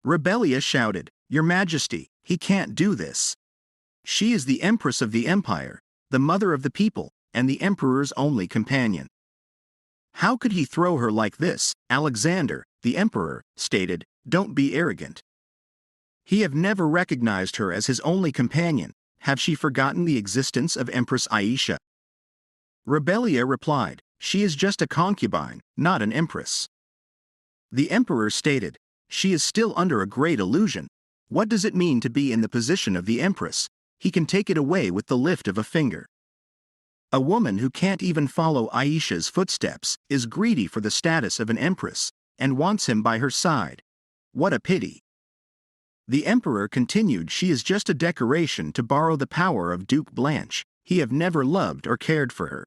Rebellia shouted, "Your Majesty, he can't do this. She is the empress of the empire, the mother of the people, and the emperor's only companion. How could he throw her like this?" Alexander, the emperor, stated, "Don't be arrogant. He have never recognized her as his only companion. Have she forgotten the existence of Empress Aisha?" Rebellia replied, "She is just a concubine, not an empress." The emperor stated, "She is still under a great illusion. What does it mean to be in the position of the empress? He can take it away with the lift of a finger. A woman who can't even follow Aisha's footsteps is greedy for the status of an empress and wants him by her side. What a pity." The emperor continued, "She is just a decoration to borrow the power of Duke Blanche. He have never loved or cared for her.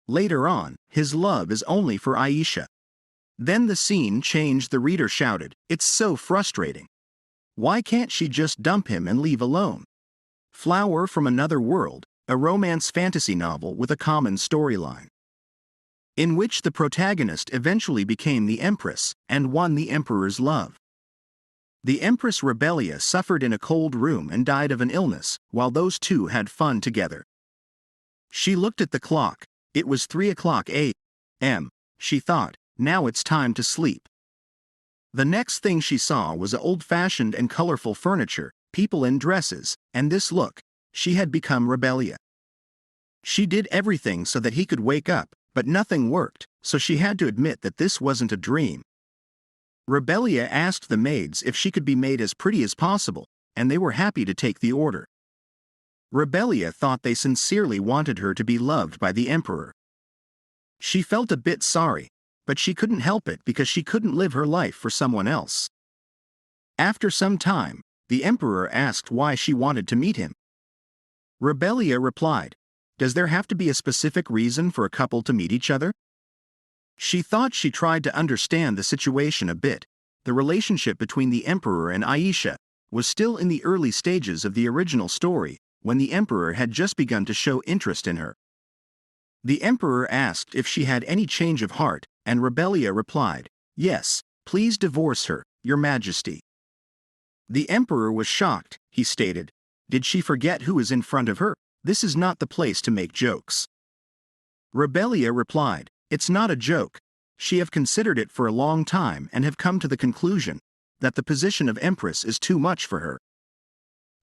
Later on, his love is only for Aisha." Then the scene changed. The reader shouted, "It's so frustrating. Why can't she just dump him and leave alone?" Flower from Another World, a romance fantasy novel with a common storyline, in which the protagonist eventually became the empress and won the emperor's love. The Empress Rebellia suffered in a cold room and died of an illness, while those two had fun together. She looked at the clock. It was 3 o'clock a.m. She thought, "Now it's time to sleep." The next thing she saw was old-fashioned and colorful furniture, people in dresses, and this look. She had become Rebellia. She did everything so that he could wake up, but nothing worked, so she had to admit that this wasn't a dream. Rebellia asked the maids if she could be made as pretty as possible, and they were happy to take the order. Rebellia thought they sincerely wanted her to be loved by the emperor. She felt a bit sorry, but she couldn't help it because she couldn't live her life for someone else. After some time, the emperor asked why she wanted to meet him. Rebellia replied, "Does there have to be a specific reason for a couple to meet each other?" She thought she tried to understand the situation a bit. The relationship between the emperor and Aisha was still in the early stages of the original story, when the emperor had just begun to show interest in her. The emperor asked if she had any change of heart, and Rebellia replied, "Yes, please divorce her, Your Majesty." The emperor was shocked. He stated, "Did she forget who is in front of her? This is not the place to make jokes." Rebellia replied, "It's not a joke. She have considered it for a long time and have come to the conclusion that the position of empress is too much for her."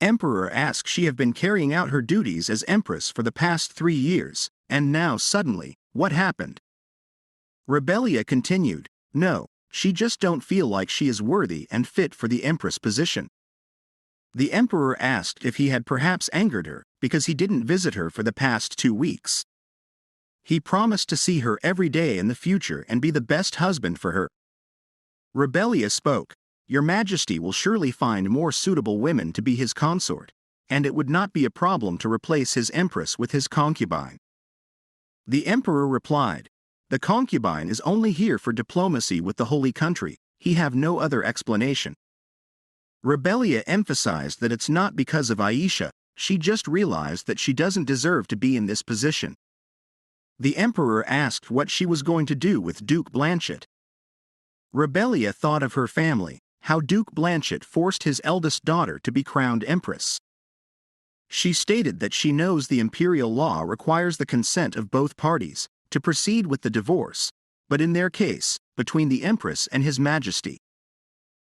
Emperor asked, "She have been carrying out her duties as empress for the past 3 years, and now suddenly, what happened?" Rebellia continued, "No, she just don't feel like she is worthy and fit for the empress position." The emperor asked if he had perhaps angered her because he didn't visit her for the past 2 weeks. He promised to see her every day in the future and be the best husband for her. Rebellia spoke, "Your Majesty will surely find more suitable women to be his consort, and it would not be a problem to replace his empress with his concubine." The emperor replied, "The concubine is only here for diplomacy with the holy country. He have no other explanation." Rebellia emphasized that it's not because of Aisha, she just realized that she doesn't deserve to be in this position. The emperor asked what she was going to do with Duke Blanchett. Rebellia thought of her family, how Duke Blanchett forced his eldest daughter to be crowned empress. She stated that she knows the imperial law requires the consent of both parties to proceed with the divorce, but in their case, between the empress and his majesty.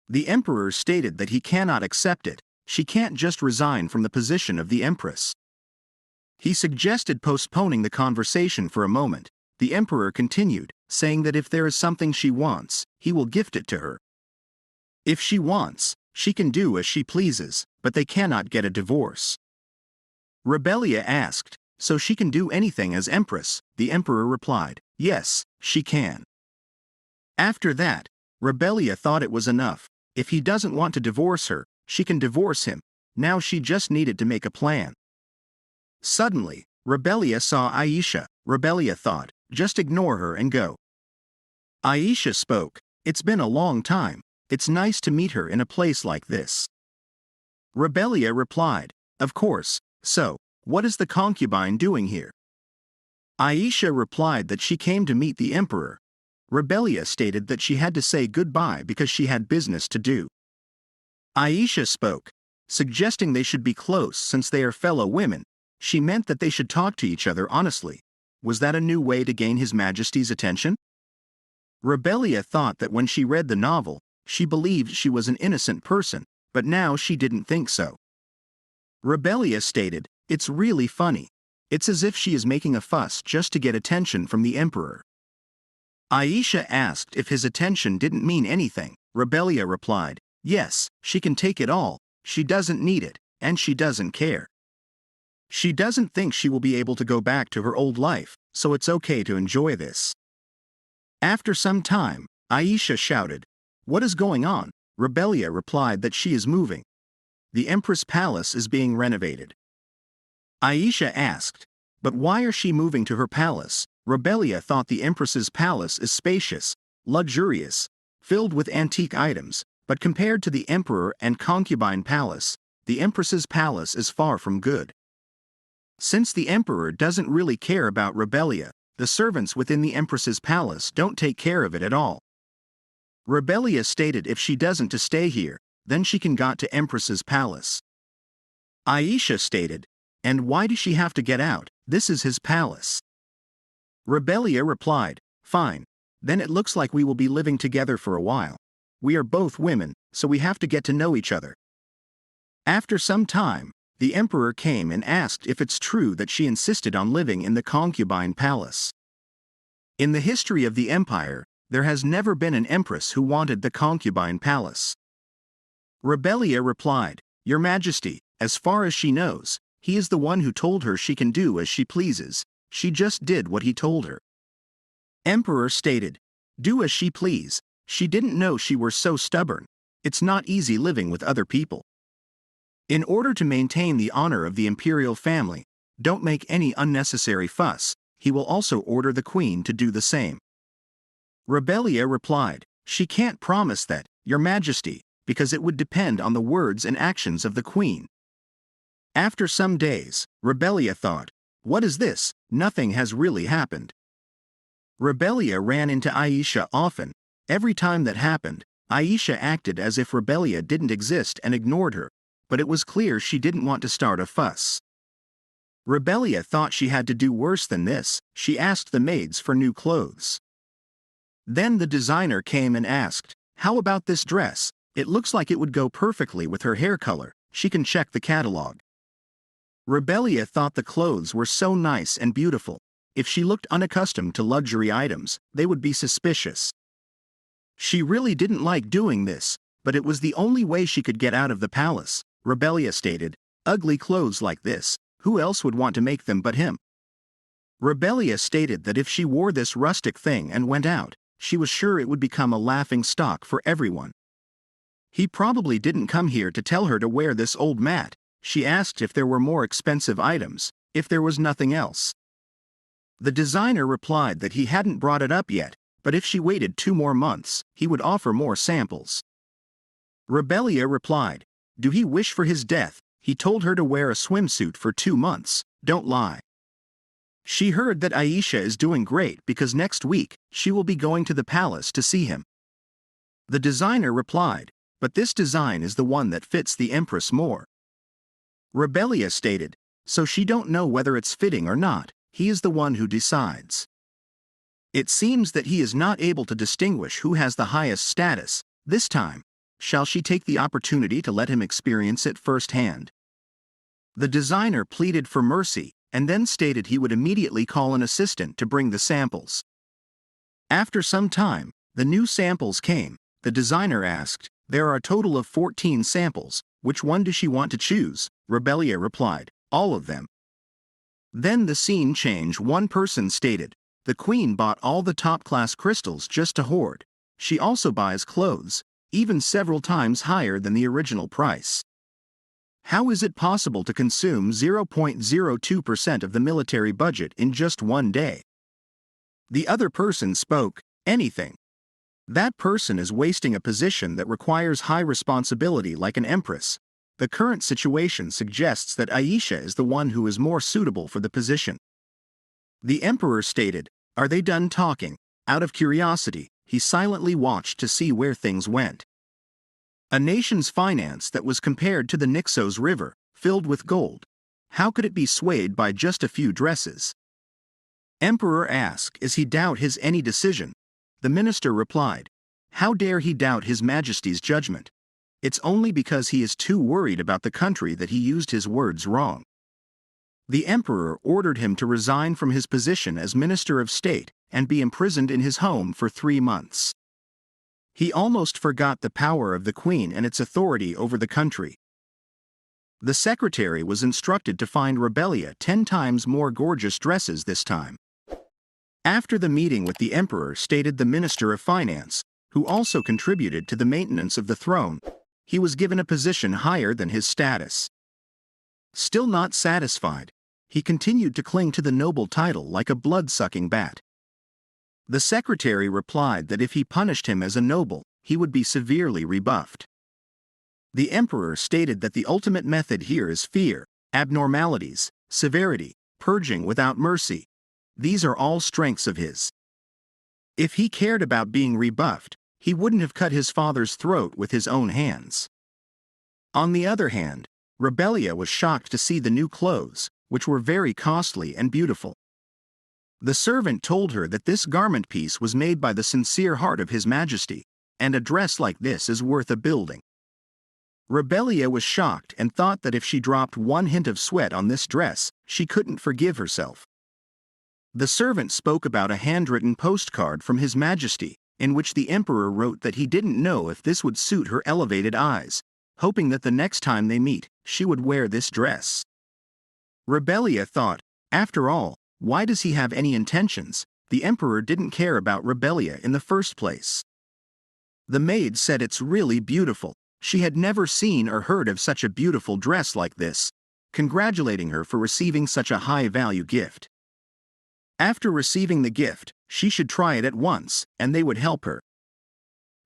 The emperor stated that he cannot accept it. She can't just resign from the position of the empress. He suggested postponing the conversation for a moment. The emperor continued, saying that if there is something she wants, he will gift it to her. If she wants, she can do as she pleases, but they cannot get a divorce. Rebellia asked, "So she can do anything as empress?" The emperor replied, "Yes, she can." After that, Rebellia thought it was enough. If he doesn't want to divorce her, she can divorce him. Now she just needed to make a plan. Suddenly, Rebellia saw Aisha. Rebellia thought, just ignore her and go. Aisha spoke, "It's been a long time. It's nice to meet her in a place like this." Rebellia replied, "Of course, so, what is the concubine doing here?" Aisha replied that she came to meet the emperor. Rebellia stated that she had to say goodbye because she had business to do. Aisha spoke, suggesting they should be close since they are fellow women. She meant that they should talk to each other honestly. Was that a new way to gain His Majesty's attention? Rebellia thought that when she read the novel, she believed she was an innocent person, but now she didn't think so. Rebellia stated, "It's really funny. It's as if she is making a fuss just to get attention from the emperor." Aisha asked if his attention didn't mean anything. Rebellia replied, "Yes, she can take it all, she doesn't need it, and she doesn't care. She doesn't think she will be able to go back to her old life, so it's okay to enjoy this." After some time, Aisha shouted, "What is going on?" Rebellia replied that she is moving. The Empress Palace is being renovated. Aisha asked, "But why are she moving to her palace?" Rebellia thought the Empress's palace is spacious, luxurious, filled with antique items, but compared to the Emperor and concubine palace, the Empress's palace is far from good. Since the Emperor doesn't really care about Rebellia, the servants within the Empress's palace don't take care of it at all. Rebellia stated if she doesn't to stay here, then she can go to Empress's palace. Aisha stated, "And why does she have to get out? This is his palace." Rebellia replied, "Fine, then it looks like we will be living together for a while. We are both women, so we have to get to know each other." After some time, the emperor came and asked if it's true that she insisted on living in the concubine palace. In the history of the empire, there has never been an empress who wanted the concubine palace. Rebellia replied, "Your Majesty, as far as she knows, he is the one who told her she can do as she pleases. She just did what he told her." Emperor stated, "Do as she please. She didn't know she were so stubborn. It's not easy living with other people. In order to maintain the honor of the imperial family, don't make any unnecessary fuss." He will also order the queen to do the same. Rebellia replied, "She can't promise that, Your Majesty, because it would depend on the words and actions of the queen." After some days, Rebellia thought, "What is this? Nothing has really happened." Rebellia ran into Aisha often. Every time that happened, Aisha acted as if Rebellia didn't exist and ignored her, but it was clear she didn't want to start a fuss. Rebellia thought she had to do worse than this. She asked the maids for new clothes. Then the designer came and asked, "How about this dress? It looks like it would go perfectly with her hair color. She can check the catalog." Rebellia thought the clothes were so nice and beautiful. If she looked unaccustomed to luxury items, they would be suspicious. She really didn't like doing this, but it was the only way she could get out of the palace. Rebellia stated, "Ugly clothes like this, who else would want to make them but him?" Rebellia stated that if she wore this rustic thing and went out, she was sure it would become a laughing stock for everyone. He probably didn't come here to tell her to wear this old mat. She asked if there were more expensive items, if there was nothing else. The designer replied that he hadn't brought it up yet, but if she waited 2 more months, he would offer more samples. Rebellia replied, "Do he wish for his death? He told her to wear a swimsuit for 2 months, don't lie." She heard that Aisha is doing great because next week, she will be going to the palace to see him. The designer replied, "But this design is the one that fits the Empress more." Rebellia stated, "So she don't know whether it's fitting or not, he is the one who decides. It seems that he is not able to distinguish who has the highest status. This time, shall she take the opportunity to let him experience it firsthand?" The designer pleaded for mercy, and then stated he would immediately call an assistant to bring the samples. After some time, the new samples came. The designer asked, "There are a total of 14 samples, which one does she want to choose?" Rebellia replied, "All of them." Then the scene changed. One person stated, "The queen bought all the top-class crystals just to hoard. She also buys clothes, even several times higher than the original price. How is it possible to consume 0.02% of the military budget in just one day?" The other person spoke, "Anything. That person is wasting a position that requires high responsibility like an empress. The current situation suggests that Aisha is the one who is more suitable for the position." The emperor stated, "Are they done talking?" Out of curiosity, he silently watched to see where things went. A nation's finance that was compared to the Nixos River, filled with gold. How could it be swayed by just a few dresses? Emperor asked, is he doubt his any decision? The minister replied, how dare he doubt his majesty's judgment? It's only because he is too worried about the country that he used his words wrong. The emperor ordered him to resign from his position as minister of state and be imprisoned in his home for 3 months. He almost forgot the power of the queen and its authority over the country. The secretary was instructed to find Rebellia 10 times more gorgeous dresses this time. After the meeting with the emperor, stated the minister of finance, who also contributed to the maintenance of the throne, he was given a position higher than his status. Still not satisfied, he continued to cling to the noble title like a blood-sucking bat. The secretary replied that if he punished him as a noble, he would be severely rebuffed. The emperor stated that the ultimate method here is fear, abnormalities, severity, purging without mercy. These are all strengths of his. If he cared about being rebuffed, he wouldn't have cut his father's throat with his own hands. On the other hand, Rebellia was shocked to see the new clothes, which were very costly and beautiful. The servant told her that this garment piece was made by the sincere heart of His Majesty, and a dress like this is worth a building. Rebellia was shocked and thought that if she dropped one hint of sweat on this dress, she couldn't forgive herself. The servant spoke about a handwritten postcard from His Majesty, in which the emperor wrote that he didn't know if this would suit her elevated eyes, hoping that the next time they meet, she would wear this dress. Rebellia thought, after all, why does he have any intentions? The emperor didn't care about Rebellia in the first place. The maid said it's really beautiful. She had never seen or heard of such a beautiful dress like this, congratulating her for receiving such a high-value gift. After receiving the gift, she should try it at once, and they would help her.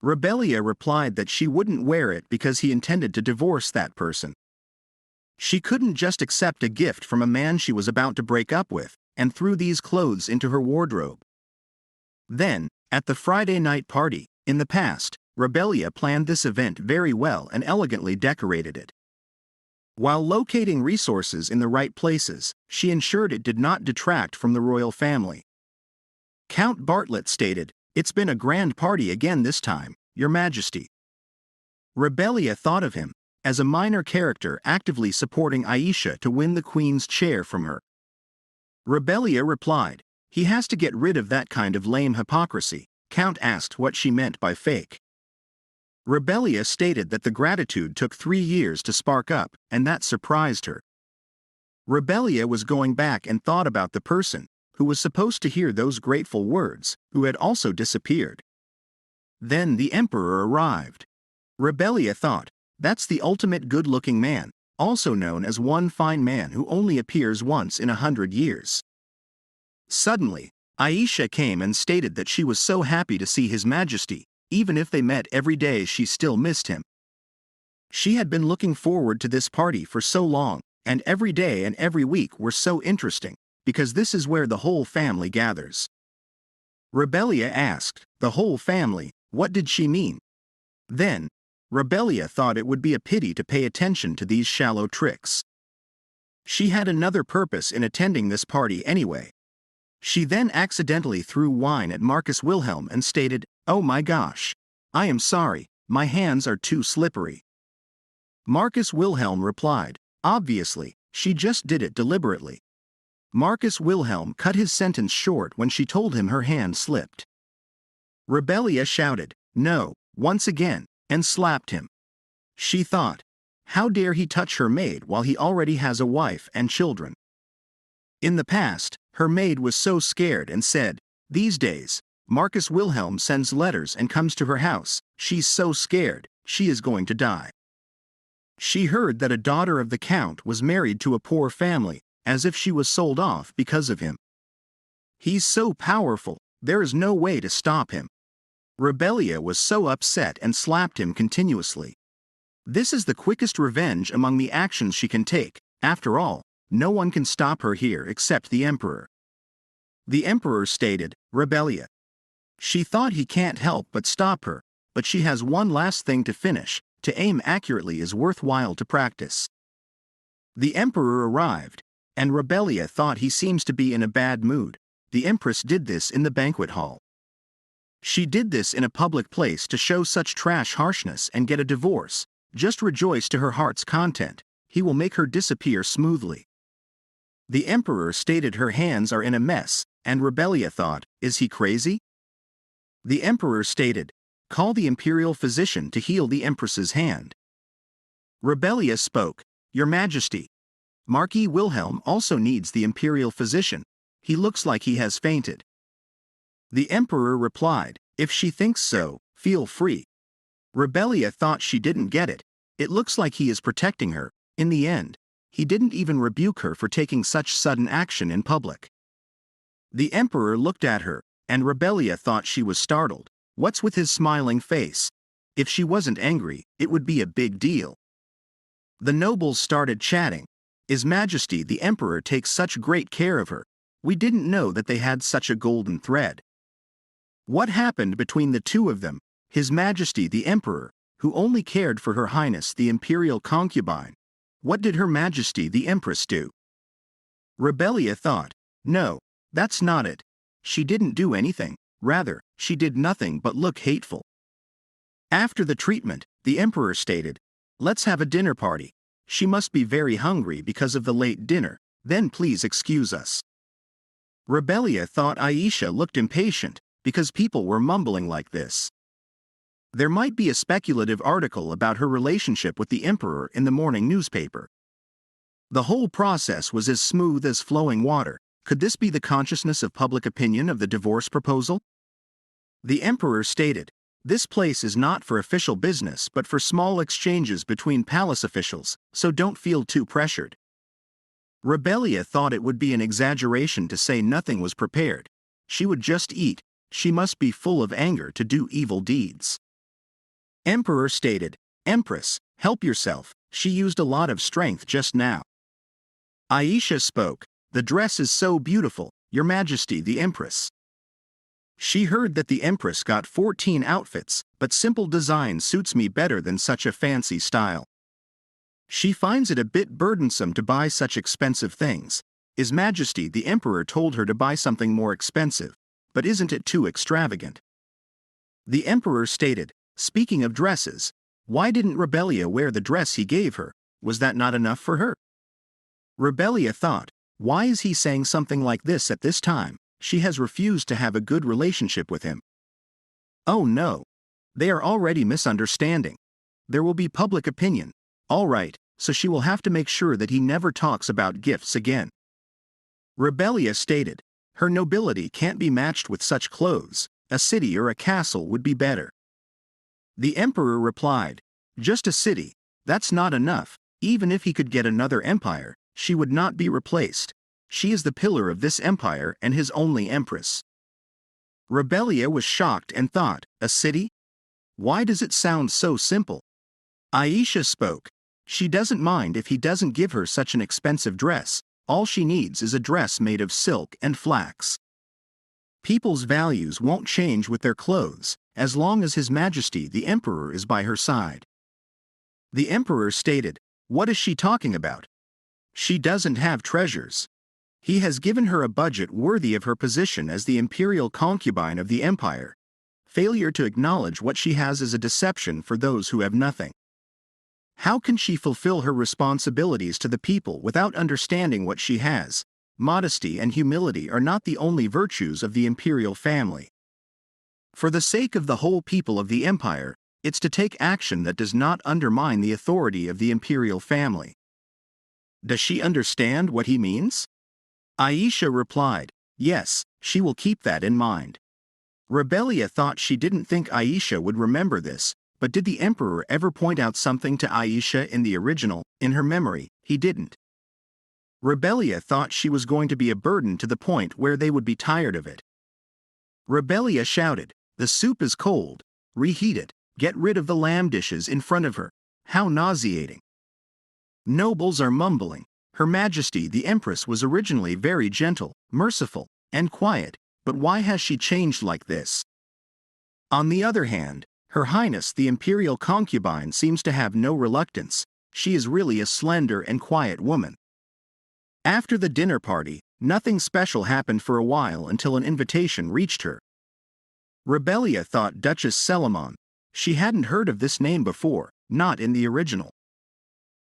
Rebellia replied that she wouldn't wear it because he intended to divorce that person. She couldn't just accept a gift from a man she was about to break up with, and threw these clothes into her wardrobe. Then, at the Friday night party, in the past, Rebellia planned this event very well and elegantly decorated it. While locating resources in the right places, she ensured it did not detract from the royal family. Count Bartlett stated, "It's been a grand party again this time, Your Majesty." Rebellia thought of him as a minor character actively supporting Aisha to win the queen's chair from her. Rebellia replied, "He has to get rid of that kind of lame hypocrisy." Count asked what she meant by fake. Rebellia stated that the gratitude took 3 years to spark up, and that surprised her. Rebellia was going back and thought about the person who was supposed to hear those grateful words, who had also disappeared. Then the emperor arrived. Rebellia thought, that's the ultimate good-looking man, also known as one fine man who only appears once in 100 years. Suddenly, Aisha came and stated that she was so happy to see His Majesty, even if they met every day she still missed him. She had been looking forward to this party for so long, and every day and every week were so interesting, because this is where the whole family gathers. Rebellia asked, the whole family, what did she mean? Then, Rebellia thought it would be a pity to pay attention to these shallow tricks. She had another purpose in attending this party anyway. She then accidentally threw wine at Marcus Wilhelm and stated, "Oh my gosh. I am sorry, my hands are too slippery." Marcus Wilhelm replied, "Obviously, she just did it deliberately." Marcus Wilhelm cut his sentence short when she told him her hand slipped. Rebellia shouted, "No," once again, and slapped him. She thought, how dare he touch her maid while he already has a wife and children? In the past, her maid was so scared and said, "These days, Marcus Wilhelm sends letters and comes to her house. She's so scared, she is going to die." She heard that a daughter of the count was married to a poor family, as if she was sold off because of him. He's so powerful, there is no way to stop him. Rebellia was so upset and slapped him continuously. This is the quickest revenge among the actions she can take. After all, no one can stop her here except the emperor. The emperor stated, "Rebellia." She thought he can't help but stop her, but she has one last thing to finish, to aim accurately is worthwhile to practice. The emperor arrived, and Rebellia thought he seems to be in a bad mood. The empress did this in the banquet hall. She did this in a public place to show such trash harshness and get a divorce. Just rejoice to her heart's content. He will make her disappear smoothly. The emperor stated her hands are in a mess, and Rebellia thought, is he crazy? The emperor stated, call the imperial physician to heal the empress's hand. Rebellia spoke, Your Majesty. Marquis Wilhelm also needs the imperial physician. He looks like he has fainted. The emperor replied, if she thinks so, feel free. Rebellia thought she didn't get it. It looks like he is protecting her. In the end, he didn't even rebuke her for taking such sudden action in public. The emperor looked at her, and Rebellia thought she was startled. What's with his smiling face? If she wasn't angry, it would be a big deal. The nobles started chatting. His Majesty the Emperor takes such great care of her. We didn't know that they had such a golden thread. What happened between the two of them? His Majesty the Emperor, who only cared for Her Highness the Imperial concubine. What did Her Majesty the Empress do? Rebellia thought, no, that's not it. She didn't do anything. Rather, she did nothing but look hateful. After the treatment, the Emperor stated, let's have a dinner party. She must be very hungry because of the late dinner, then please excuse us. Rebellia thought Aisha looked impatient, because people were mumbling like this. There might be a speculative article about her relationship with the Emperor in the morning newspaper. The whole process was as smooth as flowing water. Could this be the consciousness of public opinion of the divorce proposal? The Emperor stated, this place is not for official business but for small exchanges between palace officials, so don't feel too pressured. Rebellia thought it would be an exaggeration to say nothing was prepared. She would just eat. She must be full of anger to do evil deeds. Emperor stated, Empress, help yourself. She used a lot of strength just now. Aisha spoke, the dress is so beautiful, Your Majesty the Empress. She heard that the Empress got 14 outfits, but simple design suits me better than such a fancy style. She finds it a bit burdensome to buy such expensive things. His Majesty the Emperor told her to buy something more expensive, but isn't it too extravagant? The Emperor stated, speaking of dresses, why didn't Rebellia wear the dress he gave her? Was that not enough for her? Rebellia thought, why is he saying something like this at this time? She has refused to have a good relationship with him. Oh no. They are already misunderstanding. There will be public opinion. All right, so she will have to make sure that he never talks about gifts again. Rebellia stated, her nobility can't be matched with such clothes. A city or a castle would be better. The Emperor replied, just a city, that's not enough. Even if he could get another empire, she would not be replaced. She is the pillar of this empire and his only empress. Rebellia was shocked and thought, a city? Why does it sound so simple? Aisha spoke. She doesn't mind if he doesn't give her such an expensive dress. All she needs is a dress made of silk and flax. People's values won't change with their clothes, as long as His Majesty the Emperor is by her side. The Emperor stated, what is she talking about? She doesn't have treasures. He has given her a budget worthy of her position as the imperial concubine of the empire. Failure to acknowledge what she has is a deception for those who have nothing. How can she fulfill her responsibilities to the people without understanding what she has? Modesty and humility are not the only virtues of the imperial family. For the sake of the whole people of the empire, it's to take action that does not undermine the authority of the imperial family. Does she understand what he means? Aisha replied, yes, she will keep that in mind. Rebellia thought she didn't think Aisha would remember this, but did the Emperor ever point out something to Aisha in the original? In her memory, he didn't. Rebellia thought she was going to be a burden to the point where they would be tired of it. Rebellia shouted, the soup is cold, reheat it, get rid of the lamb dishes in front of her. How nauseating. Nobles are mumbling. Her Majesty the Empress was originally very gentle, merciful, and quiet, but why has she changed like this? On the other hand, Her Highness the Imperial concubine seems to have no reluctance. She is really a slender and quiet woman. After the dinner party, nothing special happened for a while until an invitation reached her. Rebellia thought Duchess Celamon. She hadn't heard of this name before, not in the original.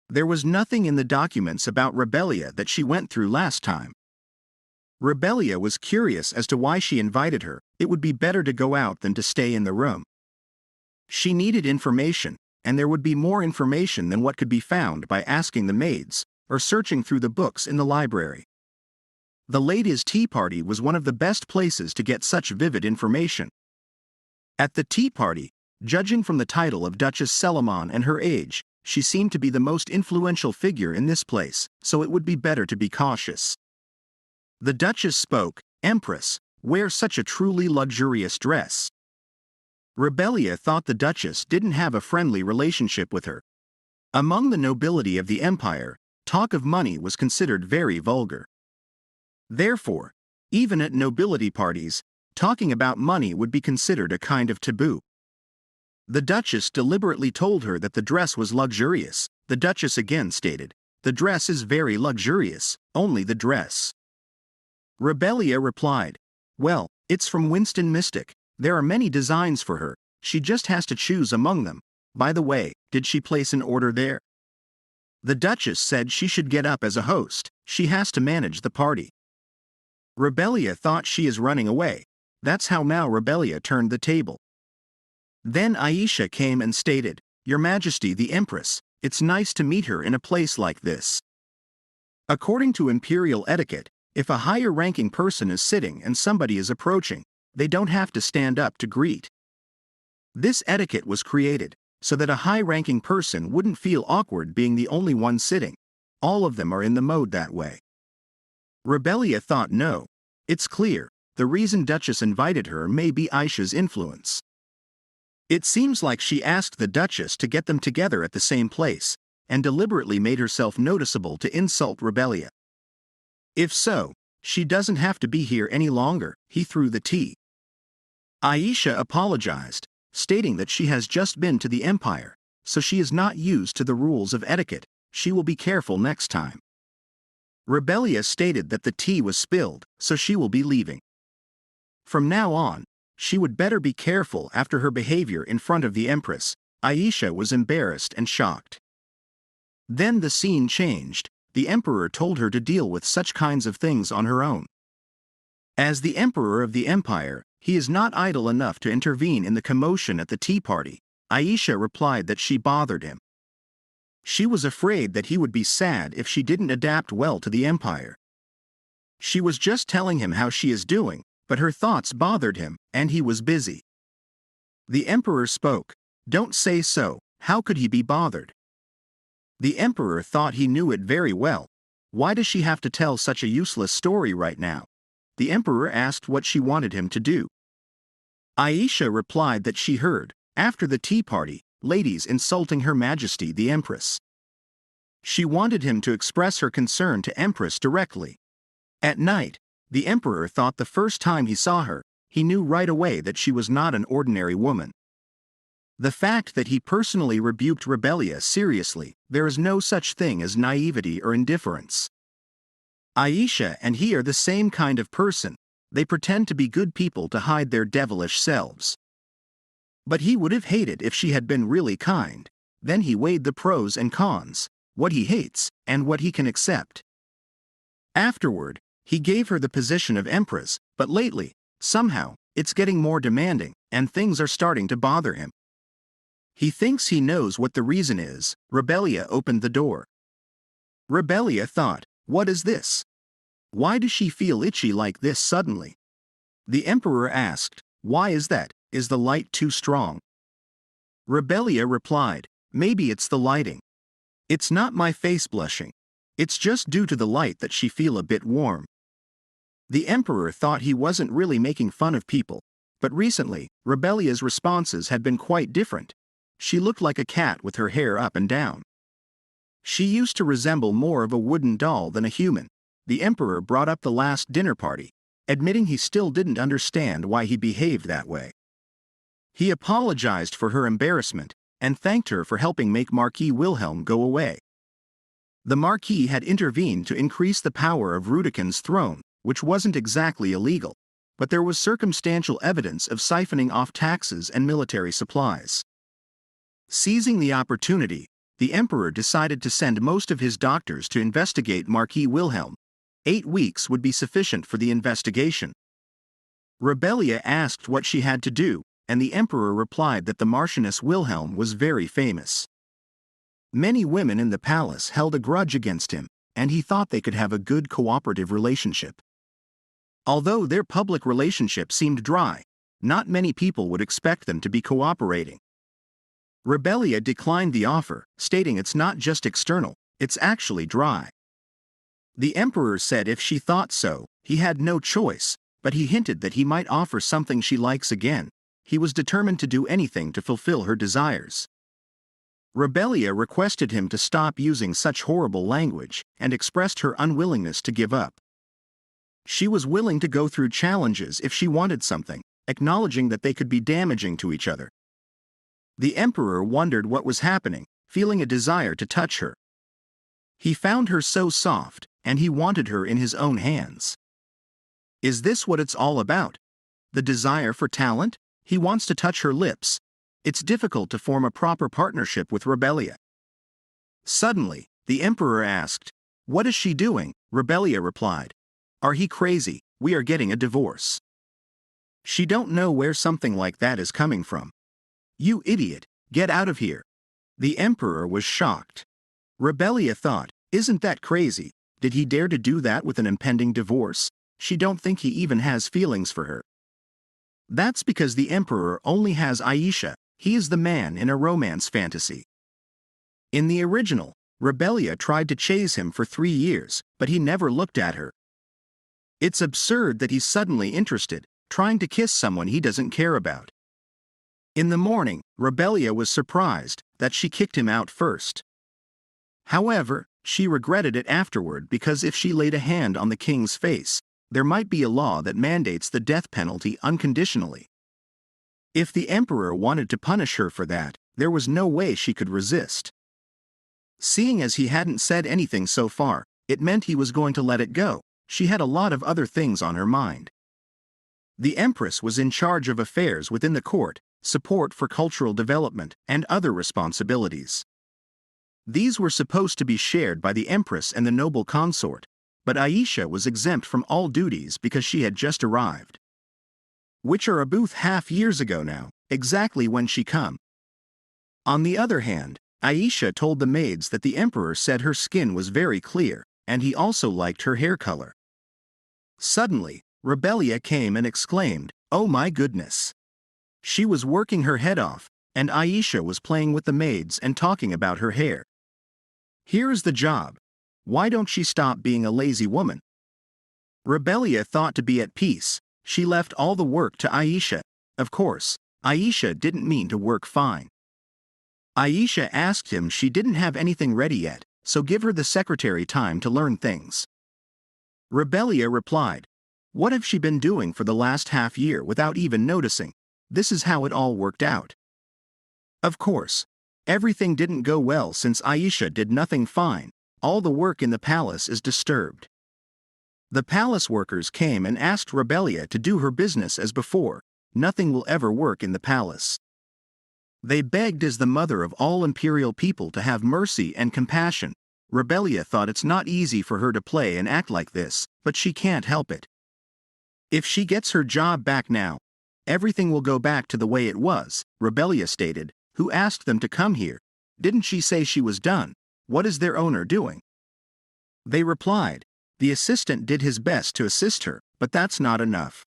There was nothing in the documents about Rebellia that she went through last time. Rebellia was curious as to why she invited her. It would be better to go out than to stay in the room. She needed information, and there would be more information than what could be found by asking the maids, or searching through the books in the library. The ladies' tea party was one of the best places to get such vivid information. At the tea party, judging from the title of Duchess Celamon and her age, she seemed to be the most influential figure in this place, so it would be better to be cautious. The Duchess spoke. "Empress, wear such a truly luxurious dress." Rebellia thought the Duchess didn't have a friendly relationship with her. Among the nobility of the empire, talk of money was considered very vulgar. Therefore, even at nobility parties, talking about money would be considered a kind of taboo. The Duchess deliberately told her that the dress was luxurious. The Duchess again stated, "The dress is very luxurious, only the dress." Rebellia replied, "Well, it's from Winston Mystic. There are many designs for her. She just has to choose among them. By the way, did she place an order there?" The Duchess said she should get up as a host. She has to manage the party. Rebellia thought she is running away. That's how now Rebellia turned the table. Then Aisha came and stated, "Your Majesty the Empress, it's nice to meet her in a place like this." According to imperial etiquette, if a higher-ranking person is sitting and somebody is approaching, they don't have to stand up to greet. This etiquette was created so that a high-ranking person wouldn't feel awkward being the only one sitting. All of them are in the mode that way. Rebellia thought no. It's clear, the reason Duchess invited her may be Aisha's influence. It seems like she asked the Duchess to get them together at the same place, and deliberately made herself noticeable to insult Rebellia. If so, she doesn't have to be here any longer. He threw the tea. Aisha apologized, stating that she has just been to the Empire, so she is not used to the rules of etiquette. She will be careful next time. Rebellia stated that the tea was spilled, so she will be leaving. From now on, she would better be careful after her behavior in front of the Empress. Aisha was embarrassed and shocked. Then the scene changed. The Emperor told her to deal with such kinds of things on her own. As the Emperor of the Empire, he is not idle enough to intervene in the commotion at the tea party. Aisha replied that she bothered him. She was afraid that he would be sad if she didn't adapt well to the Empire. She was just telling him how she is doing, but her thoughts bothered him, and he was busy. The Emperor spoke. "Don't say so, how could he be bothered?" The Emperor thought he knew it very well. Why does she have to tell such a useless story right now? The Emperor asked what she wanted him to do. Aisha replied that she heard, after the tea party, ladies insulting Her Majesty the Empress. She wanted him to express her concern to Empress directly. At night, the Emperor thought the first time he saw her, he knew right away that she was not an ordinary woman. The fact that he personally rebuked Rebellia seriously, there is no such thing as naivety or indifference. Aisha and he are the same kind of person. They pretend to be good people to hide their devilish selves. But he would have hated if she had been really kind. Then he weighed the pros and cons, what he hates, and what he can accept. Afterward, he gave her the position of Empress, but lately, somehow, it's getting more demanding, and things are starting to bother him. He thinks he knows what the reason is. Rebellia opened the door. Rebellia thought, what is this? Why does she feel itchy like this suddenly? The Emperor asked, why is that? Is the light too strong? Rebellia replied, maybe it's the lighting. It's not my face blushing. It's just due to the light that she feel a bit warm. The Emperor thought he wasn't really making fun of people, but recently, Rebellia's responses had been quite different. She looked like a cat with her hair up and down. She used to resemble more of a wooden doll than a human. The Emperor brought up the last dinner party, admitting he still didn't understand why he behaved that way. He apologized for her embarrassment and thanked her for helping make Marquis Wilhelm go away. The Marquis had intervened to increase the power of Rudiken's throne, which wasn't exactly illegal, but there was circumstantial evidence of siphoning off taxes and military supplies. Seizing the opportunity, the emperor decided to send most of his doctors to investigate Marquis Wilhelm. 8 weeks would be sufficient for the investigation. Rebellia asked what she had to do, and the emperor replied that the Marchioness Wilhelm was very famous. Many women in the palace held a grudge against him, and he thought they could have a good cooperative relationship. Although their public relationship seemed dry, not many people would expect them to be cooperating. Rebellia declined the offer, stating it's not just external, it's actually dry. The emperor said if she thought so, he had no choice, but he hinted that he might offer something she likes again. He was determined to do anything to fulfill her desires. Rebellia requested him to stop using such horrible language and expressed her unwillingness to give up. She was willing to go through challenges if she wanted something, acknowledging that they could be damaging to each other. The emperor wondered what was happening, feeling a desire to touch her. He found her so soft, and he wanted her in his own hands. Is this what it's all about? The desire for talent? He wants to touch her lips. It's difficult to form a proper partnership with Rebellia. Suddenly, the emperor asked, "What is she doing?" Rebellia replied, "Are he crazy? We are getting a divorce." She don't know where something like that is coming from. You idiot, get out of here. The emperor was shocked. Rebellia thought, isn't that crazy? Did he dare to do that with an impending divorce? She don't think he even has feelings for her. That's because the emperor only has Aisha. He is the man in a romance fantasy. In the original, Rebellia tried to chase him for 3 years, but he never looked at her. It's absurd that he's suddenly interested, trying to kiss someone he doesn't care about. In the morning, Rebellia was surprised that she kicked him out first. However, she regretted it afterward because if she laid a hand on the king's face, there might be a law that mandates the death penalty unconditionally. If the emperor wanted to punish her for that, there was no way she could resist. Seeing as he hadn't said anything so far, it meant he was going to let it go. She had a lot of other things on her mind. The empress was in charge of affairs within the court, support for cultural development, and other responsibilities. These were supposed to be shared by the empress and the noble consort, but Aisha was exempt from all duties because she had just arrived. Which are a booth half years ago now, exactly when she come. On the other hand, Aisha told the maids that the emperor said her skin was very clear, and he also liked her hair color. Suddenly, Rebellia came and exclaimed, "Oh my goodness!" She was working her head off, and Aisha was playing with the maids and talking about her hair. Here's the job. Why don't she stop being a lazy woman? Rebellia thought to be at peace. She left all the work to Aisha. Of course, Aisha didn't mean to work fine. Aisha asked him she didn't have anything ready yet, so give her the secretary time to learn things. Rebellia replied, "What have she been doing for the last half year without even noticing? This is how it all worked out." Of course, everything didn't go well since Aisha did nothing fine. All the work in the palace is disturbed. The palace workers came and asked Rebellia to do her business as before. Nothing will ever work in the palace. They begged as the mother of all imperial people to have mercy and compassion. Rebellia thought it's not easy for her to play and act like this, but she can't help it. If she gets her job back now, everything will go back to the way it was, Rebellia stated. Who asked them to come here? Didn't she say she was done? What is their owner doing? They replied, the assistant did his best to assist her, but that's not enough.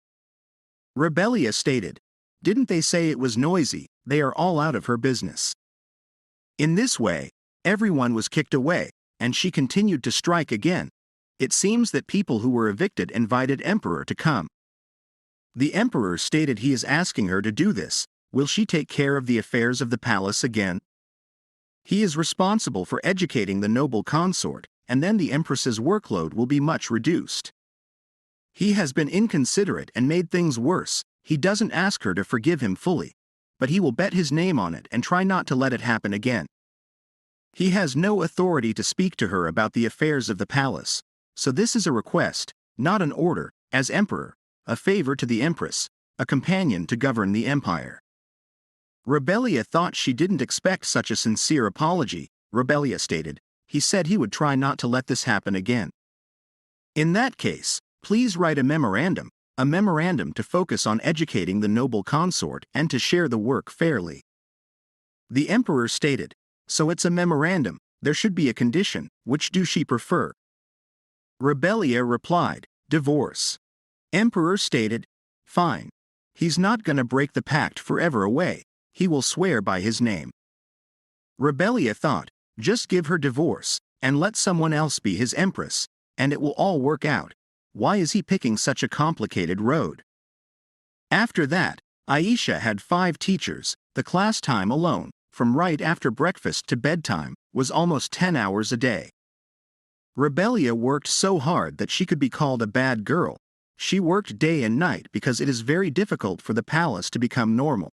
Rebellia stated, didn't they say it was noisy? They are all out of her business. In this way, everyone was kicked away, and she continued to strike again. It seems that people who were evicted invited Emperor to come. The Emperor stated he is asking her to do this. Will she take care of the affairs of the palace again? He is responsible for educating the noble consort, and then the Empress's workload will be much reduced. He has been inconsiderate and made things worse. He doesn't ask her to forgive him fully. but he will bet his name on it and try not to let it happen again. He has no authority to speak to her about the affairs of the palace, so this is a request, not an order, as emperor, a favor to the empress, a companion to govern the empire. Rebellia thought she didn't expect such a sincere apology. Rebellia stated, he said he would try not to let this happen again. In that case, please write a memorandum to focus on educating the noble consort and to share the work fairly. The emperor stated, so it's a memorandum, there should be a condition, which do she prefer? Rebellia replied, divorce. Emperor stated, fine. He's not gonna break the pact forever away, he will swear by his name. Rebellia thought, just give her divorce, and let someone else be his empress, and it will all work out. Why is he picking such a complicated road? After that, Aisha had 5 teachers. The class time alone, from right after breakfast to bedtime, was almost 10 hours a day. Rebellia worked so hard that she could be called a bad girl. She worked day and night because it is very difficult for the palace to become normal.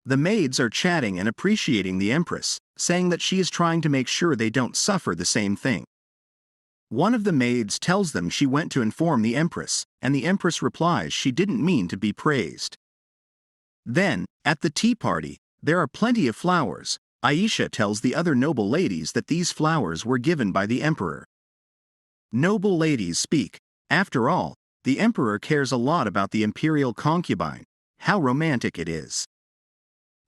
The maids are chatting and appreciating the empress, saying that she is trying to make sure they don't suffer the same thing. One of the maids tells them she went to inform the empress, and the empress replies she didn't mean to be praised. Then, at the tea party, there are plenty of flowers. Aisha tells the other noble ladies that these flowers were given by the emperor. Noble ladies speak. After all, the emperor cares a lot about the imperial concubine. How romantic it is.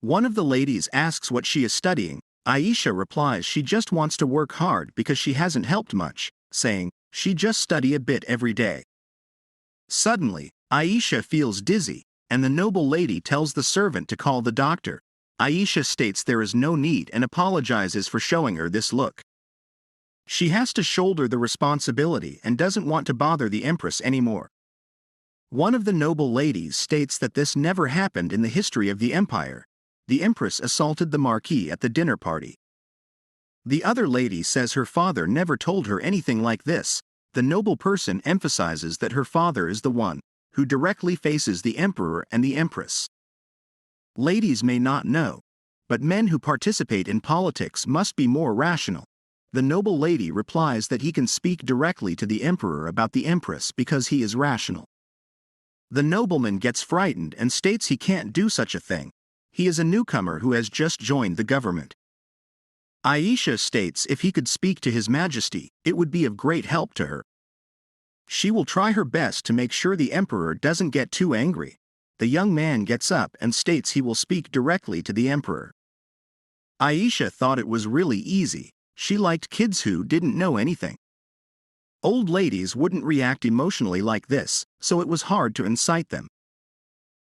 One of the ladies asks what she is studying. Aisha replies she just wants to work hard because she hasn't helped much, saying, she just study a bit every day. Suddenly, Aisha feels dizzy, and the noble lady tells the servant to call the doctor. Aisha states there is no need and apologizes for showing her this look. She has to shoulder the responsibility and doesn't want to bother the empress anymore. One of the noble ladies states that this never happened in the history of the empire. The empress assaulted the marquis at the dinner party. The other lady says her father never told her anything like this. The noble person emphasizes that her father is the one who directly faces the emperor and the empress. Ladies may not know, but men who participate in politics must be more rational. The noble lady replies that he can speak directly to the emperor about the empress because he is rational. The nobleman gets frightened and states he can't do such a thing. He is a newcomer who has just joined the government. Aisha states if he could speak to His Majesty, it would be of great help to her. She will try her best to make sure the emperor doesn't get too angry. The young man gets up and states he will speak directly to the emperor. Aisha thought it was really easy. She liked kids who didn't know anything. Old ladies wouldn't react emotionally like this, so it was hard to incite them.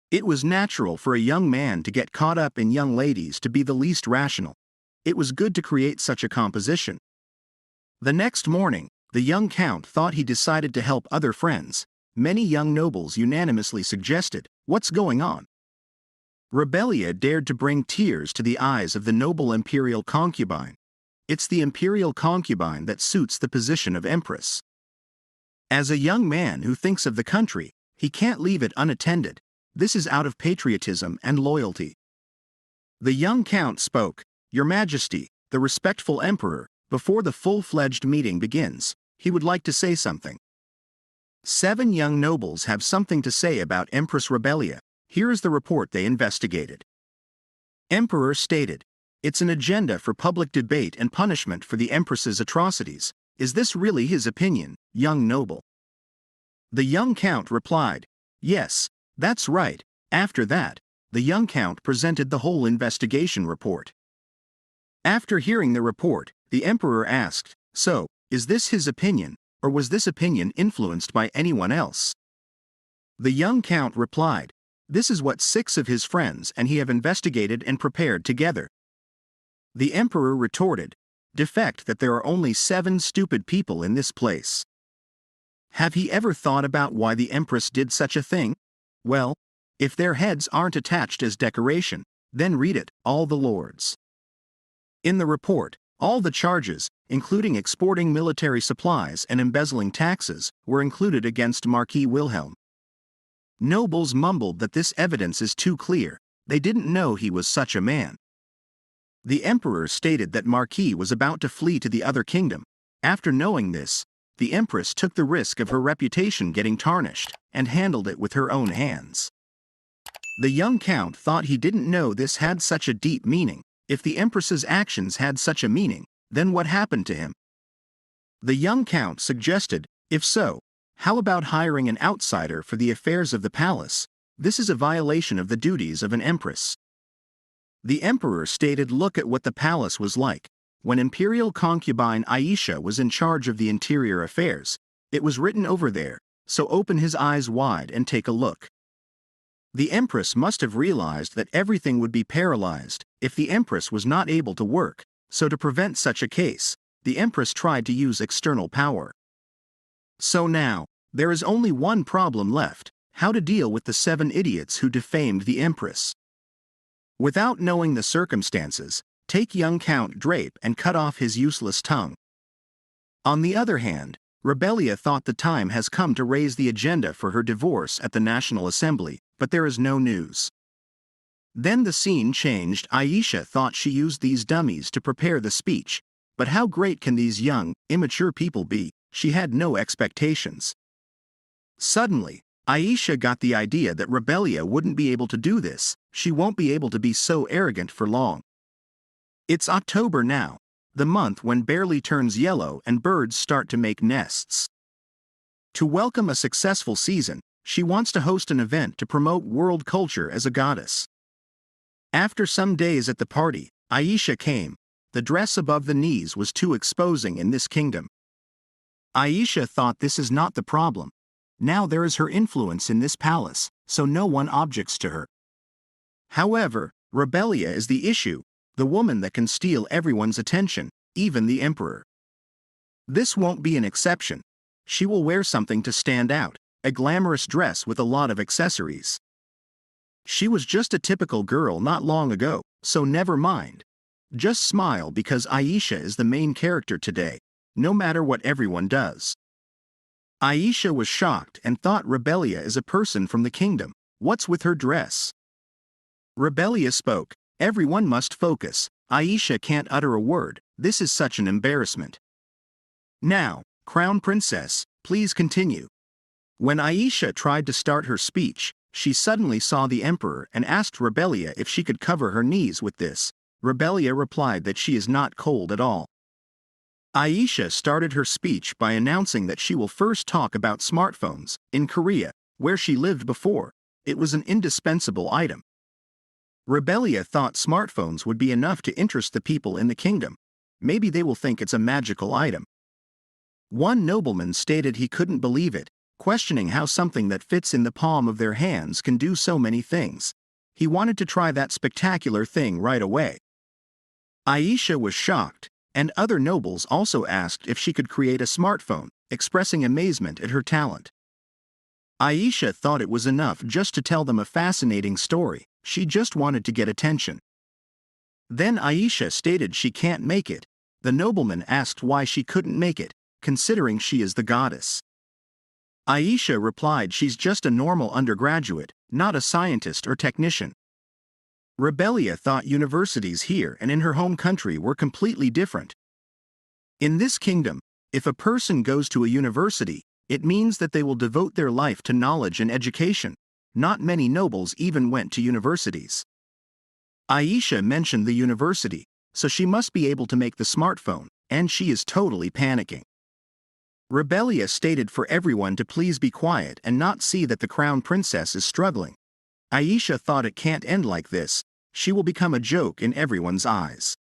It was natural for a young man to get caught up in young ladies to be the least rational. It was good to create such a composition. The next morning, the young count thought he decided to help other friends. Many young nobles unanimously suggested, what's going on? Rebellia dared to bring tears to the eyes of the noble imperial concubine. It's the imperial concubine that suits the position of empress. As a young man who thinks of the country, he can't leave it unattended. This is out of patriotism and loyalty. The young count spoke, Your Majesty, the respectful emperor, before the full-fledged meeting begins, he would like to say something. 7 young nobles have something to say about Empress Rebellia. Here is the report they investigated. Emperor stated, it's an agenda for public debate and punishment for the empress's atrocities. Is this really his opinion, young noble? The young count replied, yes, that's right. After that, the young count presented the whole investigation report. After hearing the report, the emperor asked, so, is this his opinion, or was this opinion influenced by anyone else? The young count replied, this is what 6 of his friends and he have investigated and prepared together. The emperor retorted, defect that there are only 7 stupid people in this place. Have he ever thought about why the empress did such a thing? Well, if their heads aren't attached as decoration, then read it, all the lords. In the report, all the charges, including exporting military supplies and embezzling taxes, were included against Marquis Wilhelm. Nobles mumbled that this evidence is too clear. They didn't know he was such a man. The emperor stated that Marquis was about to flee to the other kingdom. After knowing this, the empress took the risk of her reputation getting tarnished and handled it with her own hands. The young count thought he didn't know this had such a deep meaning. If the empress's actions had such a meaning, then what happened to him? The young count suggested, if so, how about hiring an outsider for the affairs of the palace? This is a violation of the duties of an empress. The emperor stated, look at what the palace was like. When imperial concubine Aisha was in charge of the interior affairs, it was written over there, so open his eyes wide and take a look. The empress must have realized that everything would be paralyzed if the empress was not able to work, so to prevent such a case, the empress tried to use external power. So now, there is only one problem left: how to deal with the 7 idiots who defamed the empress. Without knowing the circumstances, take young Count Drape and cut off his useless tongue. On the other hand, Rebellia thought the time has come to raise the agenda for her divorce at the National Assembly, but there is no news. Then the scene changed. Aisha thought she used these dummies to prepare the speech, but how great can these young, immature people be? She had no expectations. Suddenly, Aisha got the idea that Rebellia wouldn't be able to do this. She won't be able to be so arrogant for long. It's October now, the month when barley turns yellow and birds start to make nests. To welcome a successful season, she wants to host an event to promote world culture as a goddess. After some days at the party, Aisha came. The dress above the knees was too exposing in this kingdom. Aisha thought this is not the problem. Now there is her influence in this palace, so no one objects to her. However, Rebellia is the issue, the woman that can steal everyone's attention, even the emperor. This won't be an exception. She will wear something to stand out, a glamorous dress with a lot of accessories. She was just a typical girl not long ago, so never mind. Just smile because Aisha is the main character today, no matter what everyone does. Aisha was shocked and thought Rebellia is a person from the kingdom. What's with her dress? Rebellia spoke. Everyone must focus. Aisha can't utter a word. This is such an embarrassment. Now, Crown Princess, please continue. When Aisha tried to start her speech, she suddenly saw the emperor and asked Rebellia if she could cover her knees with this. Rebellia replied that she is not cold at all. Aisha started her speech by announcing that she will first talk about smartphones. In Korea, where she lived before, it was an indispensable item. Rebellia thought smartphones would be enough to interest the people in the kingdom. Maybe they will think it's a magical item. One nobleman stated he couldn't believe it, questioning how something that fits in the palm of their hands can do so many things. He wanted to try that spectacular thing right away. Aisha was shocked, and other nobles also asked if she could create a smartphone, expressing amazement at her talent. Aisha thought it was enough just to tell them a fascinating story. She just wanted to get attention. Then Aisha stated she can't make it. The nobleman asked why she couldn't make it, considering she is the goddess. Aisha replied she's just a normal undergraduate, not a scientist or technician. Rebellia thought universities here and in her home country were completely different. In this kingdom, if a person goes to a university, it means that they will devote their life to knowledge and education. Not many nobles even went to universities. Aisha mentioned the university, so she must be able to make the smartphone, and she is totally panicking. Rebellia stated for everyone to please be quiet and not see that the crown princess is struggling. Aisha thought it can't end like this. She will become a joke in everyone's eyes.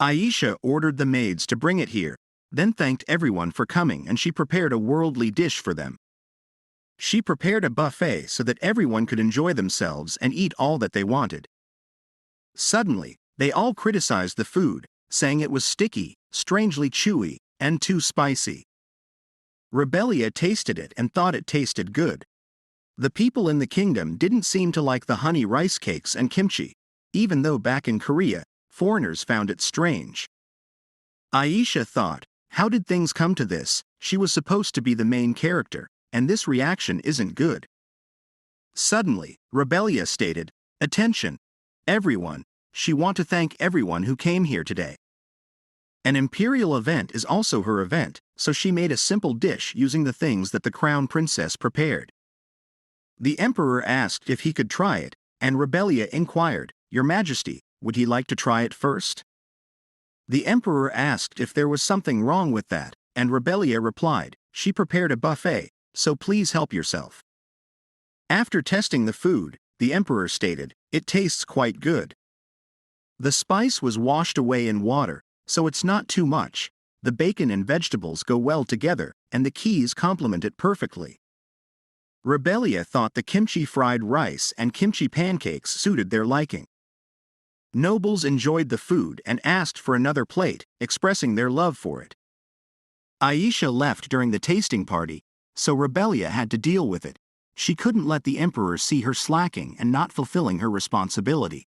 Aisha ordered the maids to bring it here, then thanked everyone for coming, and she prepared a worldly dish for them. She prepared a buffet so that everyone could enjoy themselves and eat all that they wanted. Suddenly, they all criticized the food, saying it was sticky, strangely chewy, and too spicy. Rebellia tasted it and thought it tasted good. The people in the kingdom didn't seem to like the honey rice cakes and kimchi, even though back in Korea, foreigners found it strange. Aisha thought, how did things come to this? She was supposed to be the main character, and this reaction isn't good. Suddenly, Rebellia stated, Attention! Everyone, she want to thank everyone who came here today. An imperial event is also her event, so she made a simple dish using the things that the crown princess prepared. The emperor asked if he could try it, and Rebellia inquired, "Your Majesty, would he like to try it first?" The emperor asked if there was something wrong with that, and Rebellia replied, "She prepared a buffet, so please help yourself." After testing the food, the emperor stated, "It tastes quite good." The spice was washed away in water, so it's not too much. The bacon and vegetables go well together, and the keys complement it perfectly. Rebellia thought the kimchi fried rice and kimchi pancakes suited their liking. Nobles enjoyed the food and asked for another plate, expressing their love for it. Aisha left during the tasting party, so Rebellia had to deal with it. She couldn't let the emperor see her slacking and not fulfilling her responsibility.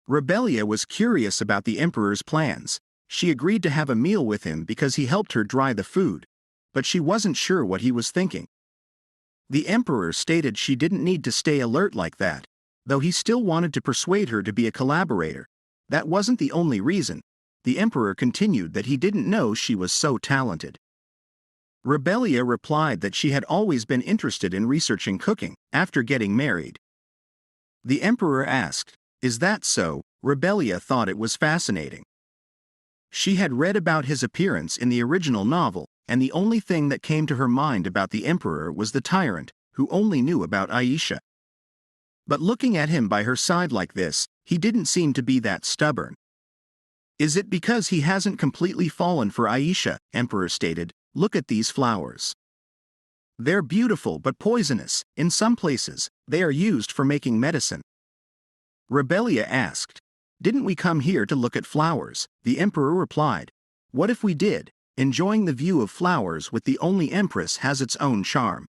Rebellia was curious about the emperor's plans. She agreed to have a meal with him because he helped her dry the food, but she wasn't sure what he was thinking. The emperor stated she didn't need to stay alert like that, though he still wanted to persuade her to be a collaborator. That wasn't the only reason. The emperor continued that he didn't know she was so talented. Rebellia replied that she had always been interested in researching cooking after getting married. The emperor asked, "Is that so?" Rebellia thought it was fascinating. She had read about his appearance in the original novel, and the only thing that came to her mind about the emperor was the tyrant, who only knew about Aisha. But looking at him by her side like this, he didn't seem to be that stubborn. "Is it because he hasn't completely fallen for Aisha?" Emperor stated. "Look at these flowers. They're beautiful but poisonous. In some places, they are used for making medicine." Rebellia asked, "Didn't we come here to look at flowers?" The emperor replied, "What if we did? Enjoying the view of flowers with the only empress has its own charm."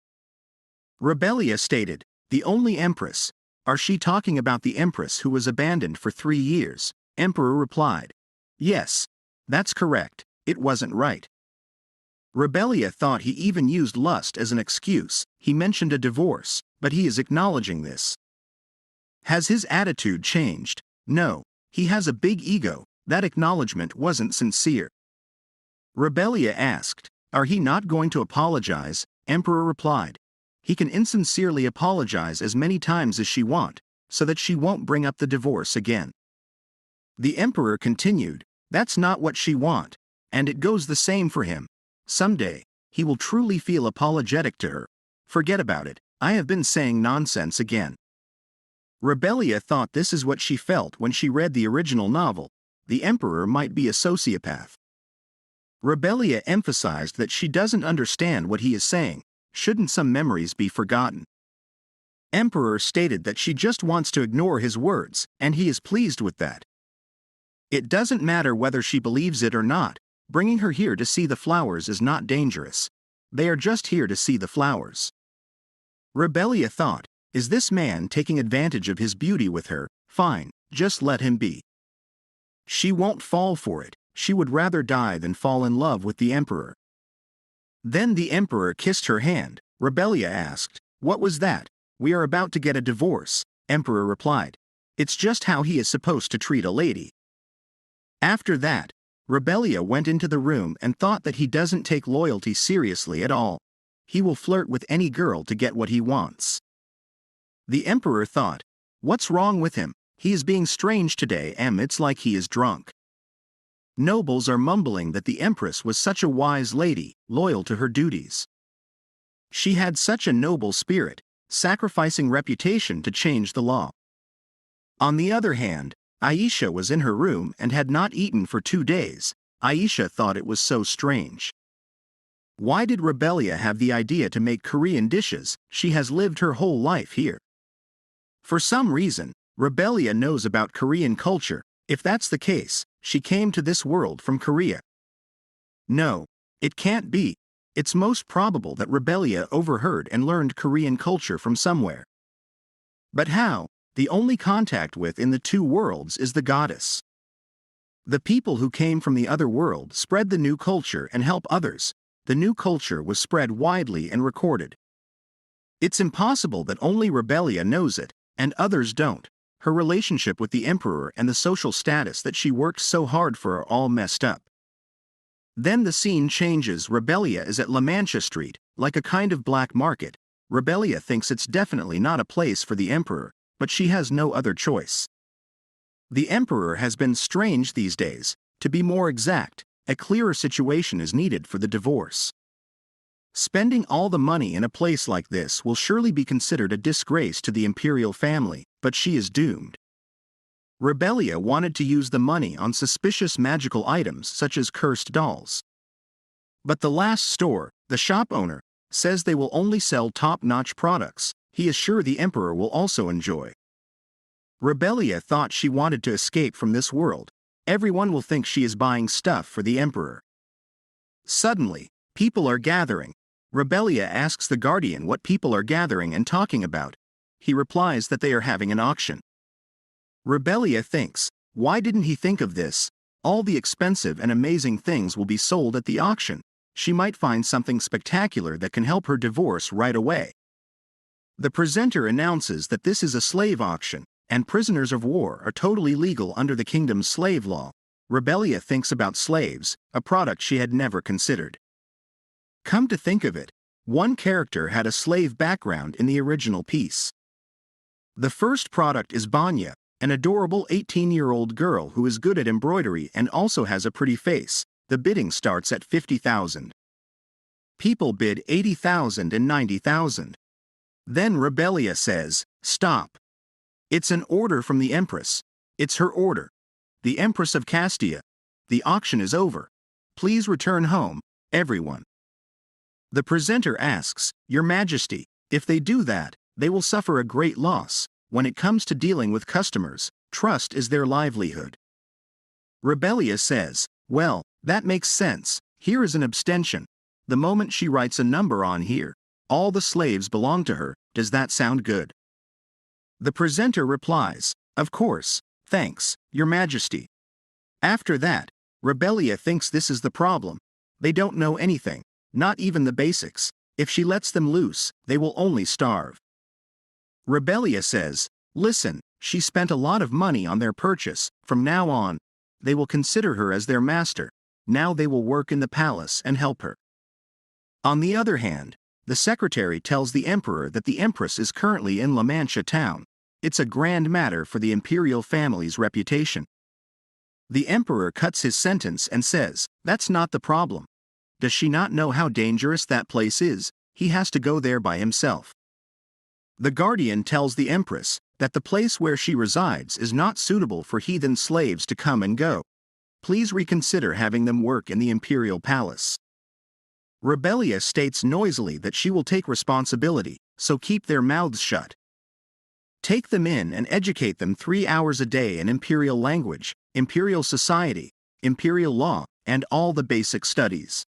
Rebellia stated, "The only empress? Are she talking about the empress who was abandoned for 3 years?" Emperor replied, "Yes, that's correct. It wasn't right." Rebellia thought he even used lust as an excuse. He mentioned a divorce, but he is acknowledging this. Has his attitude changed? No, he has a big ego. That acknowledgement wasn't sincere. Rebellia asked, "Are he not going to apologize?" Emperor replied, "He can insincerely apologize as many times as she want, so that she won't bring up the divorce again." The emperor continued, "That's not what she want, and it goes the same for him. Someday, he will truly feel apologetic to her. Forget about it. I have been saying nonsense again." Rebellia thought this is what she felt when she read the original novel. The emperor might be a sociopath. Rebellia emphasized that she doesn't understand what he is saying. Shouldn't some memories be forgotten? Emperor stated that she just wants to ignore his words, and he is pleased with that. It doesn't matter whether she believes it or not. Bringing her here to see the flowers is not dangerous. They are just here to see the flowers. Rebellia thought, is this man taking advantage of his beauty with her? Fine, just let him be. She won't fall for it. She would rather die than fall in love with the emperor. Then the emperor kissed her hand. Rebellia asked, "What was that?" "We are about to get a divorce," Emperor replied. "It's just how he is supposed to treat a lady." After that, Rebellia went into the room and thought that he doesn't take loyalty seriously at all. He will flirt with any girl to get what he wants. The emperor thought, "What's wrong with him? He is being strange today. It's like he is drunk." Nobles are mumbling that the empress was such a wise lady, loyal to her duties. She had such a noble spirit, sacrificing reputation to change the law. On the other hand, Aisha was in her room and had not eaten for 2 days. Aisha thought it was so strange. Why did Rebellia have the idea to make Korean dishes? She has lived her whole life here. For some reason, Rebellia knows about Korean culture. If that's the case, she came to this world from Korea. No, it can't be. It's most probable that Rebellia overheard and learned Korean culture from somewhere. But how? The only contact with in the 2 worlds is the goddess. The people who came from the other world spread the new culture and help others. The new culture was spread widely and recorded. It's impossible that only Rebellia knows it, and others don't. Her relationship with the emperor and the social status that she worked so hard for are all messed up. Then the scene changes. Rebellia is at La Mancha Street, like a kind of black market. Rebellia thinks it's definitely not a place for the emperor, but she has no other choice. The emperor has been strange these days. To be more exact, a clearer situation is needed for the divorce. Spending all the money in a place like this will surely be considered a disgrace to the imperial family, but she is doomed. Rebellia wanted to use the money on suspicious magical items such as cursed dolls. But the last store, the shop owner, says they will only sell top-notch products. He is sure the emperor will also enjoy. Rebellia thought she wanted to escape from this world. Everyone will think she is buying stuff for the emperor. Suddenly, people are gathering. Rebellia asks the guardian what people are gathering and talking about. He replies that they are having an auction. Rebellia thinks, why didn't he think of this? All the expensive and amazing things will be sold at the auction. She might find something spectacular that can help her divorce right away. The presenter announces that this is a slave auction, and prisoners of war are totally legal under the kingdom's slave law. Rebellia thinks about slaves, a product she had never considered. Come to think of it, one character had a slave background in the original piece. The first product is Banya, an adorable 18-year-old girl who is good at embroidery and also has a pretty face. The bidding starts at 50,000. People bid 80,000 and 90,000. Then Rebellia says, stop. It's an order from the empress. It's her order. The Empress of Castilla. The auction is over. Please return home, everyone. The presenter asks, Your Majesty, if they do that, they will suffer a great loss. When it comes to dealing with customers, trust is their livelihood. Rebellia says, well, that makes sense. Here is an abstention. The moment she writes a number on here, all the slaves belong to her. Does that sound good? The presenter replies, of course, thanks, Your Majesty. After that, Rebellia thinks this is the problem. They don't know anything, not even the basics. If she lets them loose, they will only starve. Rebellia says, listen, she spent a lot of money on their purchase. From now on, they will consider her as their master. Now they will work in the palace and help her. On the other hand, the secretary tells the emperor that the empress is currently in La Mancha town. It's a grand matter for the imperial family's reputation. The emperor cuts his sentence and says, that's not the problem. Does she not know how dangerous that place is? He has to go there by himself. The guardian tells the empress that the place where she resides is not suitable for heathen slaves to come and go. Please reconsider having them work in the imperial palace. Rebellia states noisily that she will take responsibility, so keep their mouths shut. Take them in and educate them 3 hours a day in imperial language, imperial society, imperial law, and all the basic studies.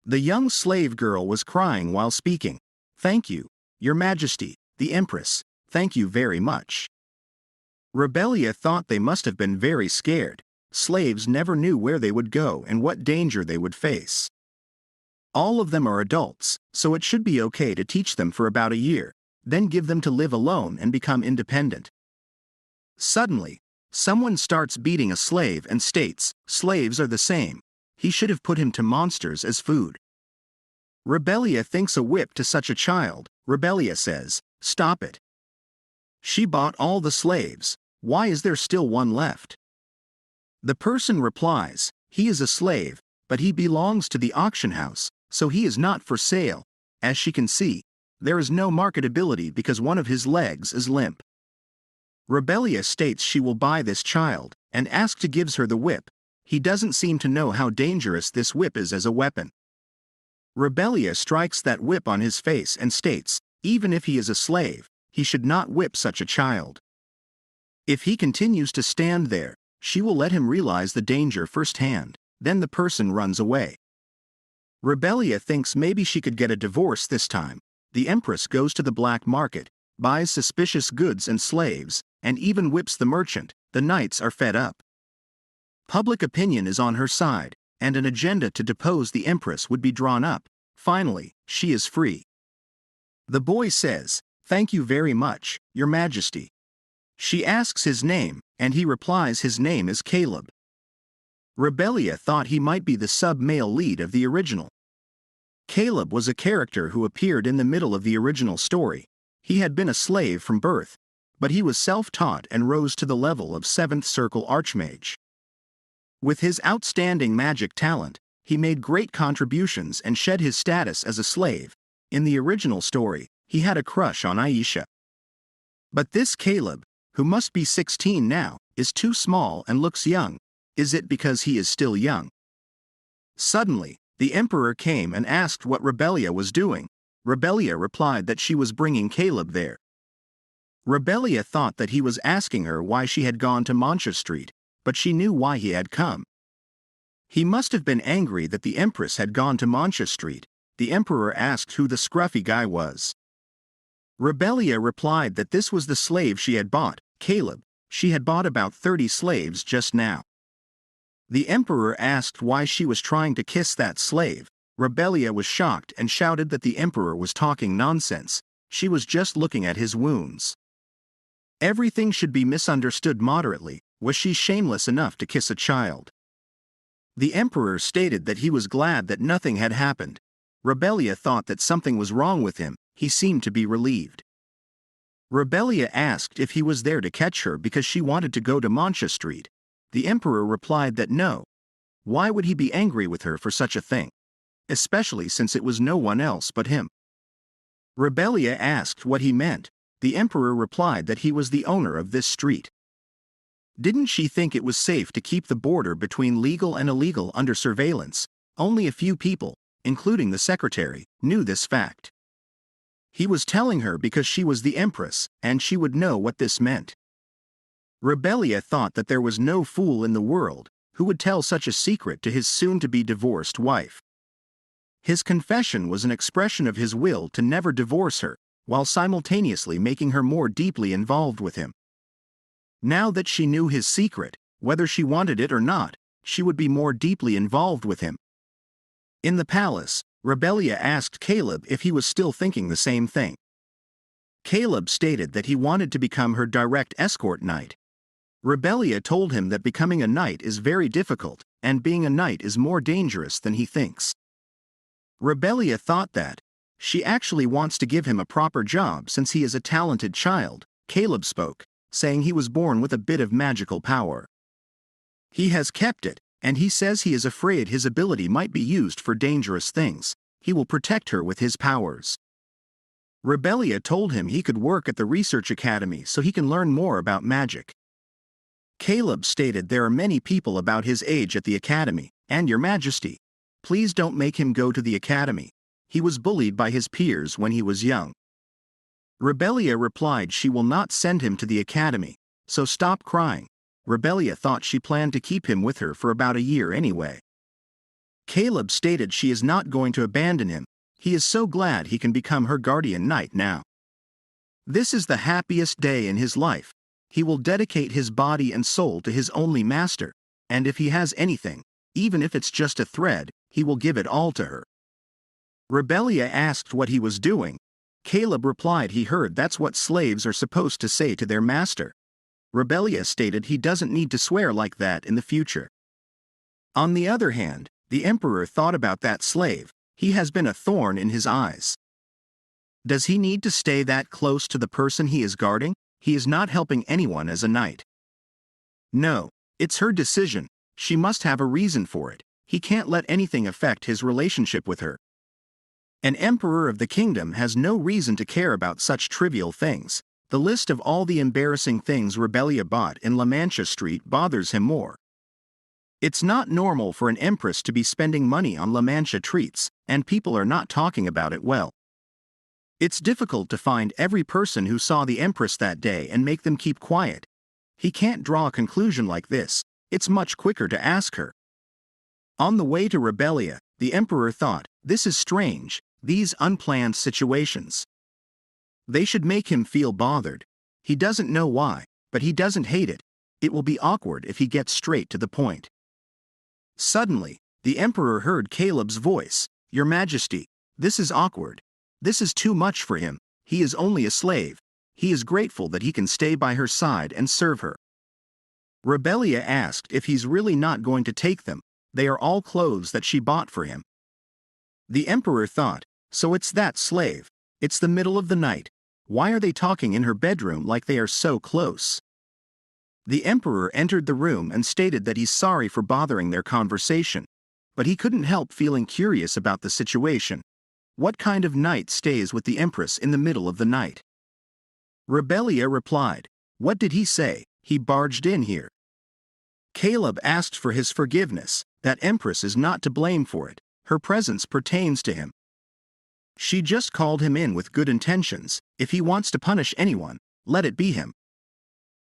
The young slave girl was crying while speaking. Thank you, Your Majesty, the Empress, thank you very much. Rebellia thought they must have been very scared. Slaves never knew where they would go and what danger they would face. All of them are adults, so it should be okay to teach them for about a year, then give them to live alone and become independent. Suddenly, someone starts beating a slave and states, slaves are the same. He should have put him to monsters as food. Rebellia thinks a whip to such a child. Rebellia says, stop it. She bought all the slaves. Why is there still one left? The person replies, he is a slave, but he belongs to the auction house, so he is not for sale. As she can see, there is no marketability because one of his legs is limp. Rebellia states she will buy this child, and asks to gives her the whip. He doesn't seem to know how dangerous this whip is as a weapon. Rebellia strikes that whip on his face and states, even if he is a slave, he should not whip such a child. If he continues to stand there, she will let him realize the danger firsthand. Then the person runs away. Rebellia thinks maybe she could get a divorce this time. The Empress goes to the black market, buys suspicious goods and slaves, and even whips the merchant. The knights are fed up. Public opinion is on her side, and an agenda to depose the Empress would be drawn up. Finally, she is free. The boy says, "Thank you very much, Your Majesty." She asks his name, and he replies his name is Caleb. Rebellia thought he might be the sub-male lead of the original. Caleb was a character who appeared in the middle of the original story. He had been a slave from birth, but he was self-taught and rose to the level of 7th Circle Archmage. With his outstanding magic talent, he made great contributions and shed his status as a slave. In the original story, he had a crush on Aisha. But this Caleb, who must be 16 now, is too small and looks young. Is it because he is still young? Suddenly, the emperor came and asked what Rebellia was doing. Rebellia replied that she was bringing Caleb there. Rebellia thought that he was asking her why she had gone to Mancha Street, but she knew why he had come. He must have been angry that the empress had gone to Mancha Street. The emperor asked who the scruffy guy was. Rebellia replied that this was the slave she had bought, Caleb. She had bought about 30 slaves just now. The emperor asked why she was trying to kiss that slave. Rebellia was shocked and shouted that the emperor was talking nonsense. She was just looking at his wounds. Everything should be misunderstood moderately. Was she shameless enough to kiss a child? The emperor stated that he was glad that nothing had happened. Rebellia thought that something was wrong with him. He seemed to be relieved. Rebellia asked if he was there to catch her because she wanted to go to Mancha Street. The emperor replied that no. Why would he be angry with her for such a thing? Especially since it was no one else but him. Rebellia asked what he meant. The emperor replied that he was the owner of this street. Didn't she think it was safe to keep the border between legal and illegal under surveillance? Only a few people, including the secretary, knew this fact. He was telling her because she was the empress, and she would know what this meant. Rebellia thought that there was no fool in the world who would tell such a secret to his soon-to-be divorced wife. His confession was an expression of his will to never divorce her, while simultaneously making her more deeply involved with him. Now that she knew his secret, whether she wanted it or not, she would be more deeply involved with him. In the palace, Rebellia asked Caleb if he was still thinking the same thing. Caleb stated that he wanted to become her direct escort knight. Rebellia told him that becoming a knight is very difficult, and being a knight is more dangerous than he thinks. Rebellia thought that she actually wants to give him a proper job since he is a talented child. Caleb spoke, saying he was born with a bit of magical power. He has kept it, and he says he is afraid his ability might be used for dangerous things. He will protect her with his powers. Rebellia told him he could work at the research academy so he can learn more about magic. Caleb stated there are many people about his age at the academy, and Your Majesty, please don't make him go to the academy. He was bullied by his peers when he was young. Rebellia replied she will not send him to the academy, so stop crying. Rebellia thought she planned to keep him with her for about a year anyway. Caleb stated she is not going to abandon him. He is so glad he can become her guardian knight now. This is the happiest day in his life. He will dedicate his body and soul to his only master, and if he has anything, even if it's just a thread, he will give it all to her. Rebellia asked what he was doing. Caleb replied he heard that's what slaves are supposed to say to their master. Rebellia stated he doesn't need to swear like that in the future. On the other hand, the emperor thought about that slave. He has been a thorn in his eyes. Does he need to stay that close to the person he is guarding? He is not helping anyone as a knight. No, it's her decision. She must have a reason for it. He can't let anything affect his relationship with her. An emperor of the kingdom has no reason to care about such trivial things. The list of all the embarrassing things Rebellia bought in La Mancha Street bothers him more. It's not normal for an empress to be spending money on La Mancha treats, and people are not talking about it well. It's difficult to find every person who saw the empress that day and make them keep quiet. He can't draw a conclusion like this. It's much quicker to ask her. On the way to Rebellia, the emperor thought, this is strange, these unplanned situations. They should make him feel bothered. He doesn't know why, but he doesn't hate it. It will be awkward if he gets straight to the point. Suddenly, the emperor heard Caleb's voice. Your Majesty, this is awkward. This is too much for him. he is only a slave. He is grateful that he can stay by her side and serve her. Rebellia asked if he's really not going to take them. They are all clothes that she bought for him. The emperor thought, so it's that slave. It's the middle of the night. Why are they talking in her bedroom like they are so close? The emperor entered the room and stated that he's sorry for bothering their conversation, but he couldn't help feeling curious about the situation. What kind of knight stays with the empress in the middle of the night? Rebellia replied, what did he say? He barged in here. Caleb asked for his forgiveness. That empress is not to blame for it. Her presence pertains to him. She just called him in with good intentions. If he wants to punish anyone, let it be him.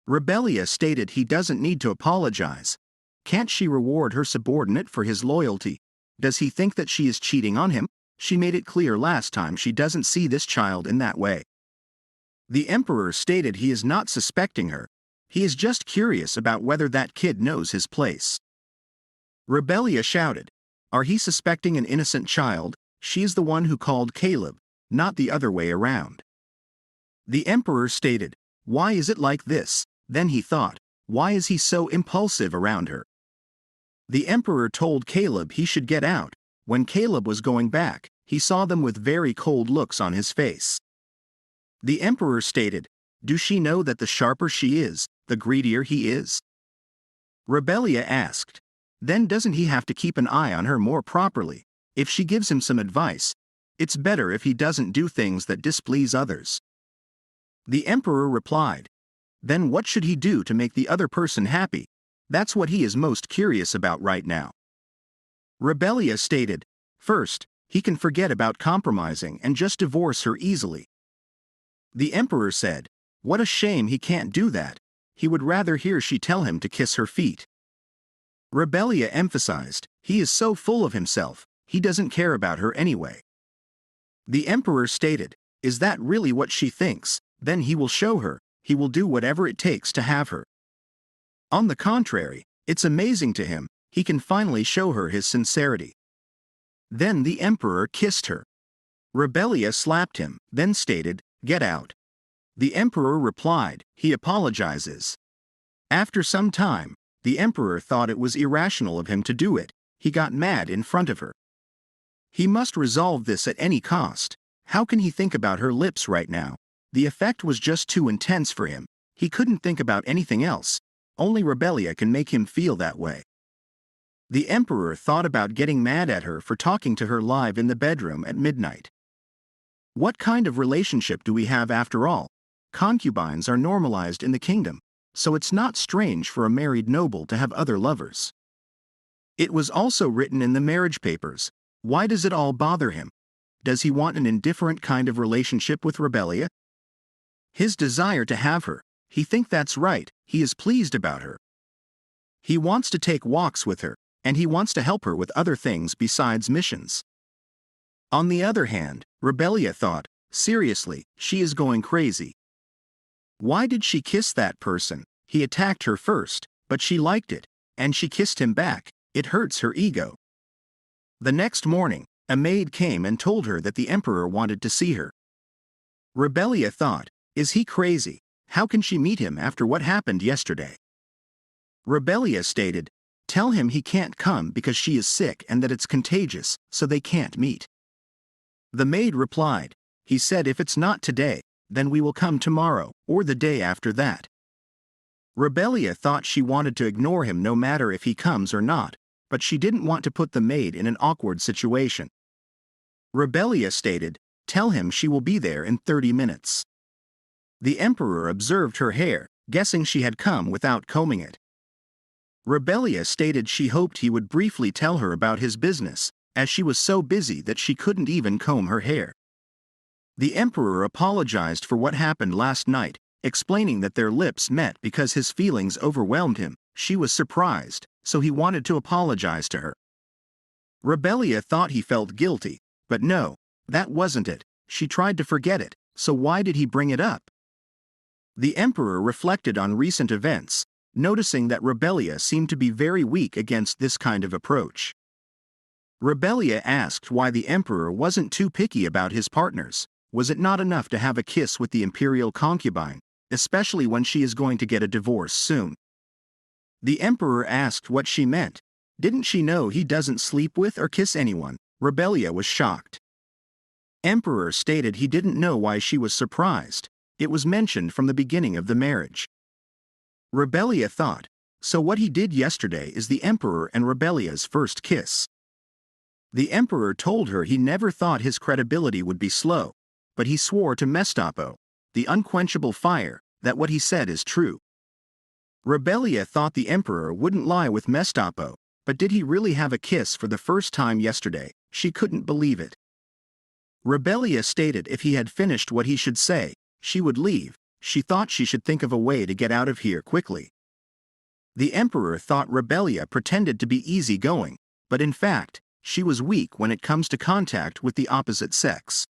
Rebellia stated he doesn't need to apologize. Can't she reward her subordinate for his loyalty? Does he think that she is cheating on him? She made it clear last time she doesn't see this child in that way. The emperor stated he is not suspecting her. He is just curious about whether that kid knows his place. Rebellia shouted, are he suspecting an innocent child? She is the one who called Caleb, not the other way around. The emperor stated, why is it like this? Then he thought, why is he so impulsive around her? The emperor told Caleb he should get out. When Caleb was going back, he saw them with very cold looks on his face. The emperor stated, does she know that the sharper she is, the greedier he is? Rebellia asked, then doesn't he have to keep an eye on her more properly? If she gives him some advice, it's better if he doesn't do things that displease others. The emperor replied, then what should he do to make the other person happy? That's what he is most curious about right now. Rebellia stated, first, he can forget about compromising and just divorce her easily. The emperor said, what a shame he can't do that. He would rather hear she tell him to kiss her feet. Rebellia emphasized, he is so full of himself, he doesn't care about her anyway. The emperor stated, is that really what she thinks? Then he will show her, he will do whatever it takes to have her. On the contrary, it's amazing to him, he can finally show her his sincerity. Then the emperor kissed her. Rebellia slapped him, then stated, get out. The emperor replied, he apologizes. After some time, the emperor thought it was irrational of him to do it. He got mad in front of her. He must resolve this at any cost. How can he think about her lips right now? The effect was just too intense for him. He couldn't think about anything else. Only Rebellia can make him feel that way. The emperor thought about getting mad at her for talking to her live in the bedroom at midnight. What kind of relationship do we have after all? Concubines are normalized in the kingdom, so it's not strange for a married noble to have other lovers. It was also written in the marriage papers. Why does it all bother him? Does he want an indifferent kind of relationship with Rebellia? His desire to have her, he thinks that's right, he is pleased about her. He wants to take walks with her, and he wants to help her with other things besides missions. On the other hand, Rebellia thought, seriously, she is going crazy. Why did she kiss that person? He attacked her first, but she liked it, and she kissed him back. It hurts her ego. The next morning, a maid came and told her that the emperor wanted to see her. Rebellia thought, is he crazy? How can she meet him after what happened yesterday? Rebellia stated, tell him he can't come because she is sick and that it's contagious, so they can't meet. The maid replied, he said if it's not today, then we will come tomorrow, or the day after that. Rebellia thought she wanted to ignore him no matter if he comes or not, but she didn't want to put the maid in an awkward situation. Rebellia stated, tell him she will be there in 30 minutes. The emperor observed her hair, guessing she had come without combing it. Rebellia stated she hoped he would briefly tell her about his business, as she was so busy that she couldn't even comb her hair. The emperor apologized for what happened last night, explaining that their lips met because his feelings overwhelmed him. She was surprised, so he wanted to apologize to her. Rebellia thought he felt guilty, but no, that wasn't it. She tried to forget it, so why did he bring it up? The emperor reflected on recent events, noticing that Rebellia seemed to be very weak against this kind of approach. Rebellia asked why the emperor wasn't too picky about his partners. Was it not enough to have a kiss with the imperial concubine, especially when she is going to get a divorce soon? The emperor asked what she meant. Didn't she know he doesn't sleep with or kiss anyone? Rebellia was shocked. Emperor stated he didn't know why she was surprised. It was mentioned from the beginning of the marriage. Rebellia thought, so what he did yesterday is the emperor and Rebellia's first kiss. The emperor told her he never thought his credibility would be slow, but he swore to Mestapo, the unquenchable fire, that what he said is true. Rebellia thought the emperor wouldn't lie with Mestapo, but did he really have a kiss for the first time yesterday? She couldn't believe it. Rebellia stated if he had finished what he should say, she would leave. She thought she should think of a way to get out of here quickly. The emperor thought Rebellia pretended to be easygoing, but in fact, she was weak when it comes to contact with the opposite sex.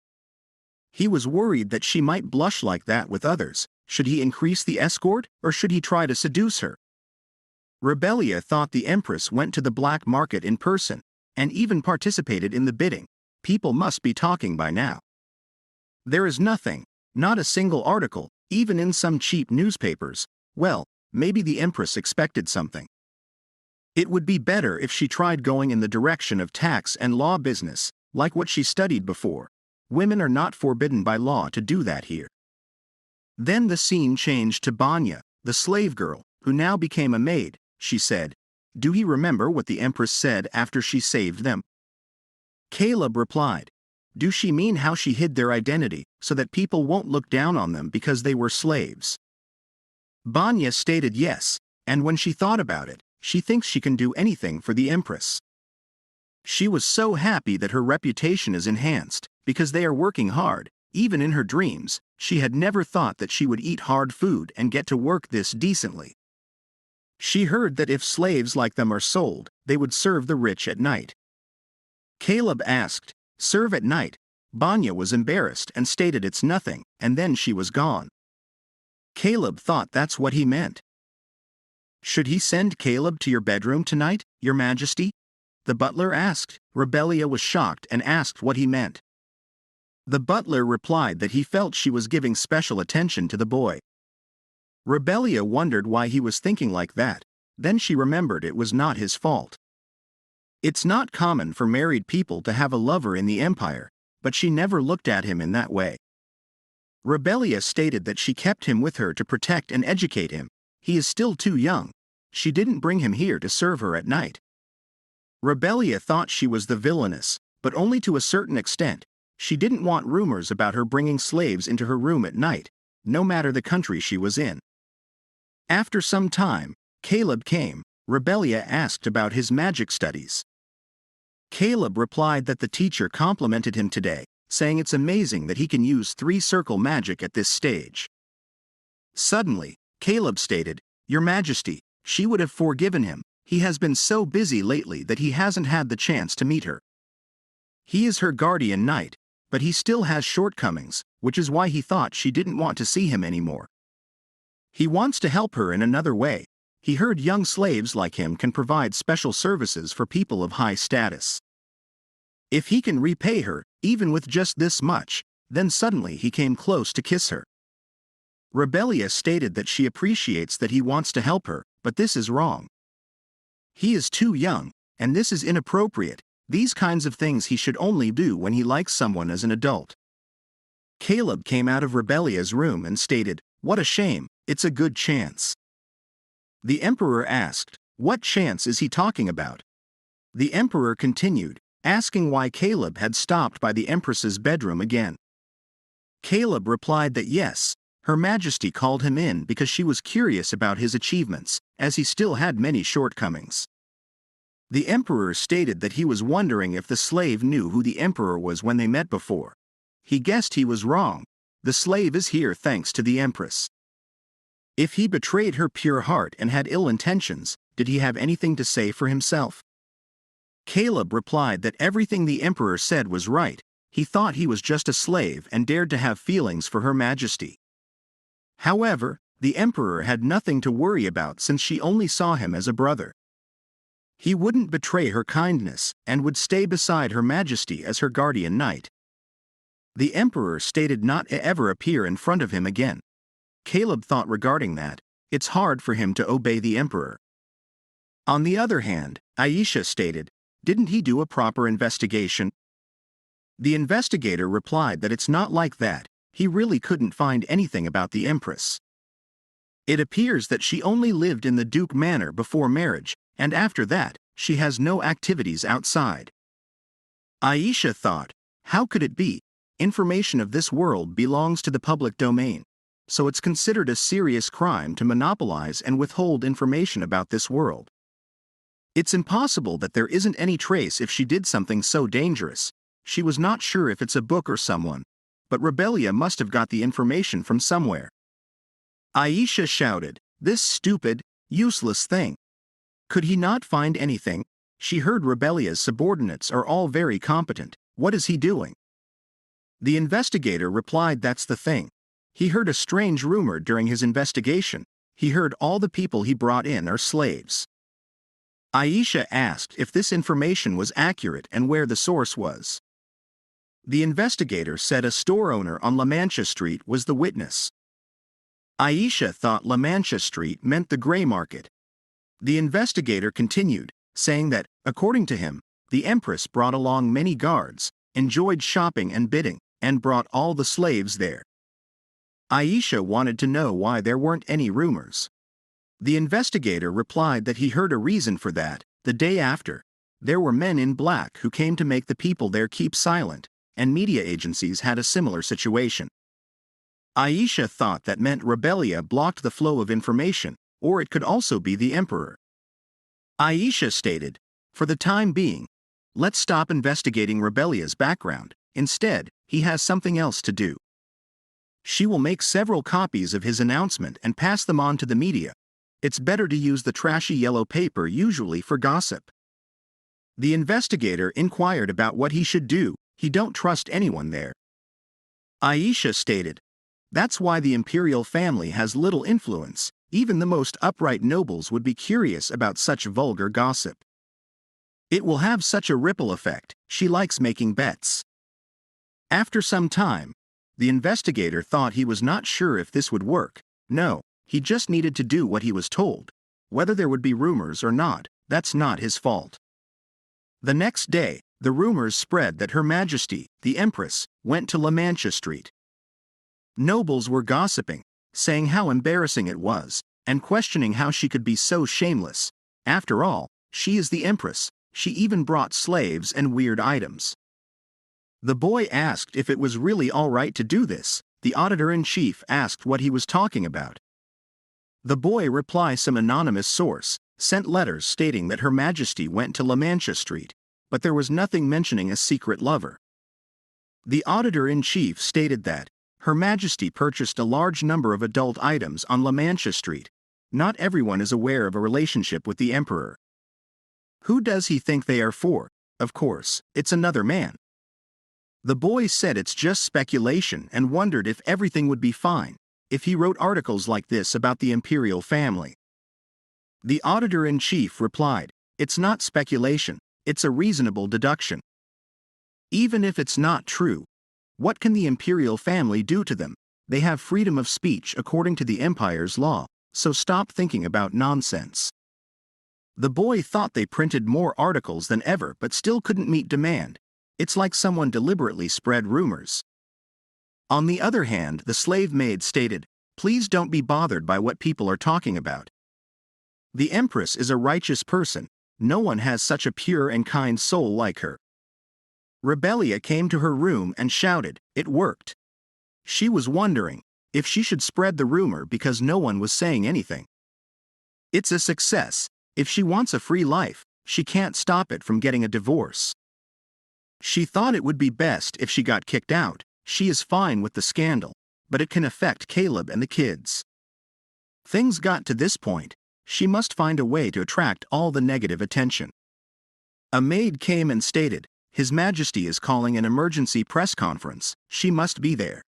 He was worried that she might blush like that with others. Should he increase the escort, or should he try to seduce her? Rebellia thought the empress went to the black market in person, and even participated in the bidding. People must be talking by now. There is nothing, not a single article, even in some cheap newspapers. Well, maybe the empress expected something. It would be better if she tried going in the direction of tax and law business, like what she studied before. Women are not forbidden by law to do that here. Then the scene changed to Banya, the slave girl, who now became a maid. She said, "Do he remember what the empress said after she saved them?" Caleb replied, "Do she mean how she hid their identity, so that people won't look down on them because they were slaves?" Banya stated yes, and when she thought about it, she thinks she can do anything for the empress. She was so happy that her reputation is enhanced, because they are working hard. Even in her dreams, she had never thought that she would eat hard food and get to work this decently. She heard that if slaves like them are sold, they would serve the rich at night. Caleb asked, "Serve at night?" Banya was embarrassed and stated it's nothing, and then she was gone. Caleb thought that's what he meant. "Should he send Caleb to your bedroom tonight, Your Majesty?" the butler asked. Rebellia was shocked and asked what he meant. The butler replied that he felt she was giving special attention to the boy. Rebellia wondered why he was thinking like that. Then she remembered it was not his fault. It's not common for married people to have a lover in the empire, but she never looked at him in that way. Rebellia stated that she kept him with her to protect and educate him. He is still too young. She didn't bring him here to serve her at night. Rebellia thought she was the villainess, but only to a certain extent. She didn't want rumors about her bringing slaves into her room at night, no matter the country she was in. After some time, Caleb came. Rebellia asked about his magic studies. Caleb replied that the teacher complimented him today, saying it's amazing that he can use three-circle magic at this stage. Suddenly, Caleb stated, "Your Majesty, she would have forgiven him. He has been so busy lately that he hasn't had the chance to meet her. He is her guardian knight, but he still has shortcomings, which is why he thought she didn't want to see him anymore. He wants to help her in another way. He heard young slaves like him can provide special services for people of high status. If he can repay her, even with just this much, then suddenly he came close to kiss her." Rebellia stated that she appreciates that he wants to help her, but this is wrong. He is too young, and this is inappropriate. These kinds of things he should only do when he likes someone as an adult. Caleb came out of Rebellia's room and stated, "What a shame, it's a good chance." The emperor asked, "What chance is he talking about?" The emperor continued, asking why Caleb had stopped by the empress's bedroom again. Caleb replied that yes, Her Majesty called him in because she was curious about his achievements, as he still had many shortcomings. The emperor stated that he was wondering if the slave knew who the emperor was when they met before. He guessed he was wrong. The slave is here thanks to the empress. If he betrayed her pure heart and had ill intentions, did he have anything to say for himself? Caleb replied that everything the emperor said was right. He thought he was just a slave and dared to have feelings for Her Majesty. However, the emperor had nothing to worry about since she only saw him as a brother. He wouldn't betray her kindness and would stay beside Her Majesty as her guardian knight. The emperor stated not to ever appear in front of him again. Caleb thought regarding that, it's hard for him to obey the emperor. On the other hand, Aisha stated, didn't he do a proper investigation? The investigator replied that it's not like that, he really couldn't find anything about the empress. It appears that she only lived in the Duke Manor before marriage, and after that, she has no activities outside. Aisha thought, how could it be? Information of this world belongs to the public domain, so it's considered a serious crime to monopolize and withhold information about this world. It's impossible that there isn't any trace if she did something so dangerous. She was not sure if it's a book or someone, but Rebellia must have got the information from somewhere. Aisha shouted, this stupid, useless thing. Could he not find anything? She heard Rebellia's subordinates are all very competent. What is he doing? The investigator replied, that's the thing. He heard a strange rumor during his investigation. He heard all the people he brought in are slaves. Aisha asked if this information was accurate and where the source was. The investigator said a store owner on La Mancha Street was the witness. Aisha thought La Mancha Street meant the gray market. The investigator continued, saying that, according to him, the empress brought along many guards, enjoyed shopping and bidding, and brought all the slaves there. Aisha wanted to know why there weren't any rumors. The investigator replied that he heard a reason for that. The day after, there were men in black who came to make the people there keep silent, and media agencies had a similar situation. Aisha thought that meant Rebellia blocked the flow of information, or it could also be the emperor. Aisha stated, for the time being, let's stop investigating Rebellia's background. Instead, he has something else to do. She will make several copies of his announcement and pass them on to the media. It's better to use the trashy yellow paper usually for gossip. The investigator inquired about what he should do. He don't trust anyone there. Aisha stated, that's why the imperial family has little influence. Even the most upright nobles would be curious about such vulgar gossip. It will have such a ripple effect. She likes making bets. After some time, the investigator thought he was not sure if this would work. No, he just needed to do what he was told. Whether there would be rumors or not, that's not his fault. The next day, the rumors spread that Her Majesty, the Empress, went to La Mancha Street. Nobles were gossiping, saying how embarrassing it was, and questioning how she could be so shameless. After all, she is the Empress. She even brought slaves and weird items. The boy asked if it was really all right to do this. The auditor-in-chief asked what he was talking about. The boy replied some anonymous source sent letters stating that Her Majesty went to La Mancha Street, but there was nothing mentioning a secret lover. The auditor-in-chief stated that Her Majesty purchased a large number of adult items on La Mancha Street. Not everyone is aware of a relationship with the emperor. Who does he think they are for? Of course, it's another man. The boy said it's just speculation and wondered if everything would be fine if he wrote articles like this about the imperial family. The auditor-in-chief replied, it's not speculation, it's a reasonable deduction. Even if it's not true, what can the imperial family do to them? They have freedom of speech according to the empire's law, so stop thinking about nonsense. The boy thought they printed more articles than ever but still couldn't meet demand. It's like someone deliberately spread rumors. On the other hand, the slave maid stated, please don't be bothered by what people are talking about. The Empress is a righteous person. No one has such a pure and kind soul like her. Rebellia came to her room and shouted, it worked. She was wondering if she should spread the rumor because no one was saying anything. It's a success. If she wants a free life, she can't stop it from getting a divorce. She thought it would be best if she got kicked out. She is fine with the scandal, but it can affect Caleb and the kids. Things got to this point. She must find a way to attract all the negative attention. A maid came and stated, His Majesty is calling an emergency press conference. She must be there.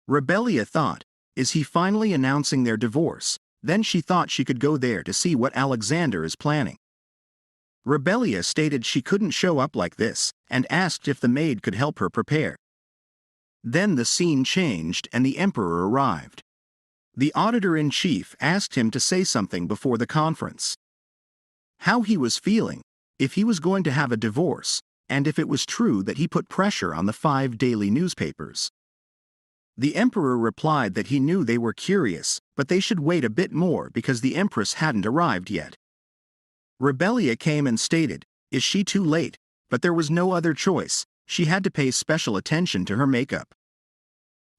Rebellia thought, is he finally announcing their divorce? Then she thought she could go there to see what Alexander is planning. Rebellia stated she couldn't show up like this, and asked if the maid could help her prepare. Then the scene changed and the emperor arrived. The auditor-in-chief asked him to say something before the conference. How he was feeling, if he was going to have a divorce, and if it was true that he put pressure on the 5 daily newspapers. The emperor replied that he knew they were curious, but they should wait a bit more because the empress hadn't arrived yet. Rebellia came and stated, "Is she too late?" But there was no other choice, she had to pay special attention to her makeup.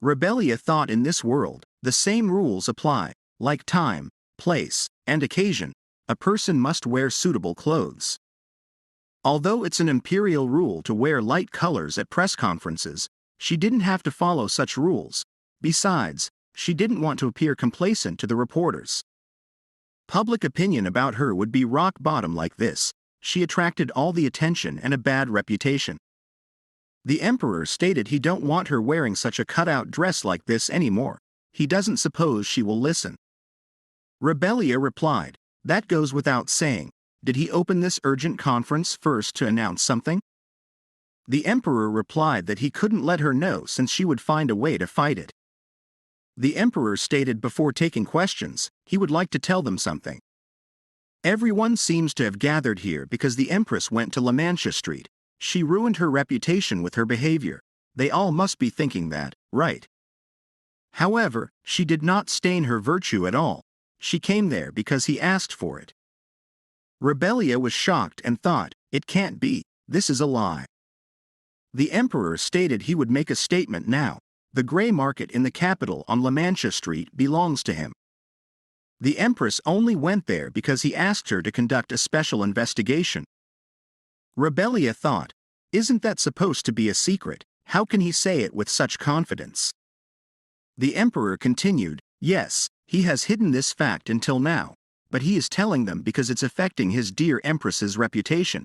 Rebellia thought in this world, the same rules apply, like time, place, and occasion, a person must wear suitable clothes. Although it's an imperial rule to wear light colors at press conferences, she didn't have to follow such rules. Besides, she didn't want to appear complacent to the reporters. Public opinion about her would be rock bottom like this. She attracted all the attention and a bad reputation. The emperor stated he don't want her wearing such a cutout dress like this anymore. He doesn't suppose she will listen. Rebellia replied, "That goes without saying. Did he open this urgent conference first to announce something?" The emperor replied that he couldn't let her know since she would find a way to fight it. The emperor stated before taking questions, he would like to tell them something. Everyone seems to have gathered here because the empress went to La Mancha Street. She ruined her reputation with her behavior. They all must be thinking that, right? However, she did not stain her virtue at all. She came there because he asked for it. Rebellia was shocked and thought, it can't be, this is a lie. The emperor stated he would make a statement now. The grey market in the capital on La Mancha Street belongs to him. The empress only went there because he asked her to conduct a special investigation. Rebellia thought, isn't that supposed to be a secret? How can he say it with such confidence? The emperor continued, yes, he has hidden this fact until now, but he is telling them because it's affecting his dear empress's reputation.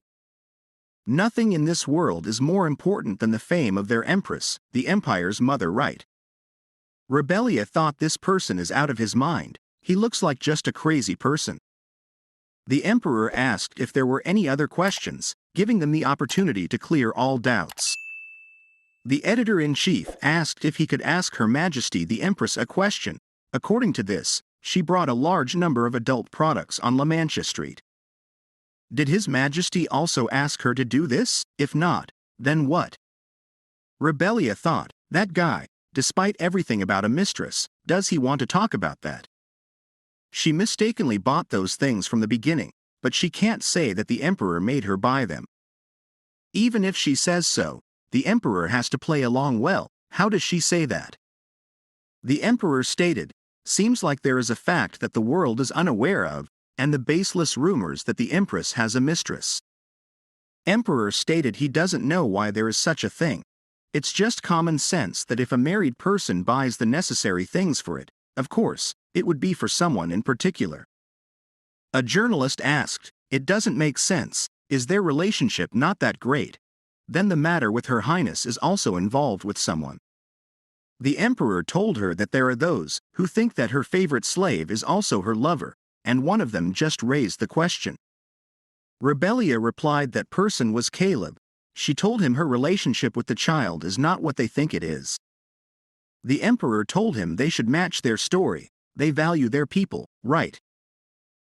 Nothing in this world is more important than the fame of their empress, the empire's mother, right? Rebellia thought this person is out of his mind. He looks like just a crazy person. The emperor asked if there were any other questions, giving them the opportunity to clear all doubts. The editor-in-chief asked if he could ask Her Majesty the Empress a question. According to this, she brought a large number of adult products on La Mancha Street. Did His Majesty also ask her to do this? If not, then what? Rebellia thought, that guy, despite everything about a mistress, does he want to talk about that? She mistakenly bought those things from the beginning, but she can't say that the emperor made her buy them. Even if she says so, the emperor has to play along well. How does she say that? The emperor stated, seems like there is a fact that the world is unaware of, and the baseless rumors that the empress has a mistress. Emperor stated he doesn't know why there is such a thing. It's just common sense that if a married person buys the necessary things for it, of course, it would be for someone in particular. A journalist asked, it doesn't make sense, is their relationship not that great? Then the matter with Her Highness is also involved with someone. The emperor told her that there are those who think that her favorite slave is also her lover, and one of them just raised the question. Rebellia replied that person was Caleb. She told him her relationship with the child is not what they think it is. The emperor told him they should match their story, they value their people, right?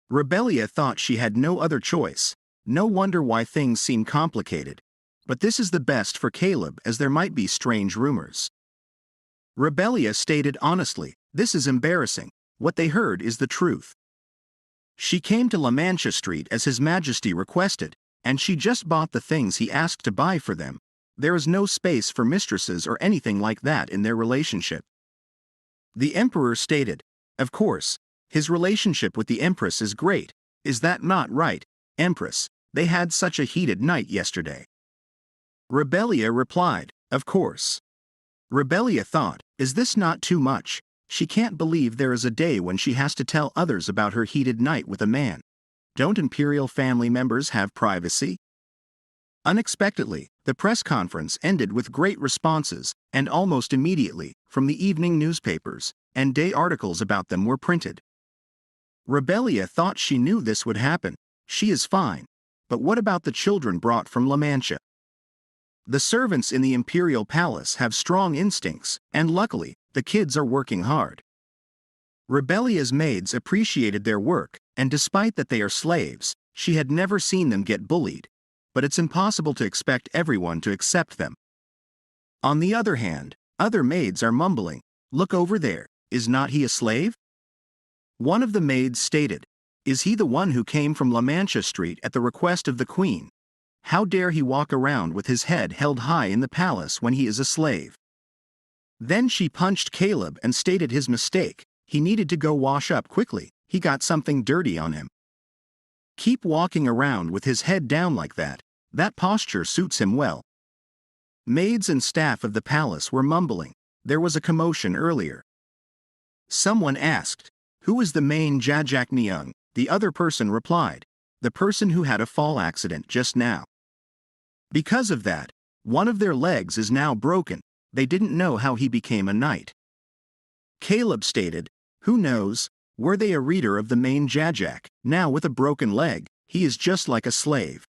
Rebellia thought she had no other choice. No wonder why things seem complicated. But this is the best for Caleb as there might be strange rumors. Rebellia stated honestly, this is embarrassing, what they heard is the truth. She came to La Mancha Street as His Majesty requested, and she just bought the things he asked to buy for them. There is no space for mistresses or anything like that in their relationship. The emperor stated, of course, his relationship with the empress is great, is that not right, empress? They had such a heated night yesterday. Rebellia replied, of course. Rebellia thought, is this not too much? She can't believe there is a day when she has to tell others about her heated night with a man. Don't imperial family members have privacy? Unexpectedly, the press conference ended with great responses, and almost immediately, from the evening newspapers, and day articles about them were printed. Rebellia thought she knew this would happen. She is fine. But what about the children brought from La Mancha? The servants in the imperial palace have strong instincts, and luckily, the kids are working hard. Rebellia's maids appreciated their work, and despite that they are slaves, she had never seen them get bullied, but it's impossible to expect everyone to accept them. On the other hand, other maids are mumbling, "Look over there, is not he a slave?" One of the maids stated, "Is he the one who came from La Mancha Street at the request of the queen? How dare he walk around with his head held high in the palace when he is a slave?" Then she punched Caleb and stated his mistake. He needed to go wash up quickly, he got something dirty on him. Keep walking around with his head down like that posture suits him well. Maids and staff of the palace were mumbling, there was a commotion earlier. Someone asked, "Who is the main Jajaknyung?" The other person replied, "The person who had a fall accident just now. Because of that, one of their legs is now broken, they didn't know how he became a knight." Caleb stated, "Who knows, were they a reader of the main Jajak, now with a broken leg, he is just like a slave.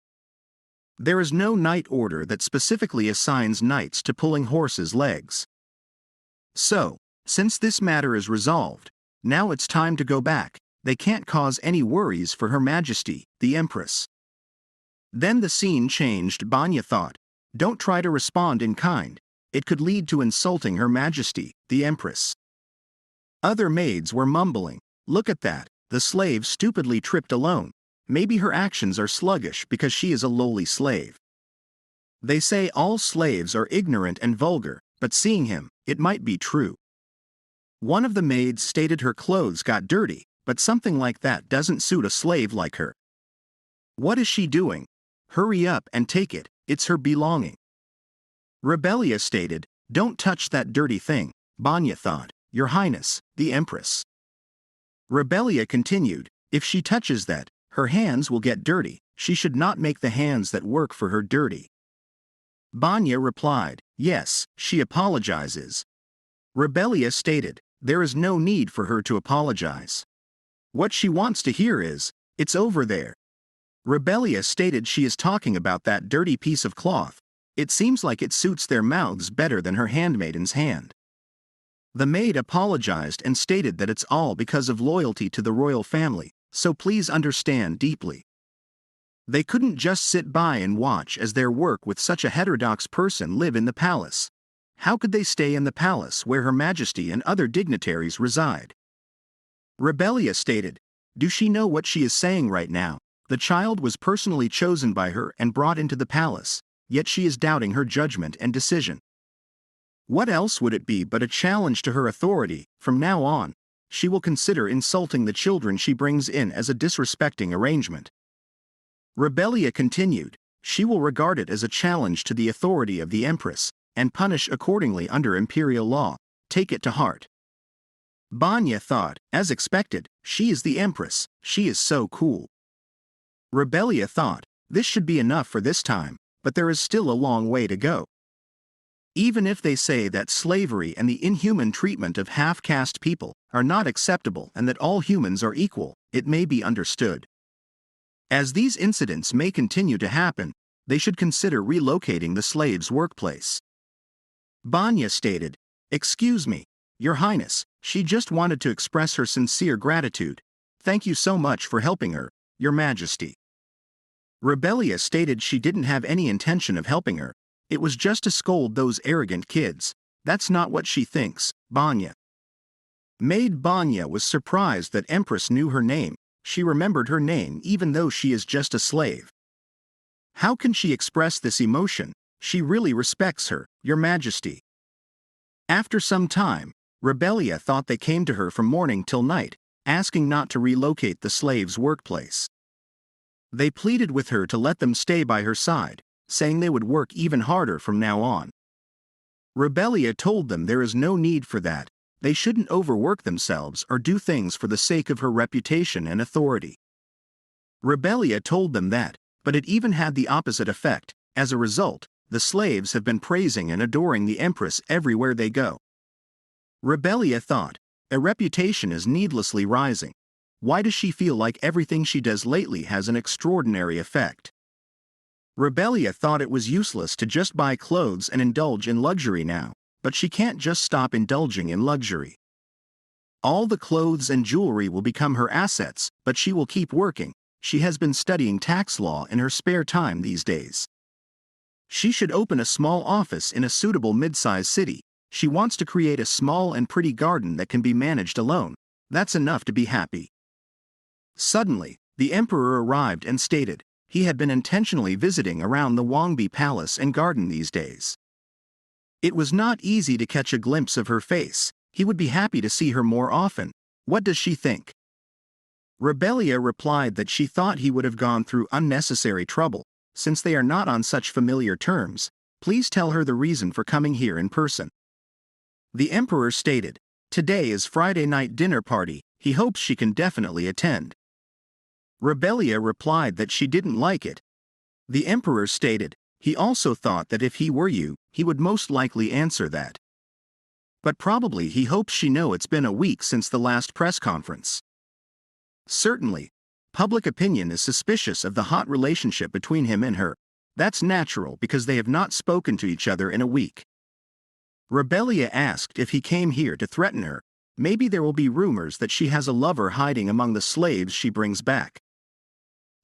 There is no knight order that specifically assigns knights to pulling horses' legs. So, since this matter is resolved, now it's time to go back, they can't cause any worries for Her Majesty, the Empress." Then the scene changed. Banya thought, "Don't try to respond in kind, it could lead to insulting Her Majesty, the Empress." Other maids were mumbling, "Look at that, the slave stupidly tripped alone, maybe her actions are sluggish because she is a lowly slave. They say all slaves are ignorant and vulgar, but seeing him, it might be true." One of the maids stated her clothes got dirty, but something like that doesn't suit a slave like her. What is she doing? Hurry up and take it, it's her belonging. Rebellia stated, "Don't touch that dirty thing," Banya thought, "Your Highness, the Empress." Rebellia continued, "If she touches that, her hands will get dirty, she should not make the hands that work for her dirty." Banya replied, "Yes, she apologizes." Rebellia stated, "There is no need for her to apologize. What she wants to hear is, 'It's over there.'" Rebellia stated she is talking about that dirty piece of cloth, it seems like it suits their mouths better than her handmaiden's hand. The maid apologized and stated that it's all because of loyalty to the royal family, so please understand deeply. They couldn't just sit by and watch as their work with such a heterodox person live in the palace. How could they stay in the palace where Her Majesty and other dignitaries reside? Rebellia stated, "Do she know what she is saying right now? The child was personally chosen by her and brought into the palace, yet she is doubting her judgment and decision. What else would it be but a challenge to her authority? From now on, she will consider insulting the children she brings in as a disrespecting arrangement." Rebellia continued, "She will regard it as a challenge to the authority of the Empress, and punish accordingly under imperial law, take it to heart." Banya thought, as expected, she is the Empress, she is so cool. Rebellia thought, this should be enough for this time, but there is still a long way to go. Even if they say that slavery and the inhuman treatment of half-caste people are not acceptable and that all humans are equal, it may be understood. As these incidents may continue to happen, they should consider relocating the slave's workplace. Banya stated, "Excuse me, Your Highness, she just wanted to express her sincere gratitude. Thank you so much for helping her, Your Majesty." Rebellia stated she didn't have any intention of helping her, it was just to scold those arrogant kids. That's not what she thinks, Banya. Maid Banya was surprised that Empress knew her name, she remembered her name even though she is just a slave. How can she express this emotion? She really respects her, Your Majesty. After some time, Rebellia thought they came to her from morning till night, asking not to relocate the slave's workplace. They pleaded with her to let them stay by her side, saying they would work even harder from now on. Rebellia told them there is no need for that, they shouldn't overwork themselves or do things for the sake of her reputation and authority. Rebellia told them that, but it even had the opposite effect. As a result, the slaves have been praising and adoring the Empress everywhere they go. Rebellia thought, a reputation is needlessly rising. Why does she feel like everything she does lately has an extraordinary effect? Rebellia thought it was useless to just buy clothes and indulge in luxury now, but she can't just stop indulging in luxury. All the clothes and jewelry will become her assets, but she will keep working. She has been studying tax law in her spare time these days. She should open a small office in a suitable mid-sized city. She wants to create a small and pretty garden that can be managed alone. That's enough to be happy. Suddenly, the emperor arrived and stated he had been intentionally visiting around the Wangbi palace and garden these days. It was not easy to catch a glimpse of her face. He would be happy to see her more often. What does she think? Rebellia replied that she thought he would have gone through unnecessary trouble, since they are not on such familiar terms. Please tell her the reason for coming here in person. The emperor stated, today is Friday night dinner party. He hopes she can definitely attend. Rebellia replied that she didn't like it. The emperor stated, he also thought that if he were you, he would most likely answer that. But probably he hopes she know it's been a week since the last press conference. Certainly, public opinion is suspicious of the hot relationship between him and her. That's natural because they have not spoken to each other in a week. Rebellia asked if he came here to threaten her. Maybe there will be rumors that she has a lover hiding among the slaves she brings back.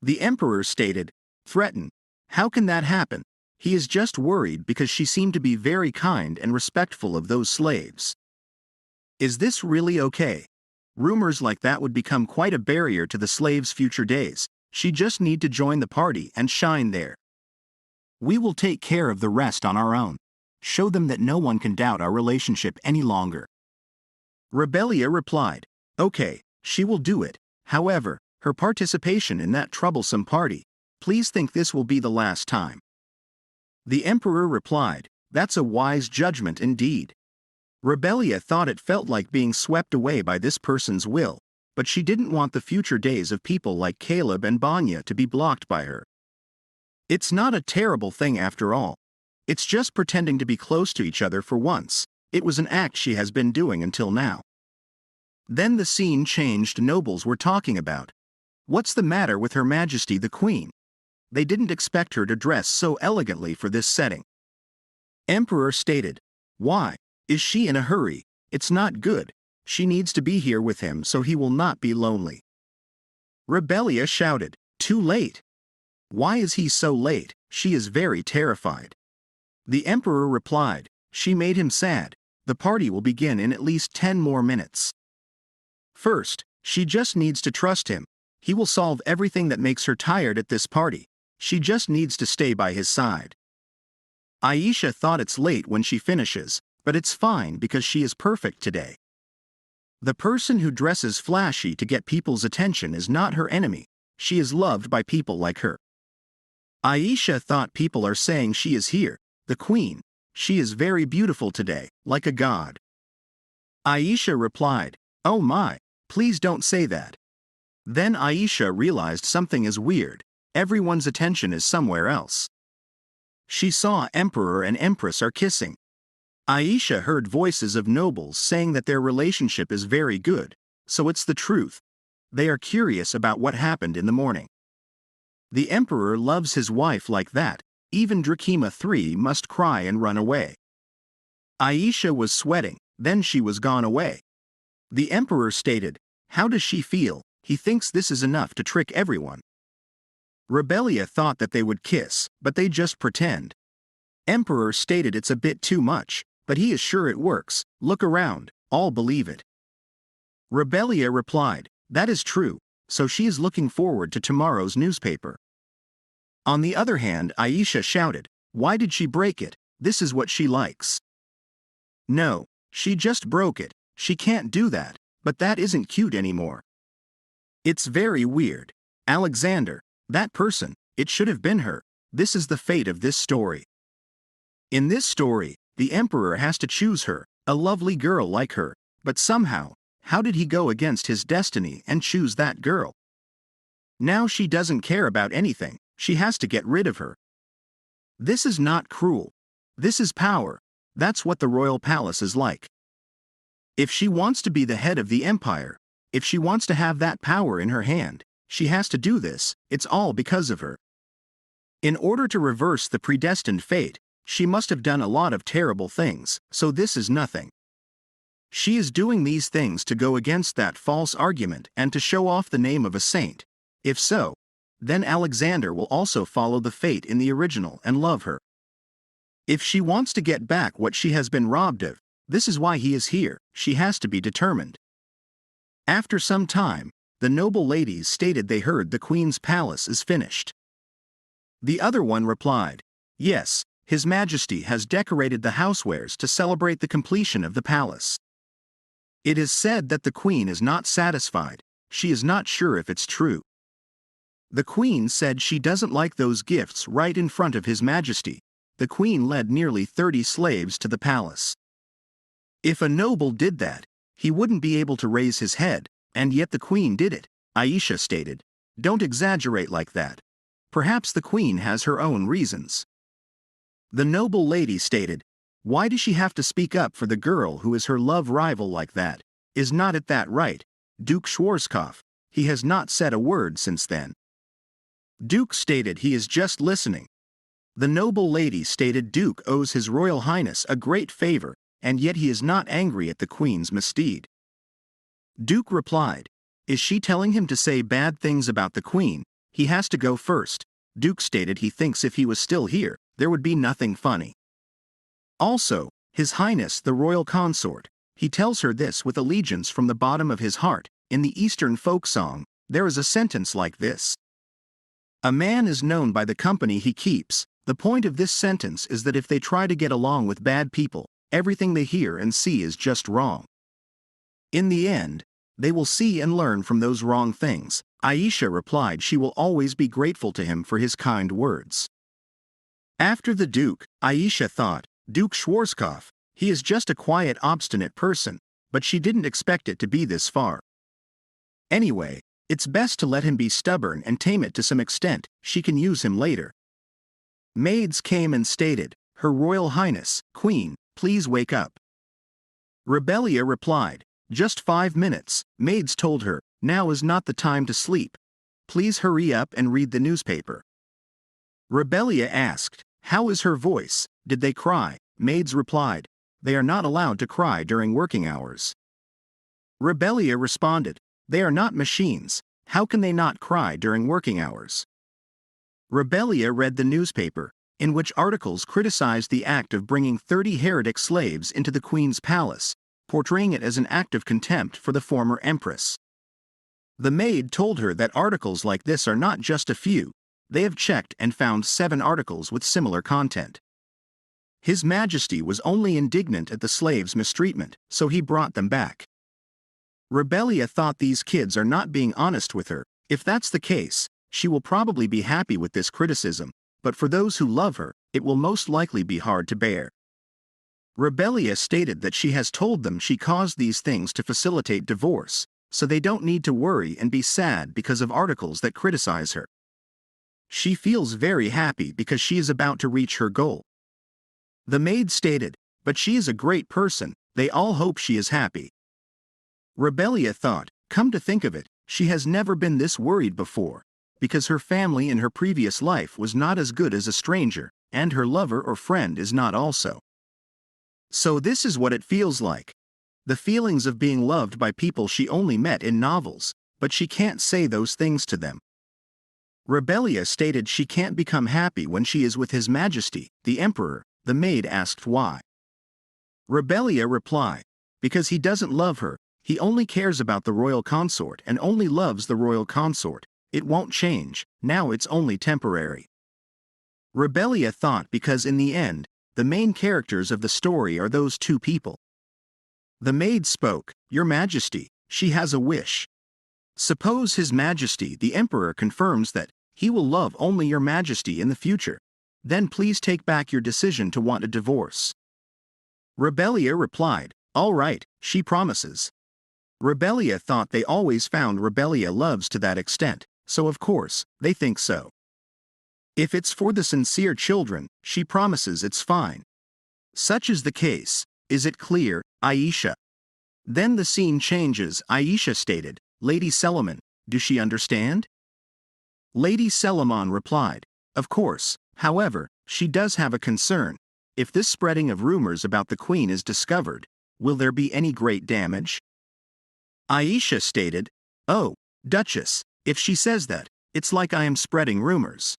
The emperor stated, threaten? How can that happen? He is just worried because she seemed to be very kind and respectful of those slaves. Is this really okay? Rumors like that would become quite a barrier to the slaves' future days. She just need to join the party and shine there. We will take care of the rest on our own. Show them that no one can doubt our relationship any longer. Rebellia replied, okay, she will do it. However, her participation in that troublesome party, please think this will be the last time. The emperor replied, that's a wise judgment indeed. Rebellia thought it felt like being swept away by this person's will, but she didn't want the future days of people like Caleb and Banya to be blocked by her. It's not a terrible thing after all. It's just pretending to be close to each other for once. It was an act she has been doing until now. Then the scene changed. Nobles were talking about, what's the matter with Her Majesty the Queen? They didn't expect her to dress so elegantly for this setting. Emperor stated, why? Is she in a hurry? It's not good. She needs to be here with him so he will not be lonely. Rebellia shouted, too late. Why is he so late? She is very terrified. The emperor replied, she made him sad. The party will begin in at least 10 more minutes. First, she just needs to trust him. He will solve everything that makes her tired at this party. She just needs to stay by his side. Aisha thought it's late when she finishes, but it's fine because she is perfect today. The person who dresses flashy to get people's attention is not her enemy. She is loved by people like her. Aisha thought people are saying she is here, the queen. She is very beautiful today, like a god. Aisha replied, oh my, please don't say that. Then Aisha realized something is weird. Everyone's attention is somewhere else. She saw Emperor and Empress are kissing. Aisha heard voices of nobles saying that their relationship is very good, so it's the truth. They are curious about what happened in the morning. The Emperor loves his wife like that. Even Drakima III must cry and run away. Aisha was sweating, then she was gone away. The Emperor stated, how does she feel? He thinks this is enough to trick everyone. Rebellia thought that they would kiss, but they just pretend. Emperor stated it's a bit too much, but he is sure it works. Look around, all believe it. Rebellia replied, that is true, so she is looking forward to tomorrow's newspaper. On the other hand, Aisha shouted, why did she break it? This is what she likes. No, she just broke it. She can't do that, but that isn't cute anymore. It's very weird. Alexander, that person, it should have been her. This is the fate of this story. In this story, the Emperor has to choose her, a lovely girl like her, but somehow, how did he go against his destiny and choose that girl? Now she doesn't care about anything. She has to get rid of her. This is not cruel. This is power. That's what the royal palace is like. If she wants to be the head of the empire, if she wants to have that power in her hand, she has to do this. It's all because of her. In order to reverse the predestined fate, she must have done a lot of terrible things, so this is nothing. She is doing these things to go against that false argument and to show off the name of a saint. If so, then Alexander will also follow the fate in the original and love her. If she wants to get back what she has been robbed of, this is why he is here, she has to be determined. After some time, the noble ladies stated they heard the queen's palace is finished. The other one replied, "Yes, His Majesty has decorated the housewares to celebrate the completion of the palace. It is said that the queen is not satisfied, she is not sure if it's true. The queen said she doesn't like those gifts right in front of His Majesty." The queen led nearly 30 slaves to the palace. If a noble did that, he wouldn't be able to raise his head, and yet the queen did it, Aisha stated. Don't exaggerate like that. Perhaps the queen has her own reasons. The noble lady stated, "Why does she have to speak up for the girl who is her love rival like that? Is not it that right, Duke Schwarzkopf?" He has not said a word since then. Duke stated he is just listening. The noble lady stated Duke owes His Royal Highness a great favor, and yet he is not angry at the queen's misdeed. Duke replied, "Is she telling him to say bad things about the queen? He has to go first." Duke stated he thinks if he was still here, there would be nothing funny. Also, His Highness the Royal Consort, he tells her this with allegiance from the bottom of his heart. In the Eastern folk song, there is a sentence like this: "A man is known by the company he keeps." The point of this sentence is that if they try to get along with bad people, everything they hear and see is just wrong. In the end, they will see and learn from those wrong things. Aisha replied she will always be grateful to him for his kind words. After the Duke, Aisha thought, Duke Schwarzkopf, he is just a quiet, obstinate person, but she didn't expect it to be this far. Anyway, it's best to let him be stubborn and tame it to some extent, she can use him later. Maids came and stated, "Her Royal Highness, Queen, please wake up." Rebellia replied, "Just 5 minutes." Maids told her, "Now is not the time to sleep. Please hurry up and read the newspaper." Rebellia asked, "How is her voice? Did they cry?" Maids replied, "They are not allowed to cry during working hours." Rebellia responded, "They are not machines, how can they not cry during working hours?" Rebellia read the newspaper, in which articles criticized the act of bringing 30 heretic slaves into the queen's palace, portraying it as an act of contempt for the former empress. The maid told her that articles like this are not just a few, they have checked and found 7 articles with similar content. His Majesty was only indignant at the slaves' mistreatment, so he brought them back. Rebellia thought these kids are not being honest with her. If that's the case, she will probably be happy with this criticism, but for those who love her, it will most likely be hard to bear. Rebellia stated that she has told them she caused these things to facilitate divorce, so they don't need to worry and be sad because of articles that criticize her. She feels very happy because she is about to reach her goal. The maid stated, "But she is a great person, they all hope she is happy." Rebellia thought, come to think of it, she has never been this worried before, because her family in her previous life was not as good as a stranger, and her lover or friend is not also. So this is what it feels like. The feelings of being loved by people she only met in novels, but she can't say those things to them. Rebellia stated she can't become happy when she is with His Majesty, the Emperor. The maid asked why. Rebellia replied, "Because he doesn't love her, he only cares about the royal consort and only loves the royal consort. It won't change, now it's only temporary." Rebellia thought because in the end, the main characters of the story are those 2 people. The maid spoke, "Your Majesty, she has a wish. Suppose His Majesty the Emperor confirms that he will love only Your Majesty in the future. Then please take back your decision to want a divorce." Rebellia replied, "All right, she promises." Rebellia thought they always found Rebellia loves to that extent, so of course, they think so. If it's for the sincere children, she promises it's fine. Such is the case, is it clear, Aisha? Then the scene changes. Aisha stated, "Lady Selaman, do she understand?" Lady Selaman replied, Of course, however, she does have a concern. If this spreading of rumors about the queen is discovered, will there be any great damage? Aisha stated, "Oh, Duchess, if she says that, it's like I am spreading rumors."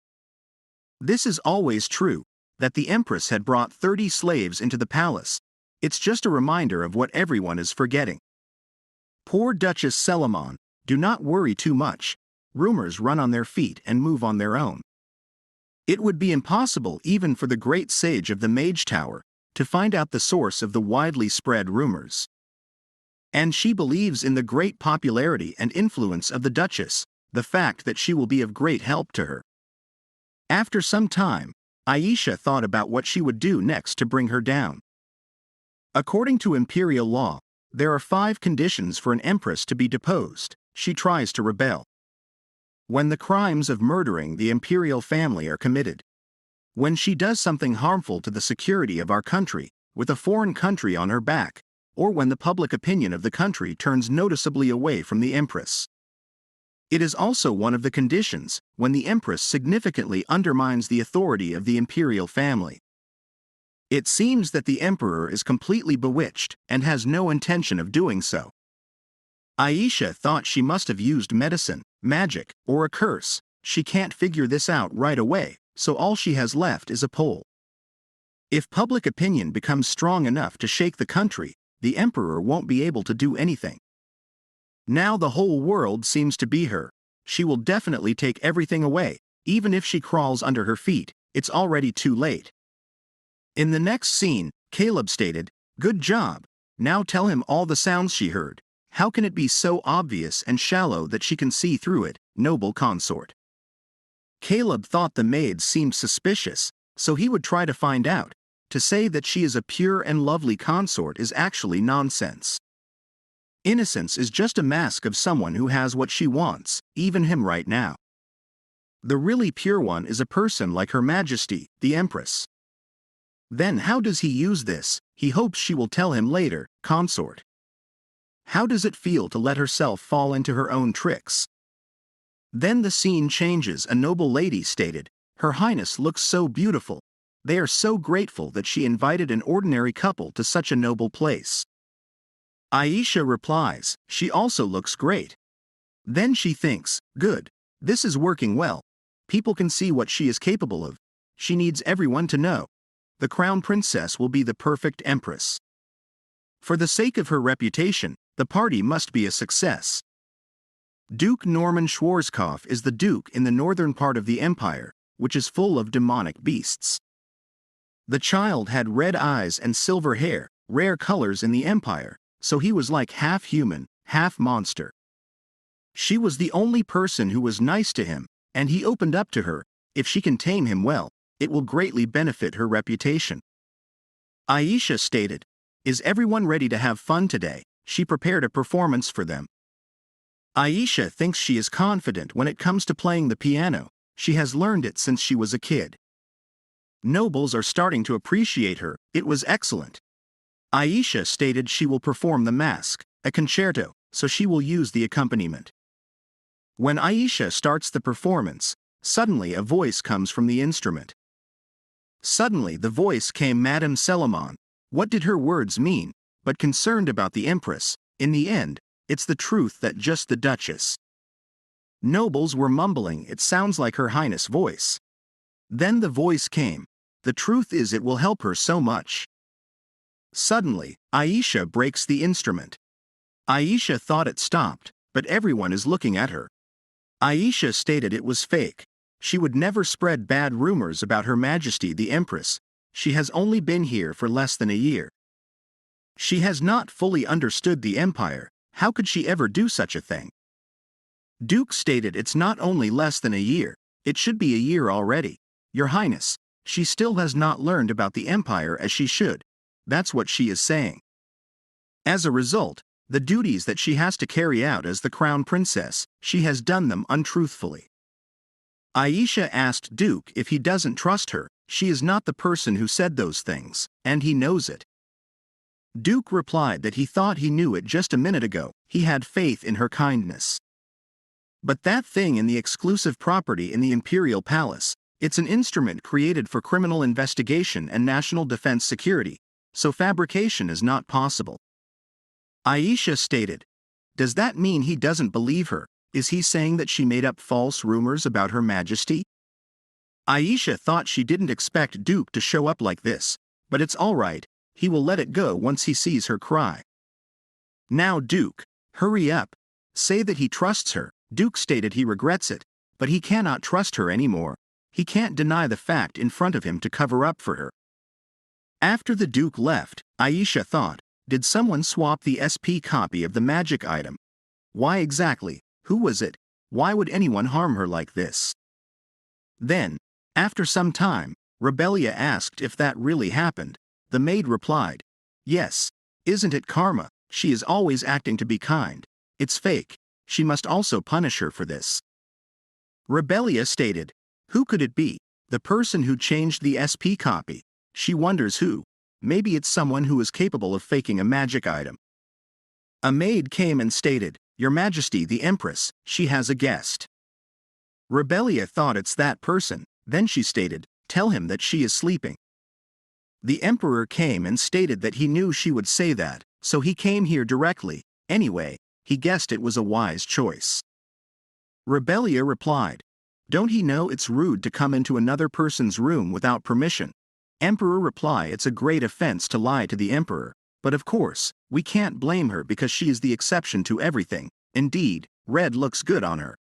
This is always true, that the Empress had brought 30 slaves into the palace. It's just a reminder of what everyone is forgetting. Poor Duchess Selimon, do not worry too much. Rumors run on their feet and move on their own. It would be impossible even for the great sage of the Mage Tower to find out the source of the widely spread rumors. And she believes in the great popularity and influence of the Duchess, the fact that she will be of great help to her. After some time, Aisha thought about what she would do next to bring her down. According to imperial law, there are 5 conditions for an empress to be deposed. She tries to rebel. When the crimes of murdering the imperial family are committed. When she does something harmful to the security of our country, with a foreign country on her back, or when the public opinion of the country turns noticeably away from the empress. It is also one of the conditions when the empress significantly undermines the authority of the imperial family. It seems that the emperor is completely bewitched and has no intention of doing so. Aisha thought she must have used medicine, magic, or a curse. She can't figure this out right away, so all she has left is a poll. If public opinion becomes strong enough to shake the country, the emperor won't be able to do anything. Now the whole world seems to be her. She will definitely take everything away. Even if she crawls under her feet, it's already too late. In the next scene, Caleb stated, "Good job. Now tell him all the sounds she heard. How can it be so obvious and shallow that she can see through it, noble consort?" Caleb thought the maid seemed suspicious, so he would try to find out. To say that she is a pure and lovely consort is actually nonsense. Innocence is just a mask of someone who has what she wants, even him right now. The really pure one is a person like Her Majesty, the Empress. Then how does he use this? He hopes she will tell him later, consort. How does it feel to let herself fall into her own tricks? Then the scene changes. A noble lady stated, "Her Highness looks so beautiful. They are so grateful that she invited an ordinary couple to such a noble place." Aisha replies, "She also looks great." Then she thinks, "Good. This is working well. People can see what she is capable of. She needs everyone to know. The crown princess will be the perfect empress. For the sake of her reputation, the party must be a success." Duke Norman Schwarzkopf is the duke in the northern part of the empire, which is full of demonic beasts. The child had red eyes and silver hair, rare colors in the empire, so he was like half human, half monster. She was the only person who was nice to him, and he opened up to her. If she can tame him well, it will greatly benefit her reputation. Aisha stated, "Is everyone ready to have fun today?" She prepared a performance for them. Aisha thinks she is confident when it comes to playing the piano. She has learned it since she was a kid. Nobles are starting to appreciate her. It was excellent. Aisha stated she will perform the mask, a concerto, so she will use the accompaniment. When Aisha starts the performance, suddenly a voice comes from the instrument. Suddenly the voice came Madame Selimon. What did her words mean? But concerned about the empress, in the end, it's the truth that just the Duchess. Nobles were mumbling, "It sounds like Her Highness' voice." Then the voice came. The truth is it will help her so much. Suddenly, Aisha breaks the instrument. Aisha thought it stopped, but everyone is looking at her. Aisha stated it was fake. She would never spread bad rumors about Her Majesty the Empress. She has only been here for less than a year. She has not fully understood the empire. How could she ever do such a thing? Duke stated it's not only less than a year, it should be a year already. Your Highness, she still has not learned about the empire as she should. That's what she is saying. As a result, the duties that she has to carry out as the crown princess, she has done them untruthfully. Aisha asked Duke if he doesn't trust her. She is not the person who said those things, and he knows it. Duke replied that he thought he knew it just a minute ago. He had faith in her kindness. But that thing in the exclusive property in the imperial palace, It's an instrument created for criminal investigation and national defense security, so fabrication is not possible. Aisha stated. Does that mean he doesn't believe her? Is he saying that she made up false rumors about Her Majesty? Aisha thought she didn't expect Duke to show up like this, but it's alright, he will let it go once he sees her cry. Now Duke, hurry up. Say that he trusts her. Duke stated he regrets it, but he cannot trust her anymore. He can't deny the fact in front of him to cover up for her. After the Duke left, Aisha thought, did someone swap the SP copy of the magic item? Why exactly? Who was it? Why would anyone harm her like this? Then, after some time, Rebellia asked if that really happened. The maid replied, yes. Isn't it karma? She is always acting to be kind. It's fake. She must also punish her for this. Rebellia stated, who could it be? The person who changed the SP copy. She wonders who. Maybe it's someone who is capable of faking a magic item. A maid came and stated, Your Majesty the Empress, she has a guest. Rebellia thought it's that person, then she stated, tell him that she is sleeping. The Emperor came and stated that he knew she would say that, so he came here directly. Anyway, he guessed it was a wise choice. Rebellia replied, don't he know it's rude to come into another person's room without permission? Emperor reply, it's a great offense to lie to the Emperor, but of course, we can't blame her because she is the exception to everything. Indeed, red looks good on her.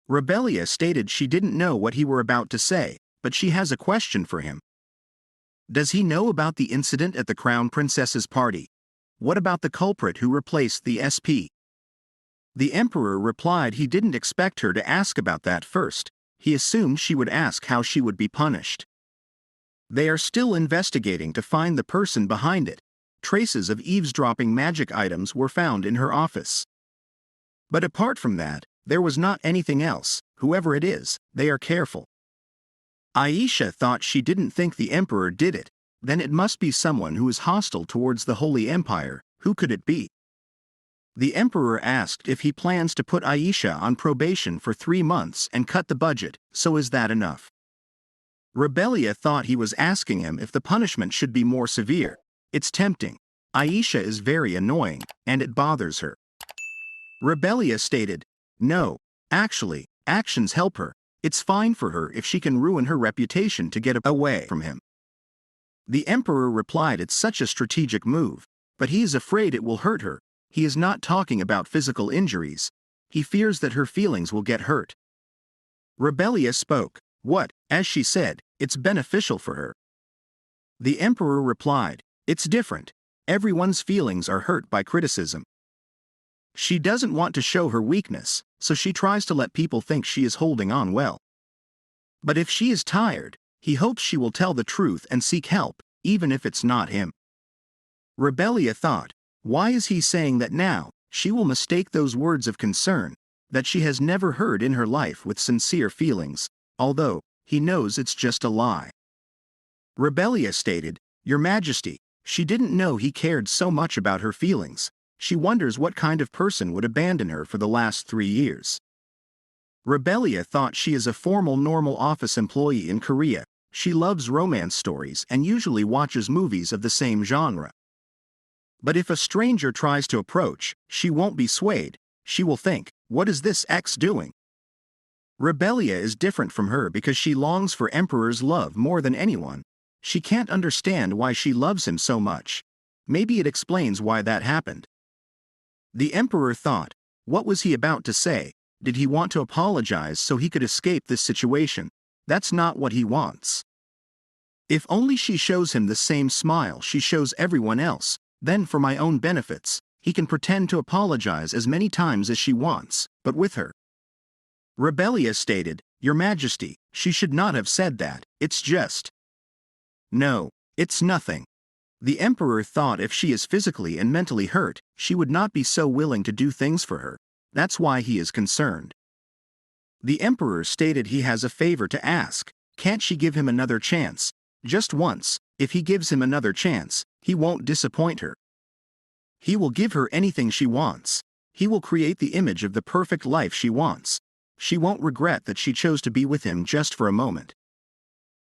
Rebellia stated she didn't know what he were about to say, but she has a question for him. Does he know about the incident at the Crown Princess's party? What about the culprit who replaced the SP? The Emperor replied he didn't expect her to ask about that first. He assumed she would ask how she would be punished. They are still investigating to find the person behind it. Traces of eavesdropping magic items were found in her office. But apart from that, there was not anything else. Whoever it is, they are careful. Aisha thought she didn't think the Emperor did it. Then it must be someone who is hostile towards the Holy Empire. Who could it be? The Emperor asked if he plans to put Aisha on probation for 3 months and cut the budget, so is that enough? Rebellia thought he was asking him if the punishment should be more severe. It's tempting. Aisha is very annoying, and it bothers her. Rebellia stated, no, actually, actions help her. It's fine for her if she can ruin her reputation to get away from him. The Emperor replied it's such a strategic move, but he is afraid it will hurt her. He is not talking about physical injuries. He fears that her feelings will get hurt. Rebellia spoke, what, as she said, it's beneficial for her. The Emperor replied, it's different. Everyone's feelings are hurt by criticism. She doesn't want to show her weakness, so she tries to let people think she is holding on well. But if she is tired, he hopes she will tell the truth and seek help, even if it's not him. Rebellia thought, why is he saying that now? She will mistake those words of concern that she has never heard in her life with sincere feelings, although he knows it's just a lie. Rebellia stated, Your Majesty, she didn't know he cared so much about her feelings. She wonders what kind of person would abandon her for the last 3 years. Rebellia thought she is a formal normal office employee in Korea. She loves romance stories and usually watches movies of the same genre. But if a stranger tries to approach, she won't be swayed. She will think, what is this X doing? Rebellia is different from her because she longs for Emperor's love more than anyone. She can't understand why she loves him so much. Maybe it explains why that happened. The Emperor thought, what was he about to say? Did he want to apologize so he could escape this situation? That's not what he wants. If only she shows him the same smile she shows everyone else, then for my own benefits, he can pretend to apologize as many times as she wants, but with her. Rebellia stated, Your Majesty, she should not have said that, it's just. No, it's nothing. The Emperor thought if she is physically and mentally hurt, she would not be so willing to do things for her. That's why he is concerned. The Emperor stated he has a favor to ask. Can't she give him another chance? Just once. If he gives him another chance, he won't disappoint her. He will give her anything she wants. He will create the image of the perfect life she wants. she won't regret that she chose to be with him just for a moment.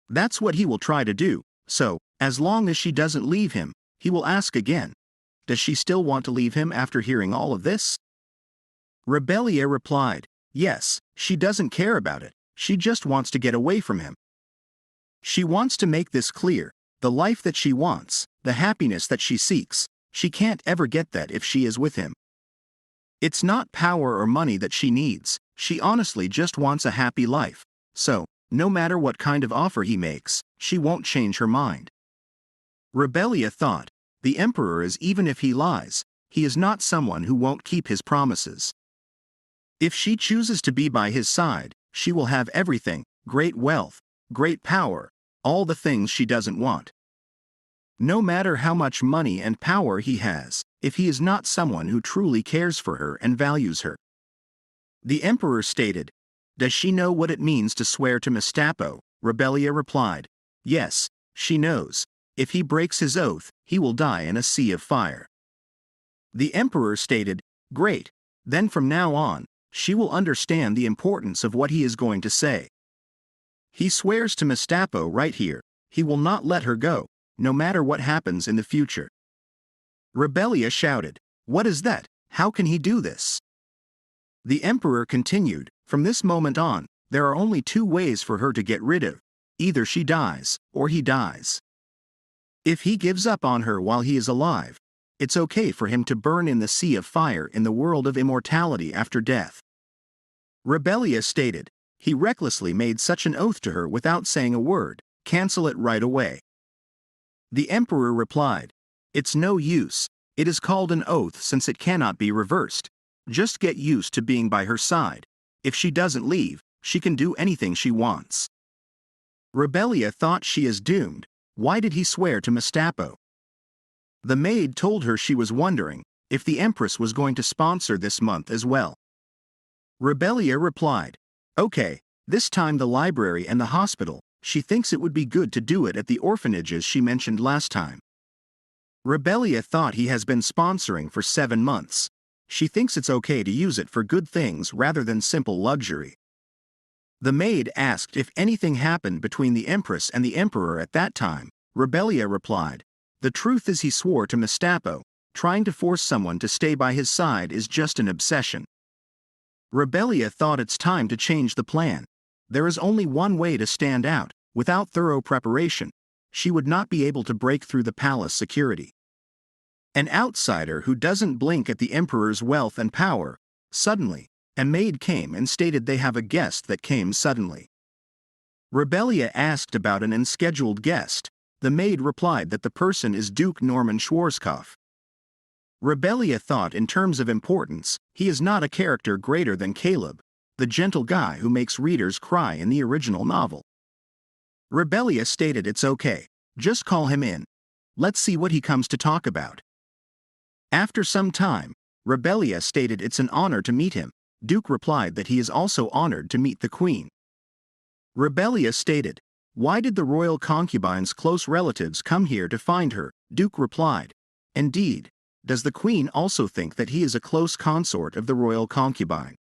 That's what he will try to do, so, as long as she doesn't leave him, he will ask again. Does she still want to leave him after hearing all of this? Rebellia replied, yes, she doesn't care about it, she just wants to get away from him. She wants to make this clear, the life that she wants, the happiness that she seeks, she can't ever get that if she is with him. It's not power or money that she needs, she honestly just wants a happy life, so, no matter what kind of offer he makes, she won't change her mind. Rebellia thought, the emperor is even if he lies, he is not someone who won't keep his promises. If she chooses to be by his side, she will have everything, great wealth, great power, all the things she doesn't want. No matter how much money and power he has, if he is not someone who truly cares for her and values her. The emperor stated, does she know what it means to swear to Mestapo? Rebellia replied, yes, she knows. If he breaks his oath, he will die in a sea of fire. The emperor stated, great, then from now on, she will understand the importance of what he is going to say. He swears to Mestapo right here, he will not let her go, no matter what happens in the future. Rebellia shouted, what is that? How can he do this? The emperor continued, from this moment on, there are only two ways for her to get rid of, either she dies, or he dies. If he gives up on her while he is alive, it's okay for him to burn in the sea of fire in the world of immortality after death. Rebellia stated, he recklessly made such an oath to her without saying a word, cancel it right away. The emperor replied, it's no use, it is called an oath since it cannot be reversed. Just get used to being by her side. If she doesn't leave, she can do anything she wants. Rebellia thought she is doomed. Why did he swear to Mestapo? The maid told her she was wondering if the empress was going to sponsor this month as well. Rebellia replied, okay, this time the library and the hospital, she thinks it would be good to do it at the orphanages she mentioned last time. Rebellia thought he has been sponsoring for 7 months. She thinks it's okay to use it for good things rather than simple luxury. The maid asked if anything happened between the empress and the emperor at that time. Rebellia replied, the truth is he swore to Mestapo, trying to force someone to stay by his side is just an obsession. Rebellia thought it's time to change the plan. There is only one way to stand out, without thorough preparation. She would not be able to break through the palace security. An outsider who doesn't blink at the emperor's wealth and power. Suddenly, a maid came and stated they have a guest that came suddenly. Rebellia asked about an unscheduled guest. The maid replied that the person is Duke Norman Schwarzkopf. Rebellia thought in terms of importance, he is not a character greater than Caleb, the gentle guy who makes readers cry in the original novel. Rebellia stated it's okay, just call him in. Let's see what he comes to talk about. After some time, Rebellia stated it's an honor to meet him. Duke replied that he is also honored to meet the queen. Rebellia stated, why did the royal concubine's close relatives come here to find her? Duke replied, indeed, does the queen also think that he is a close consort of the royal concubine?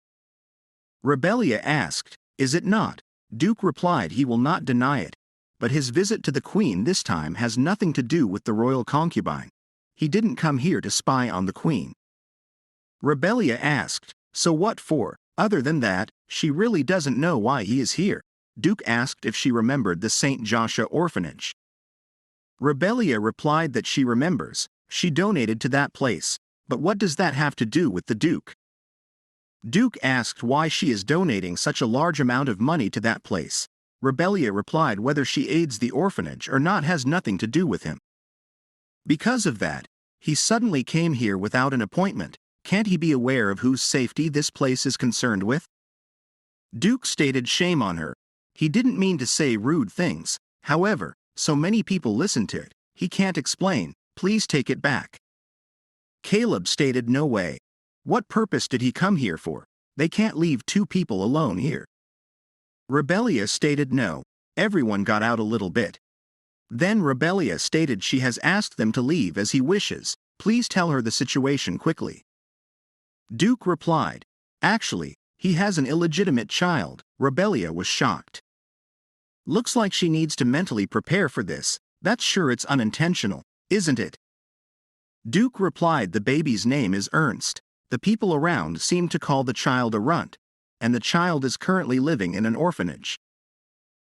Rebellia asked, is it not? Duke replied he will not deny it, but his visit to the queen this time has nothing to do with the royal concubine. He didn't come here to spy on the queen. Rebellia asked, so what for? Other than that, she really doesn't know why he is here. Duke asked if she remembered the St. Joshua orphanage. Rebellia replied that she remembers, she donated to that place, but what does that have to do with the Duke? Duke asked why she is donating such a large amount of money to that place. Rebellia replied whether she aids the orphanage or not has nothing to do with him. Because of that, he suddenly came here without an appointment. Can't he be aware of whose safety this place is concerned with? Duke stated shame on her. He didn't mean to say rude things, however, so many people listened to it, he can't explain, please take it back. Caleb stated no way. What purpose did he come here for? They can't leave 2 people alone here. Rebellia stated no, everyone got out a little bit. Then Rebellia stated she has asked them to leave as he wishes, please tell her the situation quickly. Duke replied, actually, He has an illegitimate child. Rebellia was shocked. Looks like she needs to mentally prepare for this. That's sure it's unintentional, isn't it? Duke replied the baby's name is Ernst. The people around seem to call the child a runt, and the child is currently living in an orphanage.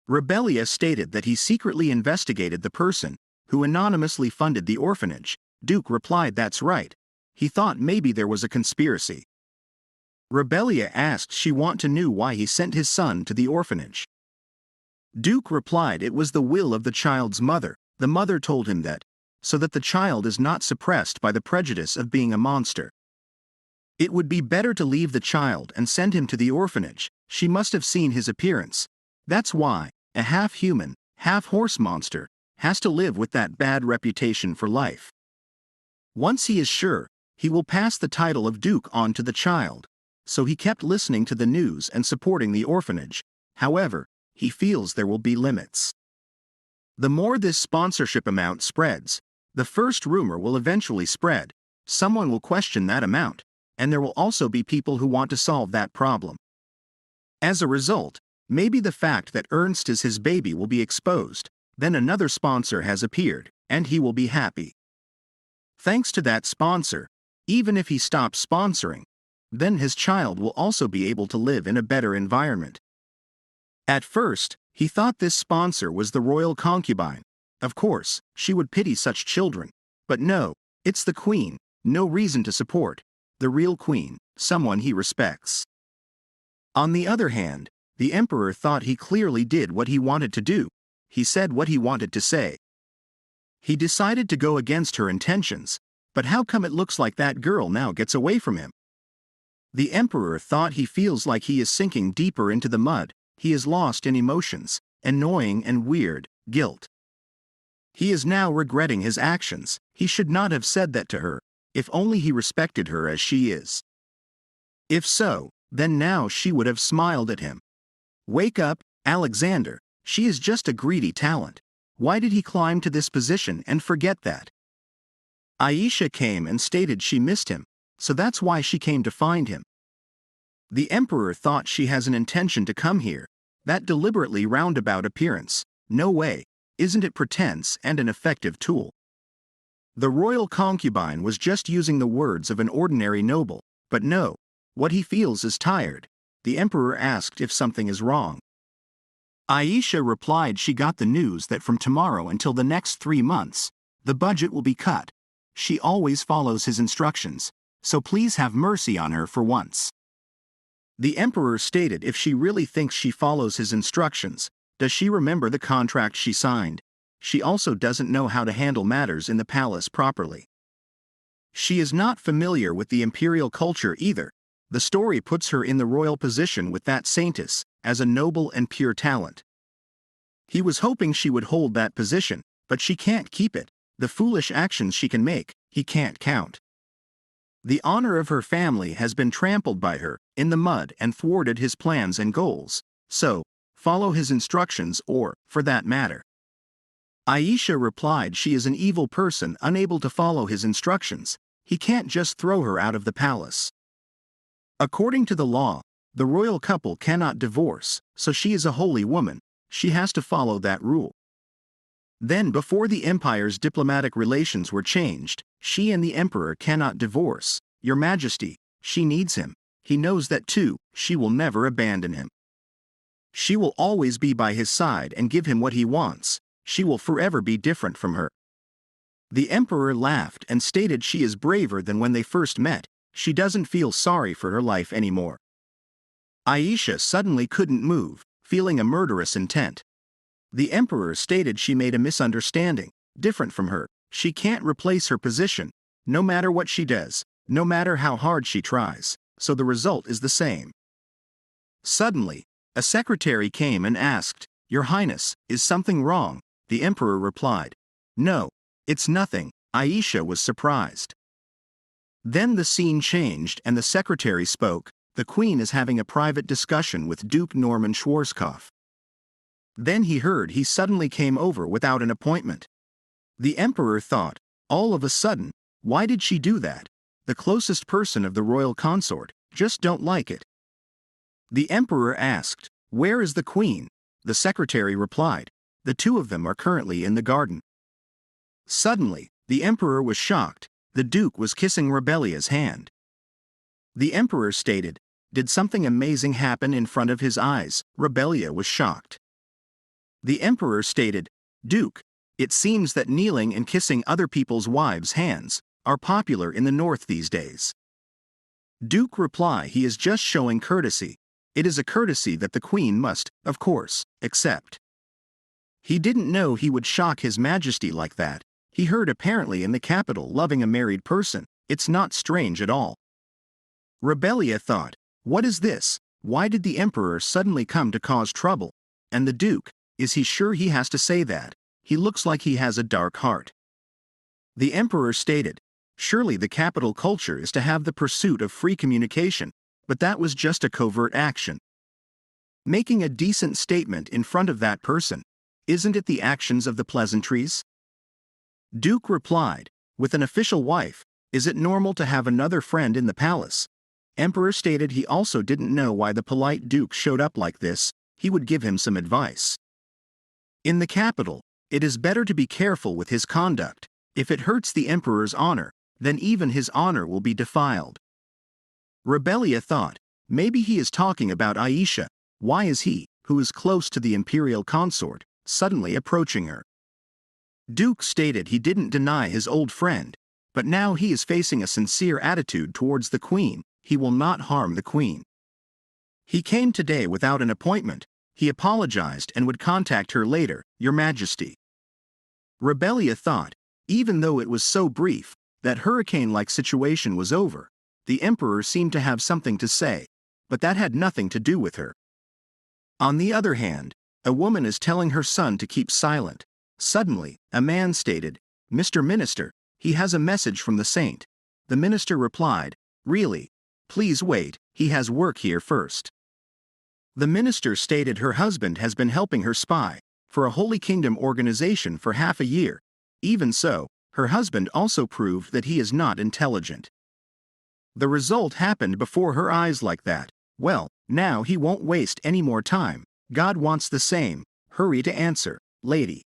Rebellia stated that he secretly investigated the person who anonymously funded the orphanage. Duke replied that's right. He thought maybe there was a conspiracy. Rebellia asked she want to know why he sent his son to the orphanage. Duke replied it was the will of the child's mother. The mother told him that, so that the child is not suppressed by the prejudice of being a monster. It would be better to leave the child and send him to the orphanage. She must have seen his appearance. That's why a half-human, half-horse monster has to live with that bad reputation for life. Once he is sure, he will pass the title of Duke on to the child. So he kept listening to the news and supporting the orphanage. However, he feels there will be limits. The more this sponsorship amount spreads, the first rumor will eventually spread. Someone will question that amount, and there will also be people who want to solve that problem. As a result, maybe the fact that Ernst is his baby will be exposed. Then another sponsor has appeared, and he will be happy. Thanks to that sponsor, even if he stops sponsoring, then his child will also be able to live in a better environment. At first, he thought this sponsor was the royal concubine. Of course, she would pity such children. But no, it's the queen. No reason to support the real queen, someone he respects. On the other hand, the emperor thought he clearly did what he wanted to do. He said what he wanted to say. He decided to go against her intentions, but how come it looks like that girl now gets away from him? The emperor thought he feels like he is sinking deeper into the mud. He is lost in emotions, annoying and weird, guilt. He is now regretting his actions. He should not have said that to her. If only he respected her as she is. If so, then now she would have smiled at him. Wake up, Alexander. She is just a greedy talent. Why did he climb to this position and forget that? Aisha came and stated she missed him, so that's why she came to find him. The emperor thought she has an intention to come here. That deliberately roundabout appearance. No way. Isn't it pretense and an effective tool? The royal concubine was just using the words of an ordinary noble, but no. What he feels is tired. The emperor asked if something is wrong. Aisha replied she got the news that from tomorrow until the next 3 months, the budget will be cut. She always follows his instructions, so please have mercy on her for once. The emperor stated if she really thinks she follows his instructions, does she remember the contract she signed? She also doesn't know how to handle matters in the palace properly. She is not familiar with the imperial culture either. The story puts her in the royal position with that saintess, as a noble and pure talent. He was hoping she would hold that position, but she can't keep it. The foolish actions she can make, he can't count. The honor of her family has been trampled by her, in the mud, and thwarted his plans and goals. So, follow his instructions or, for that matter. Aisha replied she is an evil person unable to follow his instructions. He can't just throw her out of the palace. According to the law, the royal couple cannot divorce, so she is a holy woman. She has to follow that rule. Then before the empire's diplomatic relations were changed, she and the emperor cannot divorce. Your Majesty, she needs him. He knows that too. She will never abandon him. She will always be by his side and give him what he wants. She will forever be different from her. The emperor laughed and stated she is braver than when they first met. She doesn't feel sorry for her life anymore. Aisha suddenly couldn't move, feeling a murderous intent. The emperor stated she made a misunderstanding, different from her. She can't replace her position, no matter what she does, no matter how hard she tries, so the result is the same. Suddenly, a secretary came and asked, "Your Highness, is something wrong?" The emperor replied, "No, it's nothing." Aisha was surprised. Then the scene changed and the secretary spoke. The queen is having a private discussion with Duke Norman Schwarzkopf. Then he heard he suddenly came over without an appointment. The emperor thought, all of a sudden, why did she do that? The closest person of the royal consort, just don't like it. The emperor asked, "Where is the queen?" The secretary replied, "The two of them are currently in the garden." Suddenly, the emperor was shocked. The duke was kissing Rebellia's hand. The emperor stated, "Did something amazing happen in front of his eyes?" Rebellia was shocked. The emperor stated, "Duke, it seems that kneeling and kissing other people's wives' hands are popular in the north these days." Duke replied, "He is just showing courtesy. It is a courtesy that the queen must, of course, accept." He didn't know he would shock his majesty like that. He heard apparently in the capital loving a married person. It's not strange at all. Rebellia thought, "What is this? Why did the emperor suddenly come to cause trouble? And the duke, is he sure he has to say that? He looks like he has a dark heart." The emperor stated, "Surely the capital culture is to have the pursuit of free communication, but that was just a covert action. Making a decent statement in front of that person, isn't it the actions of the pleasantries?" Duke replied, "With an official wife, is it normal to have another friend in the palace?" Emperor stated he also didn't know why the polite duke showed up like this. He would give him some advice. In the capital, it is better to be careful with his conduct. If it hurts the emperor's honor, then even his honor will be defiled. Rebellia thought, maybe he is talking about Aisha. Why is he, who is close to the imperial consort, suddenly approaching her? Duke stated he didn't deny his old friend, but now he is facing a sincere attitude towards the queen. He will not harm the queen. He came today without an appointment. He apologized and would contact her later, Your Majesty. Rebellia thought, even though it was so brief, that hurricane-like situation was over, the emperor seemed to have something to say, but that had nothing to do with her. On the other hand, a woman is telling her son to keep silent. Suddenly, a man stated, "Mr. Minister, he has a message from the saint." The minister replied, "Really? Please wait, he has work here first." The minister stated her husband has been helping her spy for a Holy Kingdom organization for half a year. Even so, her husband also proved that he is not intelligent. The result happened before her eyes like that. Well, now he won't waste any more time. God wants the same. Hurry to answer, lady.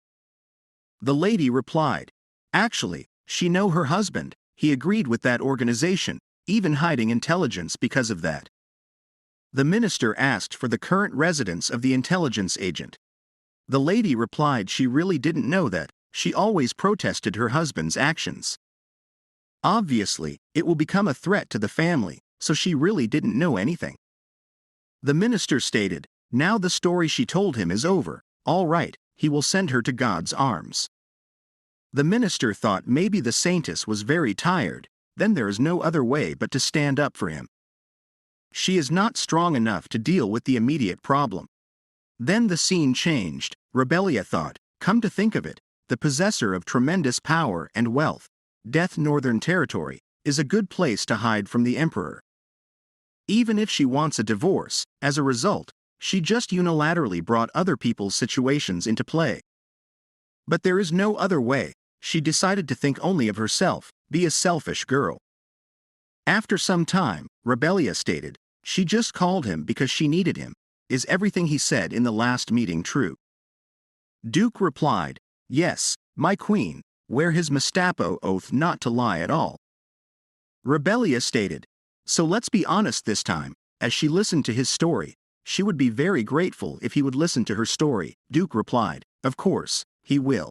The lady replied, "Actually, she know her husband. He agreed with that organization, even hiding intelligence because of that." The minister asked for the current residence of the intelligence agent. The lady replied she really didn't know that. She always protested her husband's actions. Obviously, it will become a threat to the family, so she really didn't know anything. The minister stated, now the story she told him is over. All right, he will send her to God's arms. The minister thought maybe the saintess was very tired. Then there is no other way but to stand up for him. She is not strong enough to deal with the immediate problem. Then the scene changed. Rebellia thought, come to think of it, the possessor of tremendous power and wealth, Death Northern Territory, is a good place to hide from the emperor. Even if she wants a divorce, as a result, she just unilaterally brought other people's situations into play. But there is no other way. She decided to think only of herself, be a selfish girl. After some time, Rebellia stated, she just called him because she needed him. Is everything he said in the last meeting true? Duke replied, yes, my queen, wear his Mustapo oath not to lie at all. Rebellia stated, so let's be honest this time. As she listened to his story, she would be very grateful if he would listen to her story. Duke replied, of course, he will.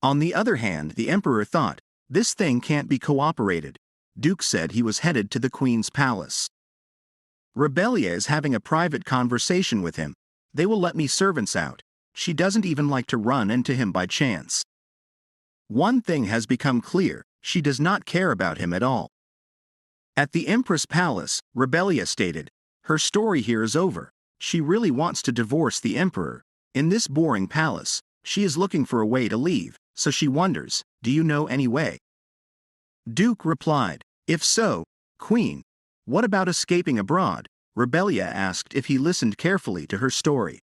On the other hand, the emperor thought, this thing can't be cooperated. Duke said he was headed to the queen's palace. Rebellia is having a private conversation with him. They will let me servants out. She doesn't even like to run into him by chance. One thing has become clear, she does not care about him at all. At the Empress Palace, Rebellia stated, her story here is over. She really wants to divorce the emperor. In this boring palace, she is looking for a way to leave, so she wonders, do you know any way? Duke replied, if so, queen, what about escaping abroad? Rebellia asked if he listened carefully to her story.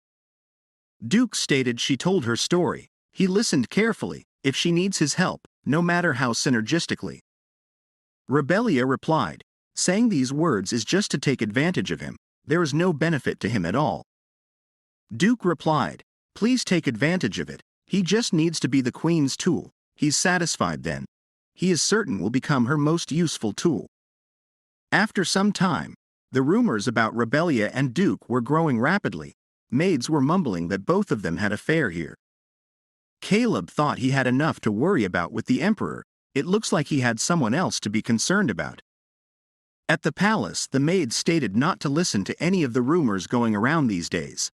Duke stated she told her story. He listened carefully, if she needs his help, no matter how synergistically. Rebellia replied, saying these words is just to take advantage of him. there is no benefit to him at all. Duke replied, please take advantage of it, he just needs to be the queen's tool, he's satisfied then. He is certain will become her most useful tool. After some time, the rumors about Rebellia and Duke were growing rapidly. Maids were mumbling that both of them had affair here. Caleb thought he had enough to worry about with the emperor. It looks like he had someone else to be concerned about. At the palace, the maids stated not to listen to any of the rumors going around these days.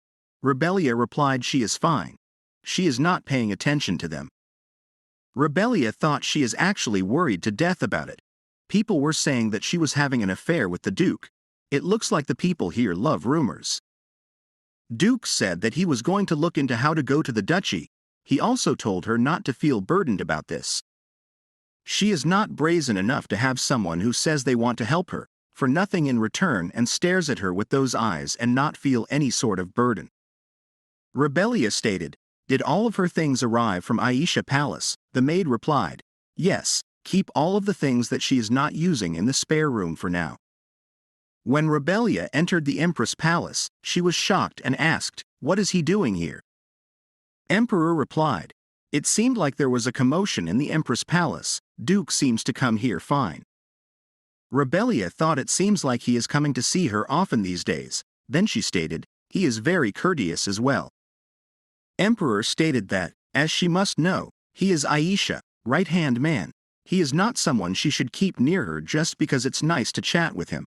Rebellia replied she is fine. She is not paying attention to them. Rebellia thought she is actually worried to death about it. People were saying that she was having an affair with the Duke. It looks like the people here love rumors. Duke said that he was going to look into how to go to the duchy. He also told her not to feel burdened about this. She is not brazen enough to have someone who says they want to help her, for nothing in return, and stares at her with those eyes and not feel any sort of burden. Rebellia stated, did all of her things arrive from Aisha Palace? The maid replied, yes, keep all of the things that she is not using in the spare room for now. When Rebellia entered the Empress Palace, she was shocked and asked, what is he doing here? Emperor replied, it seemed like there was a commotion in the Empress Palace. Duke seems to come here fine. Rebellia thought it seems like he is coming to see her often these days. Then she stated, he is very courteous as well. Emperor stated that, as she must know, he is Aisha, right-hand man. He is not someone she should keep near her just because it's nice to chat with him.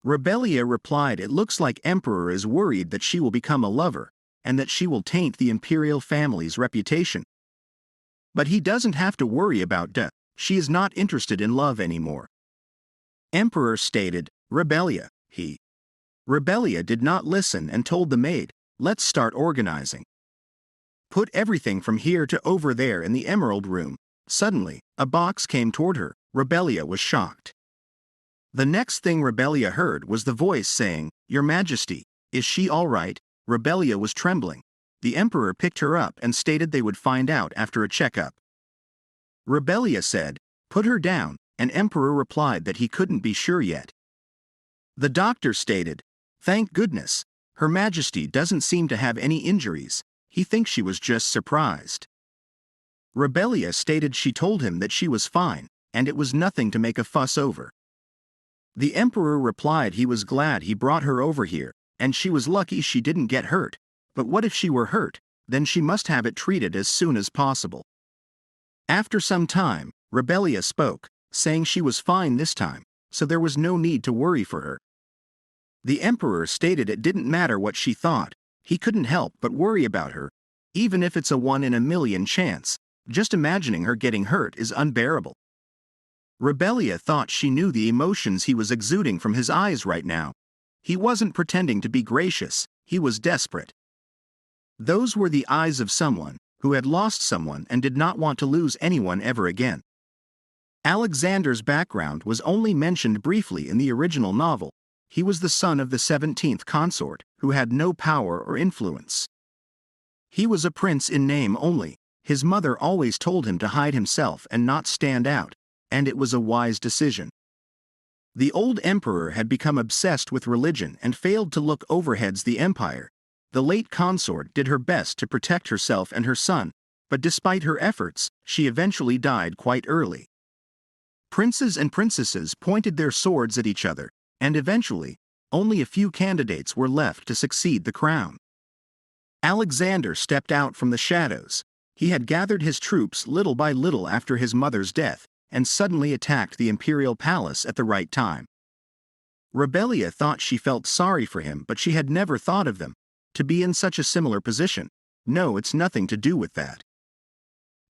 Rebellia replied it looks like Emperor is worried that she will become a lover, and that she will taint the imperial family's reputation. But he doesn't have to worry about that. She is not interested in love anymore. Emperor stated, Rebellia, Rebellia did not listen and told the maid, let's start organizing. Put everything from here to over there in the emerald room. Suddenly, a box came toward her. Rebellia was shocked. The next thing Rebellia heard was the voice saying, Your Majesty, is she all right? Rebellia was trembling. The emperor picked her up and stated they would find out after a checkup. Rebellia said, put her down, and Emperor replied that he couldn't be sure yet. The doctor stated, thank goodness, Her Majesty doesn't seem to have any injuries. He thinks she was just surprised. Rebellia stated she told him that she was fine, and it was nothing to make a fuss over. The emperor replied he was glad he brought her over here, and she was lucky she didn't get hurt. But what if she were hurt? Then she must have it treated as soon as possible. After some time, Rebellia spoke, saying she was fine this time, so there was no need to worry for her. The emperor stated it didn't matter what she thought, he couldn't help but worry about her, even if it's a 1 in a million chance. Just imagining her getting hurt is unbearable. Rebellia thought she knew the emotions he was exuding from his eyes right now. He wasn't pretending to be gracious, he was desperate. Those were the eyes of someone who had lost someone and did not want to lose anyone ever again. Alexander's background was only mentioned briefly in the original novel. He was the son of the 17th consort, who had no power or influence. He was a prince in name only. His mother always told him to hide himself and not stand out, and it was a wise decision. The old emperor had become obsessed with religion and failed to look overheads the empire. The late consort did her best to protect herself and her son, but despite her efforts, she eventually died quite early. Princes and princesses pointed their swords at each other, and eventually, only a few candidates were left to succeed the crown. Alexander stepped out from the shadows. He had gathered his troops little by little after his mother's death, and suddenly attacked the imperial palace at the right time. Rebellia thought she felt sorry for him, but she had never thought of them to be in such a similar position. No, it's nothing to do with that.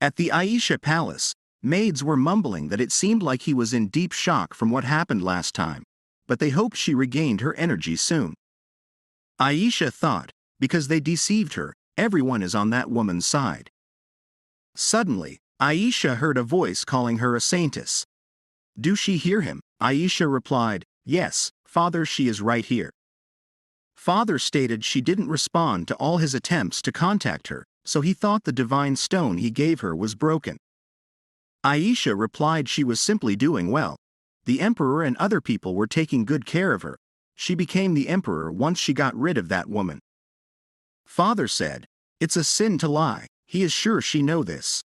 At the Aisha Palace, maids were mumbling that it seemed like he was in deep shock from what happened last time, but they hoped she regained her energy soon. Aisha thought, because they deceived her, everyone is on that woman's side. Suddenly, Aisha heard a voice calling her a saintess. Do she hear him? Aisha replied, yes, Father, she is right here. Father stated she didn't respond to all his attempts to contact her, so he thought the divine stone he gave her was broken. Aisha replied she was simply doing well. The emperor and other people were taking good care of her. she became the emperor once she got rid of that woman. Father said, "It's a sin to lie, he is sure she know this."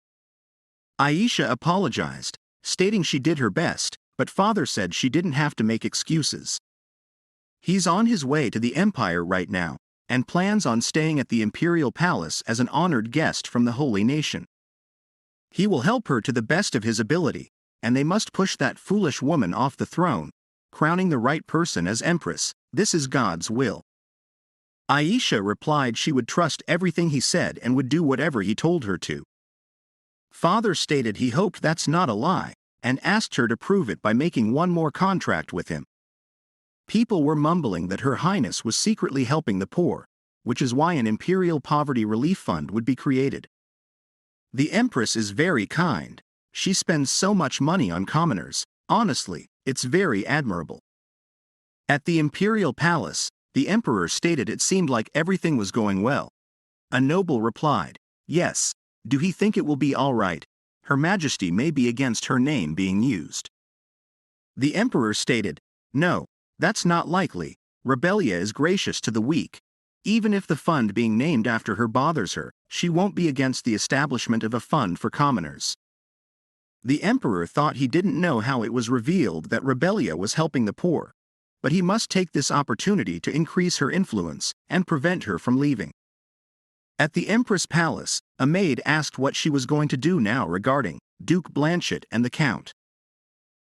Aisha apologized, stating she did her best, but father said she didn't have to make excuses. He's on his way to the empire right now, and plans on staying at the imperial palace as an honored guest from the holy nation. He will help her to the best of his ability, and they must push that foolish woman off the throne, crowning the right person as empress. This is God's will. Aisha replied she would trust everything he said and would do whatever he told her to. Father stated he hoped that's not a lie, and asked her to prove it by making one more contract with him. People were mumbling that Her Highness was secretly helping the poor, which is why an imperial poverty relief fund would be created. The Empress is very kind. She spends so much money on commoners. Honestly, it's very admirable. At the imperial palace, the emperor stated it seemed like everything was going well. A noble replied, "Yes. Do he think it will be all right? Her Majesty may be against her name being used." The emperor stated, "No, that's not likely. Rebellia is gracious to the weak. Even if the fund being named after her bothers her, she won't be against the establishment of a fund for commoners." The emperor thought he didn't know how it was revealed that Rebellia was helping the poor, but he must take this opportunity to increase her influence and prevent her from leaving. At the Empress Palace, a maid asked what she was going to do now regarding Duke Blanchett and the Count.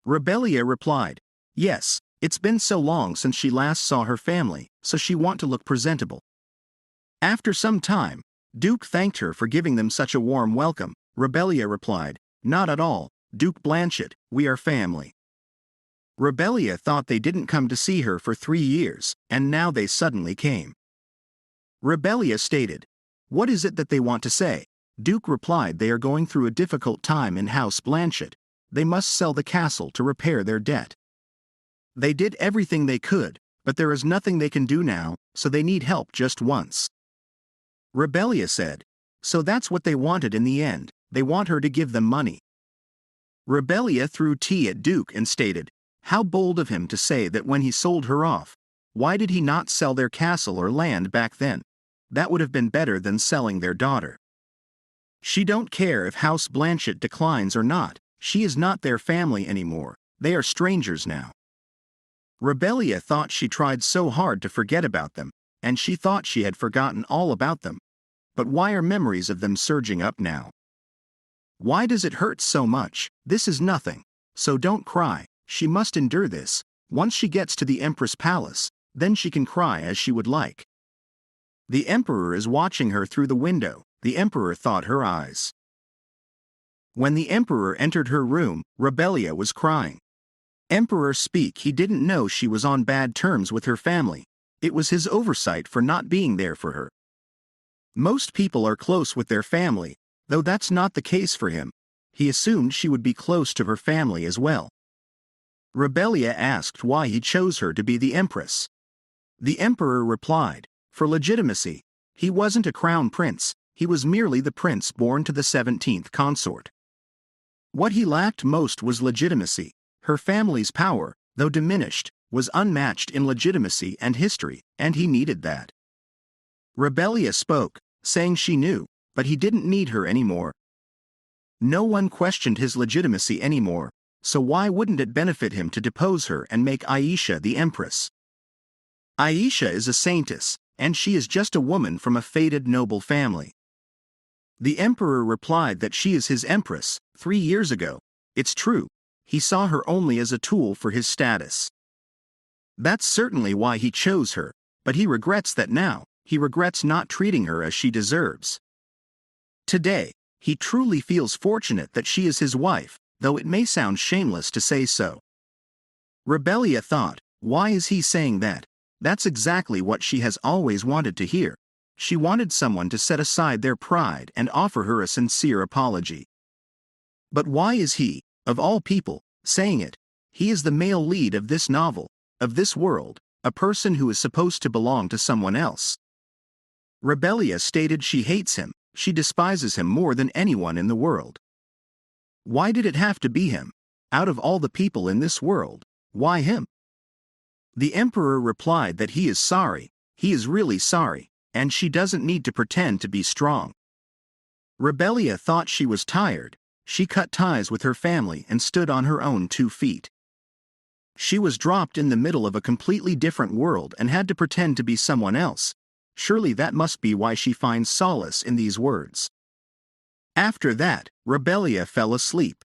Rebellia replied, "Yes, it's been so long since she last saw her family, so she want to look presentable." After some time, Duke thanked her for giving them such a warm welcome. Rebellia replied, "Not at all, Duke Blanchett, we are family." Rebellia thought they didn't come to see her for 3 years, and now they suddenly came. Rebellia stated, "What is it that they want to say?" Duke replied they are going through a difficult time in House Blanchett. They must sell the castle to repair their debt. They did everything they could, but there is nothing they can do now, so they need help just once. Rebellia said, "So that's what they wanted in the end, they want her to give them money." Rebellia threw tea at Duke and stated, how bold of him to say that when he sold her off. Why did he not sell their castle or land back then? That would have been better than selling their daughter. She don't care if House Blanchett declines or not, she is not their family anymore, they are strangers now. Rebellia thought she tried so hard to forget about them, and she thought she had forgotten all about them. But why are memories of them surging up now? Why does it hurt so much? This is nothing. So don't cry, she must endure this. Once she gets to the Empress Palace, then she can cry as she would like. The Emperor is watching her through the window, the Emperor thought her eyes. When the Emperor entered her room, Rebellia was crying. Emperor speak, he didn't know she was on bad terms with her family. It was his oversight for not being there for her. Most people are close with their family, though that's not the case for him. He assumed she would be close to her family as well. Rebellia asked why he chose her to be the Empress. The Emperor replied, for legitimacy. He wasn't a crown prince, he was merely the prince born to the 17th consort. What he lacked most was legitimacy. Her family's power, though diminished, was unmatched in legitimacy and history, and he needed that. Rebellia spoke, saying she knew, but he didn't need her anymore. No one questioned his legitimacy anymore, so why wouldn't it benefit him to depose her and make Aisha the Empress? Aisha is a saintess, and she is just a woman from a fated noble family. The Emperor replied that she is his Empress. 3 years ago, it's true, he saw her only as a tool for his status. That's certainly why he chose her, but he regrets that now, he regrets not treating her as she deserves. Today, he truly feels fortunate that she is his wife, though it may sound shameless to say so. Rebellia thought, why is he saying that? That's exactly what she has always wanted to hear. She wanted someone to set aside their pride and offer her a sincere apology. But why is he, of all people, saying it? He is the male lead of this novel, of this world, a person who is supposed to belong to someone else. Rebellia stated she hates him, she despises him more than anyone in the world. Why did it have to be him? Out of all the people in this world, why him? The emperor replied that he is sorry, he is really sorry, and she doesn't need to pretend to be strong. Rebellia thought she was tired. She cut ties with her family and stood on her own 2 feet. She was dropped in the middle of a completely different world and had to pretend to be someone else. Surely that must be why she finds solace in these words. After that, Rebellia fell asleep.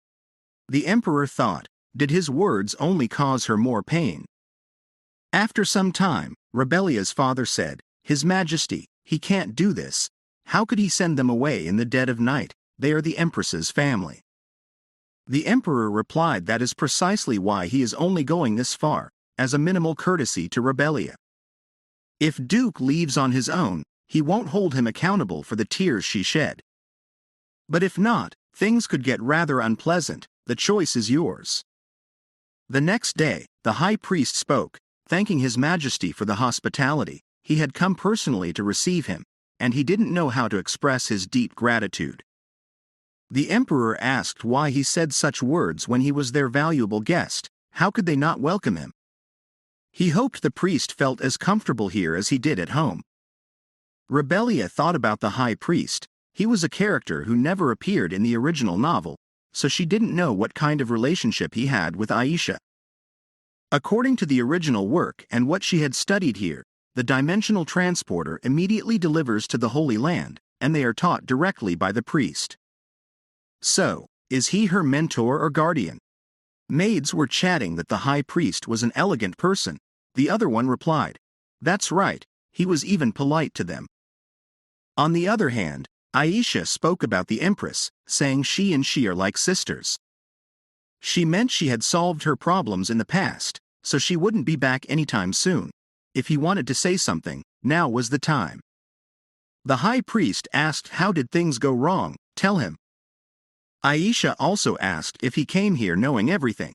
The emperor thought, did his words only cause her more pain? After some time, Rebellia's father said, His Majesty, he can't do this. How could he send them away in the dead of night? They are the empress's family. The emperor replied that is precisely why he is only going this far, as a minimal courtesy to Rebellia. If Duke leaves on his own, he won't hold him accountable for the tears she shed. But if not, things could get rather unpleasant. The choice is yours. The next day, the high priest spoke, thanking His Majesty for the hospitality. He had come personally to receive him, and he didn't know how to express his deep gratitude. The emperor asked why he said such words when he was their valuable guest. How could they not welcome him? He hoped the priest felt as comfortable here as he did at home. Rebellia thought about the high priest. He was a character who never appeared in the original novel, so she didn't know what kind of relationship he had with Aisha. According to the original work and what she had studied here, the dimensional transporter immediately delivers to the Holy Land, and they are taught directly by the priest. So, is he her mentor or guardian? Maids were chatting that the high priest was an elegant person. The other one replied, That's right, he was even polite to them. On the other hand, Aisha spoke about the empress, saying she and she are like sisters. She meant she had solved her problems in the past, so she wouldn't be back anytime soon. If he wanted to say something, now was the time. The high priest asked how did things go wrong, tell him. Aisha also asked if he came here knowing everything.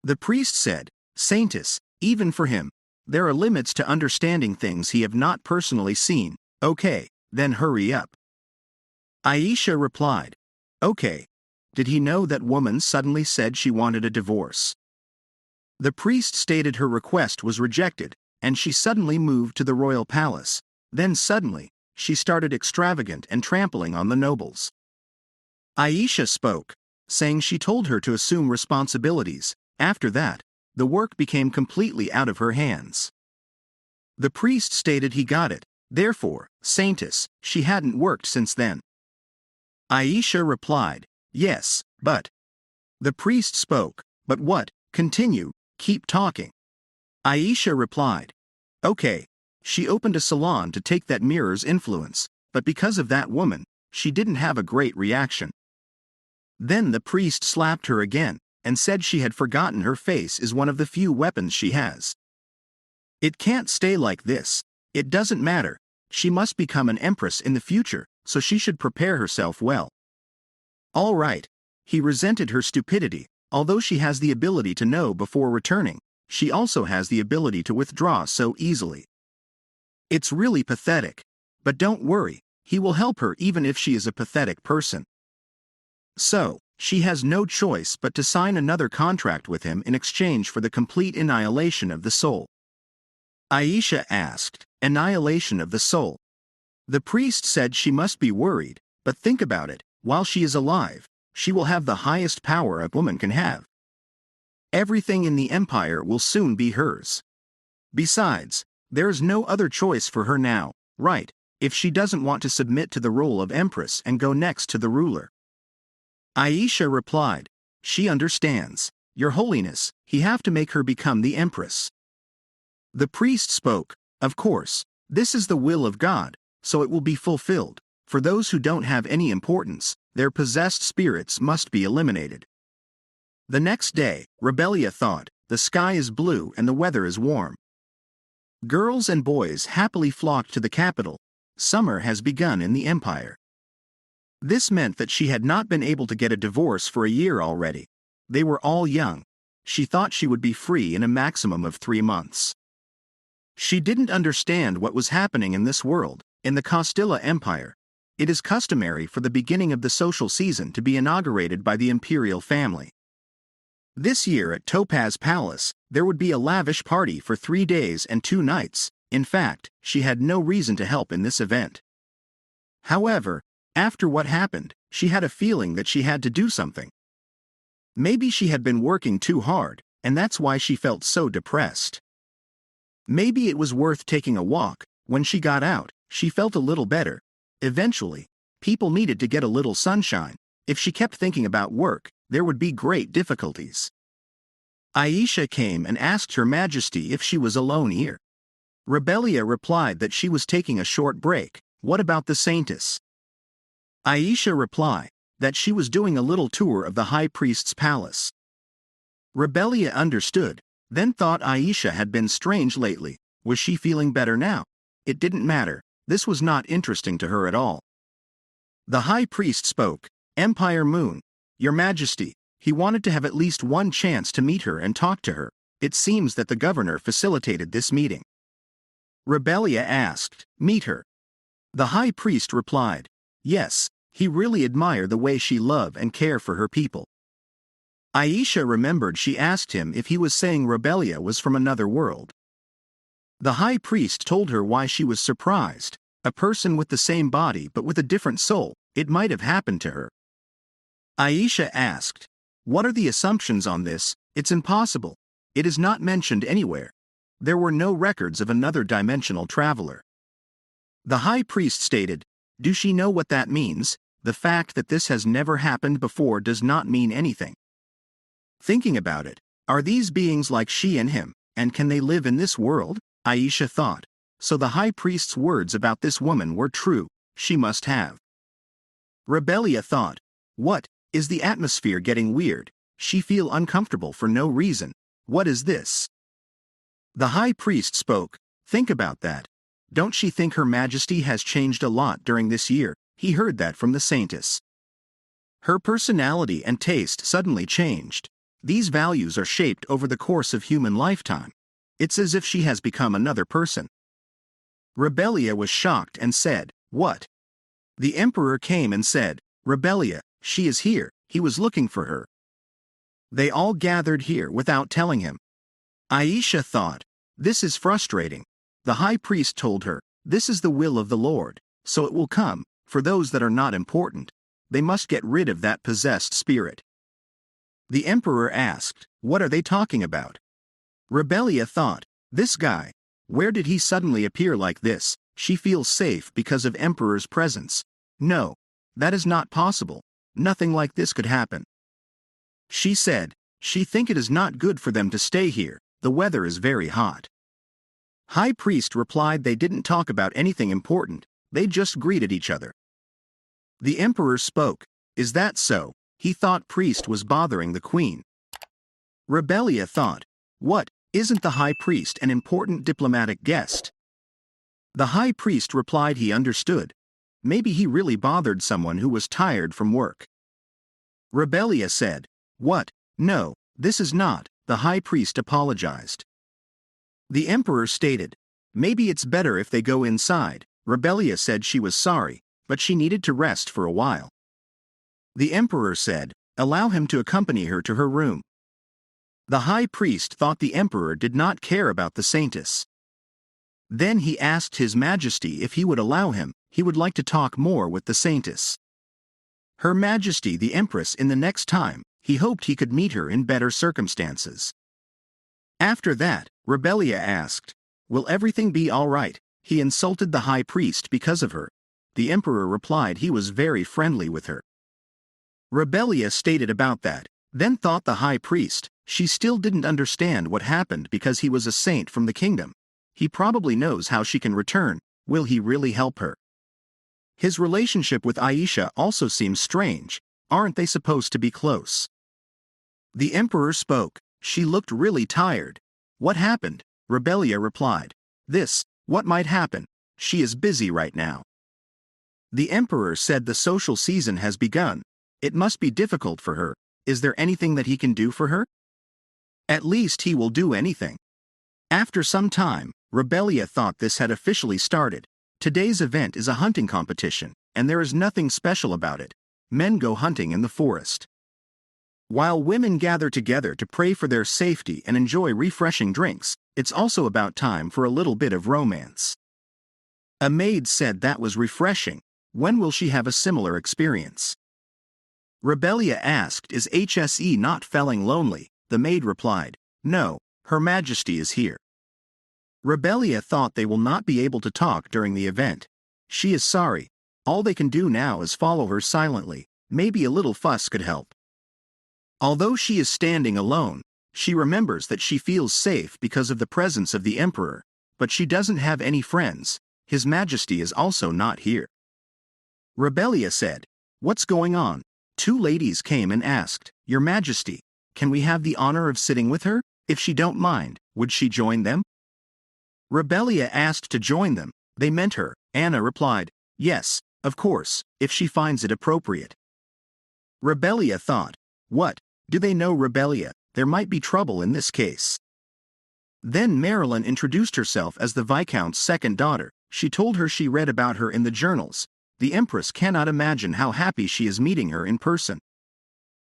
The priest said, Saintess, even for him, there are limits to understanding things he have not personally seen. Okay, then hurry up. Aisha replied, Okay. Did he know that woman suddenly said she wanted a divorce? The priest stated her request was rejected, and she suddenly moved to the royal palace. Then suddenly, she started extravagant and trampling on the nobles. Aisha spoke, saying she told her to assume responsibilities. After that, the work became completely out of her hands. The priest stated he got it, therefore, Saintess, she hadn't worked since then. Aisha replied, Yes, but. The priest spoke, But what? Continue, keep talking. Aisha replied, Okay, she opened a salon to take that mirror's influence, but because of that woman, she didn't have a great reaction. Then the priest slapped her again, and said she had forgotten her face is one of the few weapons she has. It can't stay like this, it doesn't matter, she must become an empress in the future, so she should prepare herself well. All right, he resented her stupidity, although she has the ability to know before returning, she also has the ability to withdraw so easily. It's really pathetic, but don't worry, he will help her even if she is a pathetic person. So, she has no choice but to sign another contract with him in exchange for the complete annihilation of the soul. Aisha asked, Annihilation of the soul? The priest said she must be worried, but think about it, while she is alive, she will have the highest power a woman can have. Everything in the empire will soon be hers. Besides, there is no other choice for her now, right, if she doesn't want to submit to the role of empress and go next to the ruler. Aisha replied, She understands, Your Holiness, he have to make her become the empress. The priest spoke, Of course, this is the will of God, so it will be fulfilled. For those who don't have any importance, their possessed spirits must be eliminated. The next day, Rebellia thought, the sky is blue and the weather is warm. Girls and boys happily flocked to the capital. Summer has begun in the empire. This meant that she had not been able to get a divorce for a year already. They were all young. She thought she would be free in a maximum of 3 months. She didn't understand what was happening in this world. In the Castilla Empire, it is customary for the beginning of the social season to be inaugurated by the imperial family. This year at Topaz Palace, there would be a lavish party for 3 days and 2 nights. In fact, she had no reason to help in this event. However, after what happened, she had a feeling that she had to do something. Maybe she had been working too hard, and that's why she felt so depressed. Maybe it was worth taking a walk. When she got out, she felt a little better. Eventually, people needed to get a little sunshine. If she kept thinking about work, there would be great difficulties. Aisha came and asked Her Majesty if she was alone here. Rebellia replied that she was taking a short break. What about the saintess? Aisha replied that she was doing a little tour of the high priest's palace. Rebellia understood, then thought Aisha had been strange lately. Was she feeling better now? It didn't matter. This was not interesting to her at all. The high priest spoke. Empire Moon, Your Majesty, he wanted to have at least one chance to meet her and talk to her. It seems that the governor facilitated this meeting. Rebellia asked, meet her? The high priest replied, yes, he really admired the way she loved and cared for her people. Aisha remembered she asked him if he was saying Rebellia was from another world. The high priest told her why she was surprised. A person with the same body but with a different soul, it might have happened to her. Aisha asked, what are the assumptions on this? It's impossible. It is not mentioned anywhere. There were no records of another dimensional traveler. The high priest stated, do she know what that means? The fact that this has never happened before does not mean anything. Thinking about it, are these beings like she and him, and can they live in this world? Aisha thought. So the high priest's words about this woman were true. She must have. Rebellia thought, what? Is the atmosphere getting weird? She feel uncomfortable for no reason. What is this? The high priest spoke. Think about that. Don't she think Her Majesty has changed a lot during this year? He heard that from the saintess. Her personality and taste suddenly changed. These values are shaped over the course of human lifetime. It's as if she has become another person. Rebellia was shocked and said, what? The emperor came and said, Rebellia, she is here. He was looking for her. They all gathered here without telling him. Aisha thought, this is frustrating. The high priest told her, this is the will of the Lord, so it will come. For those that are not important, they must get rid of that possessed spirit. The emperor asked, what are they talking about? Rebellia thought, this guy, where did he suddenly appear like this? She feels safe because of emperor's presence. No, that is not possible. Nothing like this could happen. She said, she think it is not good for them to stay here. The weather is very hot. High priest replied they didn't talk about anything important. They just greeted each other. The emperor spoke. Is that so? He thought priest was bothering the queen. Rebellia thought, what, isn't the high priest an important diplomatic guest? The high priest replied he understood. Maybe he really bothered someone who was tired from work. Rebellia said, what? No, this is not. The high priest apologized. The emperor stated, maybe it's better if they go inside. Rebellia said she was sorry, but she needed to rest for a while. The emperor said, allow him to accompany her to her room. The high priest thought the emperor did not care about the saintess. Then he asked His Majesty if he would allow him. He would like to talk more with the saintess. Her Majesty the Empress in the next time, he hoped he could meet her in better circumstances. After that, Rebellia asked, will everything be all right? He insulted the high priest because of her. The emperor replied he was very friendly with her. Rebellia stated about that, then thought the high priest, she still didn't understand what happened because he was a saint from the kingdom. He probably knows how she can return. Will he really help her? His relationship with Aisha also seems strange. Aren't they supposed to be close? The emperor spoke. She looked really tired. What happened? Rebellia replied. This, what might happen? She is busy right now. The emperor said the social season has begun. It must be difficult for her. Is there anything that he can do for her? At least he will do anything. After some time, Rebellia thought this had officially started. Today's event is a hunting competition, and there is nothing special about it. Men go hunting in the forest. While women gather together to pray for their safety and enjoy refreshing drinks, it's also about time for a little bit of romance. A maid said that was refreshing. When will she have a similar experience? Rebellia asked, is HSE not feeling lonely? The maid replied, no, Her Majesty is here. Rebellia thought they will not be able to talk during the event. She is sorry. All they can do now is follow her silently. Maybe a little fuss could help. Although she is standing alone, she remembers that she feels safe because of the presence of the Emperor, but she doesn't have any friends. His Majesty is also not here. Rebellia said, what's going on? Two ladies came and asked, Your Majesty, can we have the honor of sitting with her? If she don't mind, would she join them? Rebellia asked to join them. They meant her. Anna replied, yes, of course, if she finds it appropriate. Rebellia thought, what? Do they know Rebellia? There might be trouble in this case. Then Marilyn introduced herself as the Viscount's second daughter. She told her she read about her in the journals. The Empress cannot imagine how happy she is meeting her in person.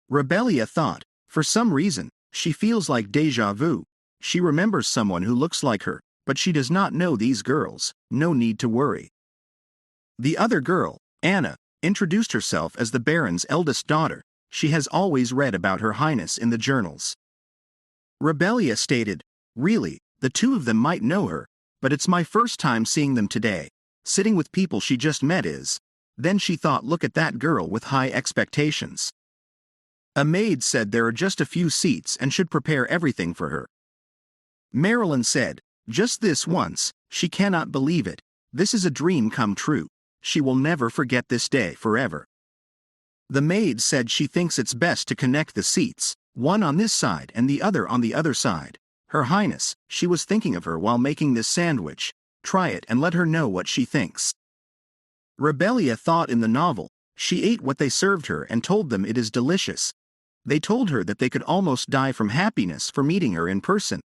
Rebellia thought, for some reason, she feels like déjà vu. She remembers someone who looks like her, but she does not know these girls. No need to worry. The other girl, Anna, introduced herself as the Baron's eldest daughter. She has always read about Her Highness in the journals. Rebellia stated, really, the two of them might know her, but it's my first time seeing them today. Sitting with people she just met is. Then she thought, look at that girl with high expectations. A maid said there are just a few seats and should prepare everything for her. Marilyn said, just this once, she cannot believe it. This is a dream come true. She will never forget this day forever. The maid said she thinks it's best to connect the seats, one on this side and the other on the other side. Her Highness, she was thinking of her while making this sandwich. Try it and let her know what she thinks. Rebellia thought in the novel, she ate what they served her and told them it is delicious. They told her that they could almost die from happiness for meeting her in person.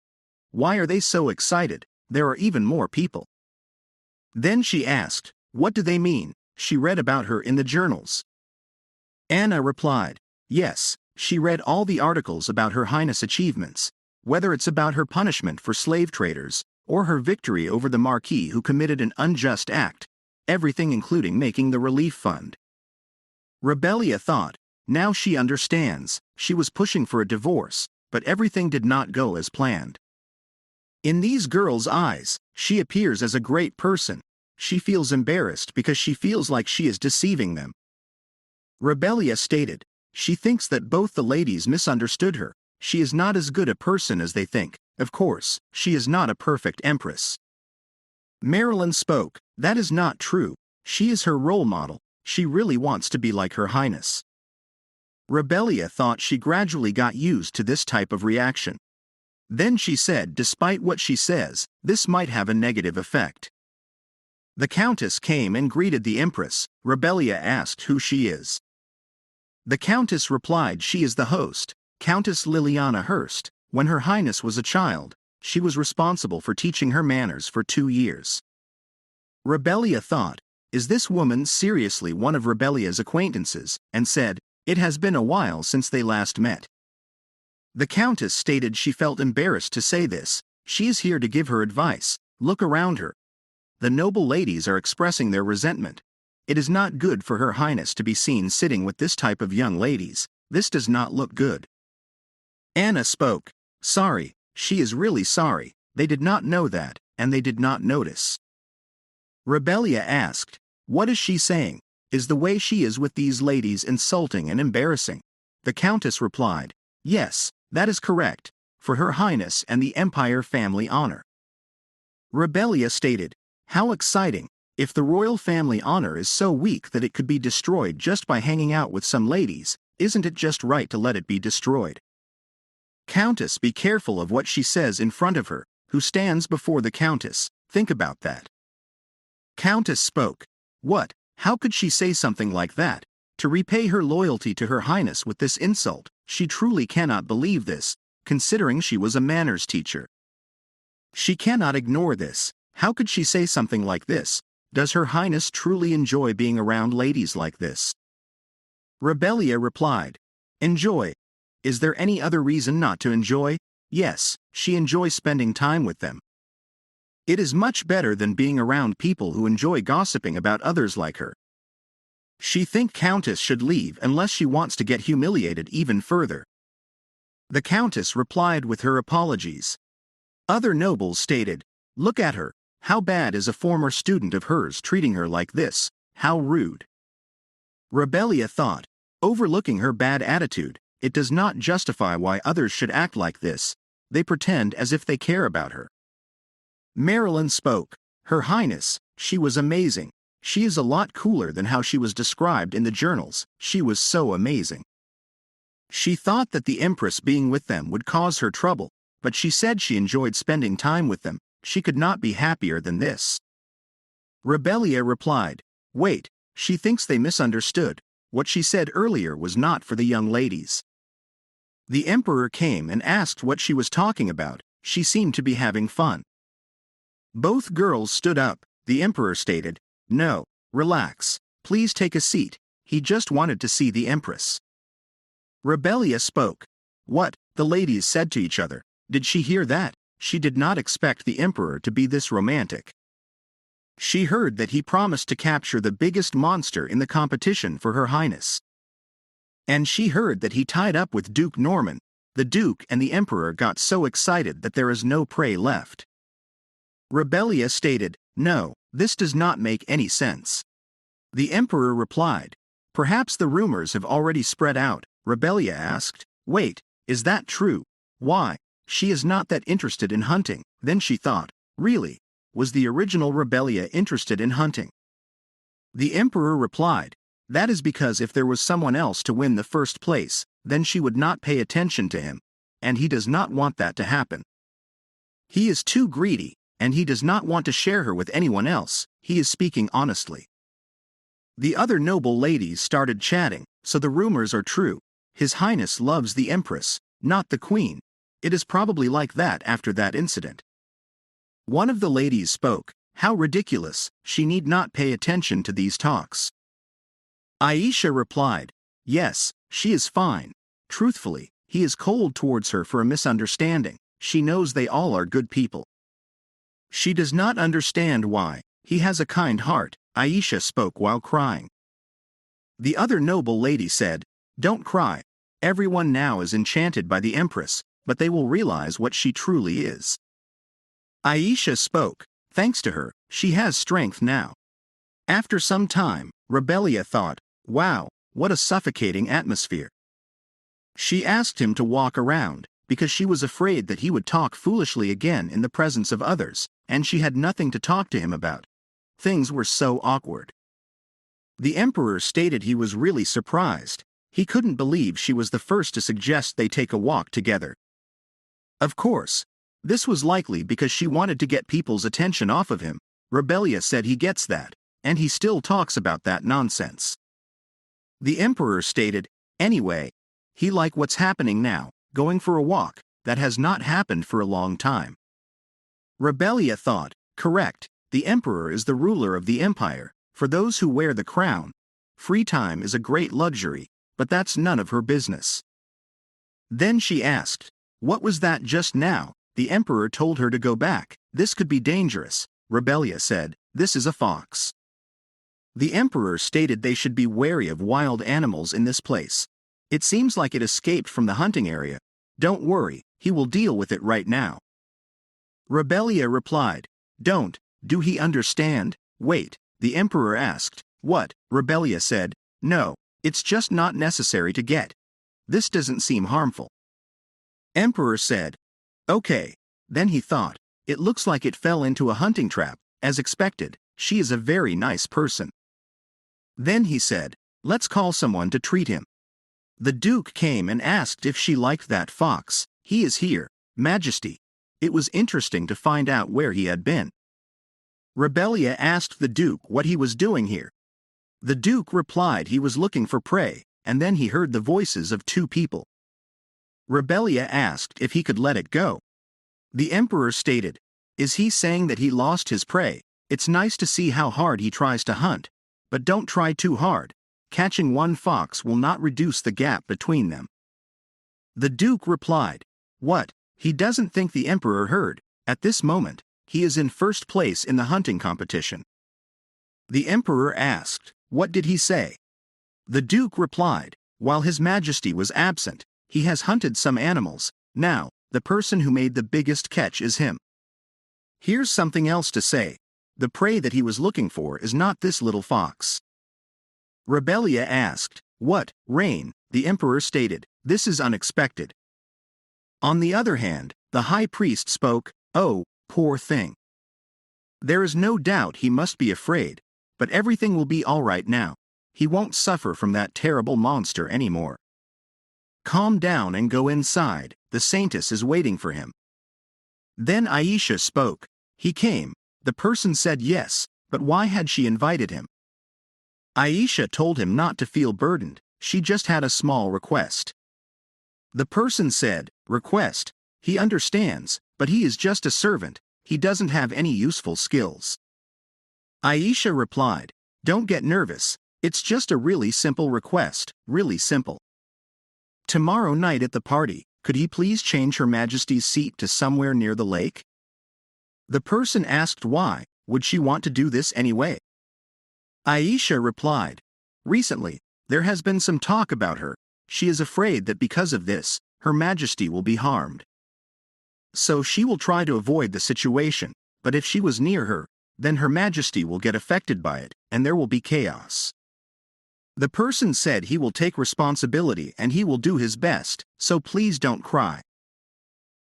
Why are they so excited? There are even more people. Then she asked, what do they mean? She read about her in the journals. Anna replied, yes, she read all the articles about Her Highness' achievements, whether it's about her punishment for slave traders, or her victory over the Marquis who committed an unjust act, everything including making the relief fund. Rebellia thought, now she understands. She was pushing for a divorce, but everything did not go as planned. In these girls' eyes, she appears as a great person. She feels embarrassed because she feels like she is deceiving them. Rebellia stated, she thinks that both the ladies misunderstood her. She is not as good a person as they think. Of course, she is not a perfect empress. Marilyn spoke, that is not true. She is her role model. She really wants to be like Her Highness. Rebellia thought she gradually got used to this type of reaction. Then she said, despite what she says, this might have a negative effect. The Countess came and greeted the Empress. Rebellia asked who she is. The Countess replied she is the host, Countess Liliana Hurst. When Her Highness was a child, she was responsible for teaching her manners for 2 years. Rebellia thought, is this woman seriously one of Rebellia's acquaintances, and said, it has been a while since they last met. The Countess stated she felt embarrassed to say this. She is here to give her advice. Look around her. The noble ladies are expressing their resentment. It is not good for Her Highness to be seen sitting with this type of young ladies. This does not look good. Anna spoke. Sorry, she is really sorry. They did not know that, and they did not notice. Rebellia asked, what is she saying? Is the way she is with these ladies insulting and embarrassing? The Countess replied, yes, that is correct, for Her Highness and the Empire family honor. Rebellia stated, how exciting. If the royal family honor is so weak that it could be destroyed just by hanging out with some ladies, isn't it just right to let it be destroyed? Countess, be careful of what she says in front of her, who stands before the Countess. Think about that. Countess spoke. What? How could she say something like that? To repay her loyalty to Her Highness with this insult, she truly cannot believe this, considering she was a manners teacher. She cannot ignore this. How could she say something like this? Does Her Highness truly enjoy being around ladies like this? Rebellia replied, enjoy. Is there any other reason not to enjoy? Yes, she enjoys spending time with them. It is much better than being around people who enjoy gossiping about others like her. She think Countess should leave unless she wants to get humiliated even further. The Countess replied with her apologies. Other nobles stated, "Look at her, how bad is a former student of hers treating her like this, how rude." Rebellia thought, overlooking her bad attitude, it does not justify why others should act like this, they pretend as if they care about her. Marilyn spoke, "Her Highness, she was amazing. She is a lot cooler than how she was described in the journals, she was so amazing." She thought that the Empress being with them would cause her trouble, but she said she enjoyed spending time with them, she could not be happier than this. Rebellia replied, "Wait, she thinks they misunderstood, what she said earlier was not for the young ladies." The Emperor came and asked what she was talking about, she seemed to be having fun. Both girls stood up, the Emperor stated, "No, relax, please take a seat, he just wanted to see the Empress." Rebellia spoke. "What?" the ladies said to each other. Did she hear that? She did not expect the Emperor to be this romantic. She heard that he promised to capture the biggest monster in the competition for Her Highness. And she heard that he tied up with Duke Norman. The Duke and the Emperor got so excited that there is no prey left. Rebellia stated, "No, this does not make any sense." The Emperor replied, "Perhaps the rumors have already spread out." Rebellia asked, "Wait, is that true? Why? She is not that interested in hunting." Then she thought, really, was the original Rebellia interested in hunting? The Emperor replied, "That is because if there was someone else to win the first place, then she would not pay attention to him, and he does not want that to happen. He is too greedy, and he does not want to share her with anyone else, he is speaking honestly." The other noble ladies started chatting, "So the rumors are true. His Highness loves the Empress, not the Queen. It is probably like that after that incident." One of the ladies spoke, "How ridiculous, she need not pay attention to these talks." Aisha replied, "Yes, she is fine. Truthfully, he is cold towards her for a misunderstanding, she knows they all are good people. She does not understand why, he has a kind heart." Aisha spoke while crying. The other noble lady said, "Don't cry, everyone now is enchanted by the Empress, but they will realize what she truly is." Aisha spoke, "Thanks to her, she has strength now." After some time, Rebellia thought, "Wow, what a suffocating atmosphere." She asked him to walk around, because she was afraid that he would talk foolishly again in the presence of others, and she had nothing to talk to him about. Things were so awkward. The Emperor stated he was really surprised. He couldn't believe she was the first to suggest they take a walk together. Of course, this was likely because she wanted to get people's attention off of him. Rebellia said he gets that, and he still talks about that nonsense. The Emperor stated, "Anyway, he like what's happening now, going for a walk, that has not happened for a long time." Rebellia thought, correct, the Emperor is the ruler of the empire, for those who wear the crown. Free time is a great luxury, but that's none of her business. Then she asked, "What was that just now?" The Emperor told her to go back, "This could be dangerous." Rebellia said, "This is a fox." The Emperor stated they should be wary of wild animals in this place. "It seems like it escaped from the hunting area. Don't worry, he will deal with it right now." Rebellia replied, Do he understand?" "Wait," the Emperor asked, "What?" Rebellia said, "No, it's just not necessary to get. This doesn't seem harmful." Emperor said, "Okay." Then he thought, it looks like it fell into a hunting trap, as expected, she is a very nice person. Then he said, "Let's call someone to treat him." The Duke came and asked if she liked that fox. "He is here, Majesty." It was interesting to find out where he had been. Rebellia asked the Duke what he was doing here. The Duke replied he was looking for prey, and then he heard the voices of two people. Rebellia asked if he could let it go. The Emperor stated, "Is he saying that he lost his prey? It's nice to see how hard he tries to hunt, but don't try too hard. Catching one fox will not reduce the gap between them." The Duke replied, "What? He doesn't think the Emperor heard. At this moment, he is in first place in the hunting competition." The Emperor asked, "What did he say?" The Duke replied, "While His Majesty was absent, he has hunted some animals. Now, the person who made the biggest catch is him. Here's something else to say. The prey that he was looking for is not this little fox." Rebellia asked, "What, Rain?" The Emperor stated, "This is unexpected." On the other hand, the High Priest spoke, "Oh, poor thing. There is no doubt he must be afraid, but everything will be all right now. He won't suffer from that terrible monster anymore. Calm down and go inside, the Saintess is waiting for him." Then Aisha spoke. "He came." The person said yes, but why had she invited him? Aisha told him not to feel burdened, she just had a small request. The person said, "Request? He understands, but he is just a servant, he doesn't have any useful skills." Aisha replied, "Don't get nervous, it's just a really simple request, really simple. Tomorrow night at the party, could he please change Her Majesty's seat to somewhere near the lake?" The person asked why, would she want to do this anyway? Aisha replied, "Recently, there has been some talk about her. She is afraid that because of this, Her Majesty will be harmed. So she will try to avoid the situation, but if she was near her, then Her Majesty will get affected by it, and there will be chaos." The person said he will take responsibility and he will do his best, so please don't cry.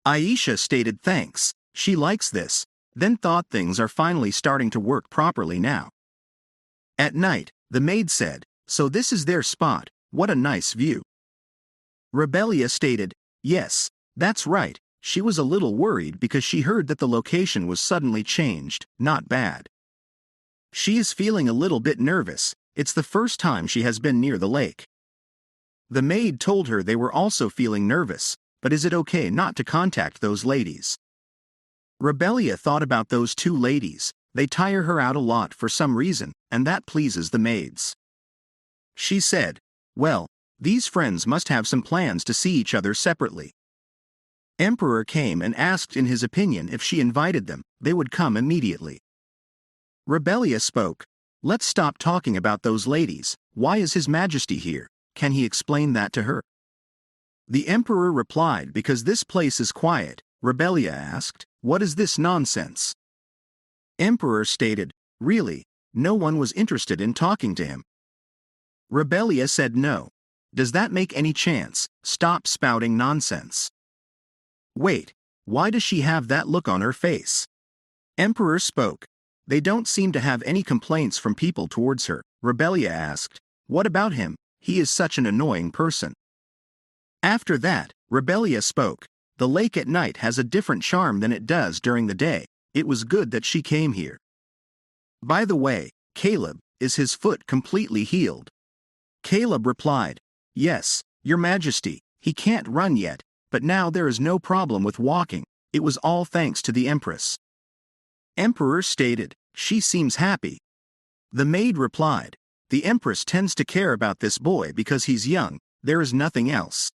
Aisha stated thanks, she likes this, then thought things are finally starting to work properly now. At night, the maid said, "So this is their spot, what a nice view." Rebellia stated, "Yes, that's right." She was a little worried because she heard that the location was suddenly changed, not bad. She is feeling a little bit nervous, it's the first time she has been near the lake. The maid told her they were also feeling nervous, but is it okay not to contact those ladies? Rebellia thought about those two ladies, they tire her out a lot for some reason, and that pleases the maids. She said, "Well, these friends must have some plans to see each other separately." Emperor came and asked in his opinion if she invited them, they would come immediately. Rebellia spoke, "Let's stop talking about those ladies, why is His Majesty here, can he explain that to her?" The Emperor replied, "Because this place is quiet." Rebellia asked, "What is this nonsense?" Emperor stated, "Really, no one was interested in talking to him." Rebellia said no. "Does that make any chance? Stop spouting nonsense." "Wait, why does she have that look on her face?" Emperor spoke. "They don't seem to have any complaints from people towards her." Rebellia asked, "What about him? He is such an annoying person." After that, Rebellia spoke. "The lake at night has a different charm than it does during the day. It was good that she came here. By the way, Caleb, is his foot completely healed?" Caleb replied, "Yes, Your Majesty, he can't run yet, but now there is no problem with walking, it was all thanks to the Empress." Emperor stated, "She seems happy." The maid replied, "The Empress tends to care about this boy because he's young, there is nothing else."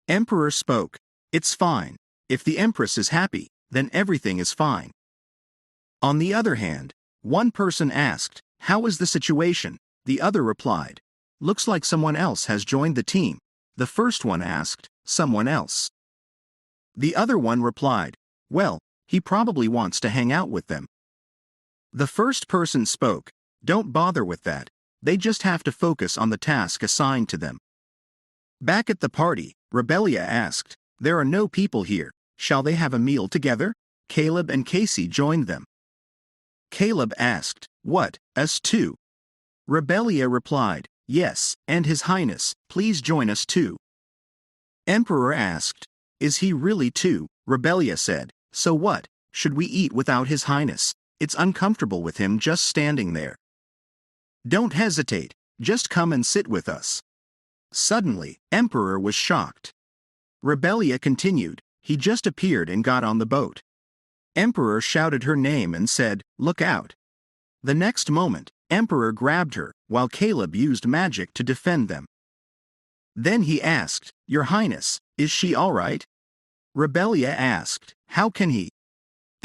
Emperor spoke, "It's fine. If the Empress is happy, then everything is fine." On the other hand, one person asked, "How is the situation?" The other replied, "Looks like someone else has joined the team." The first one asked, "Someone else?" The other one replied, "Well, he probably wants to hang out with them." The first person spoke, "Don't bother with that, they just have to focus on the task assigned to them." Back at the party, Rebellia asked, "There are no people here, shall they have a meal together?" Caleb and Casey joined them. Caleb asked, "What, us too?" Rebellia replied, "Yes, and His Highness, please join us too." Emperor asked, "Is he really too?" Rebellia said, "So what, should we eat without His Highness? It's uncomfortable with him just standing there. Don't hesitate, just come and sit with us." Suddenly, Emperor was shocked. Rebellia continued, "He just appeared and got on the boat." Emperor shouted her name and said, "Look out." The next moment, Emperor grabbed her, while Caleb used magic to defend them. Then he asked, "Your Highness, Is she all right? Rebellia asked. How can he?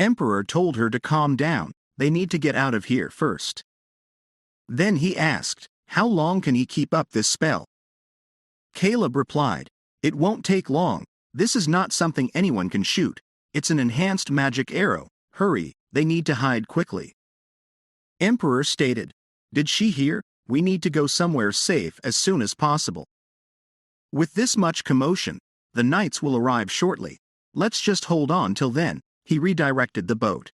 Emperor told her to calm down, they need to get out of here first. Then he asked, how long can he keep up this spell? Caleb replied, it won't take long, this is not something anyone can shoot, it's an enhanced magic arrow, hurry, they need to hide quickly. Emperor stated, did she hear? We need to go somewhere safe as soon as possible. With this much commotion, the knights will arrive shortly, let's just hold on till then. He redirected the boat.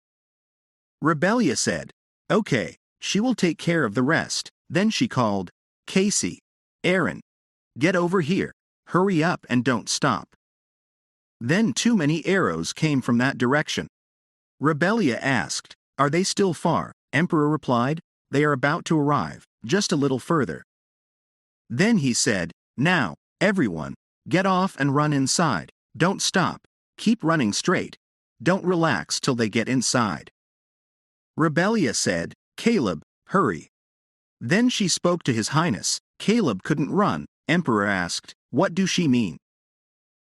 Rebellia said, okay, she will take care of the rest. Then she called, Casey, Aaron, get over here, hurry up and don't stop. Then too many arrows came from that direction. Rebellia asked, are they still far? Emperor replied, they are about to arrive, just a little further. Then he said, now, everyone, get off and run inside, don't stop, keep running straight. Don't relax till they get inside. Rebellia said, Caleb, hurry. Then she spoke to His Highness. Caleb couldn't run. Emperor asked, what do she mean?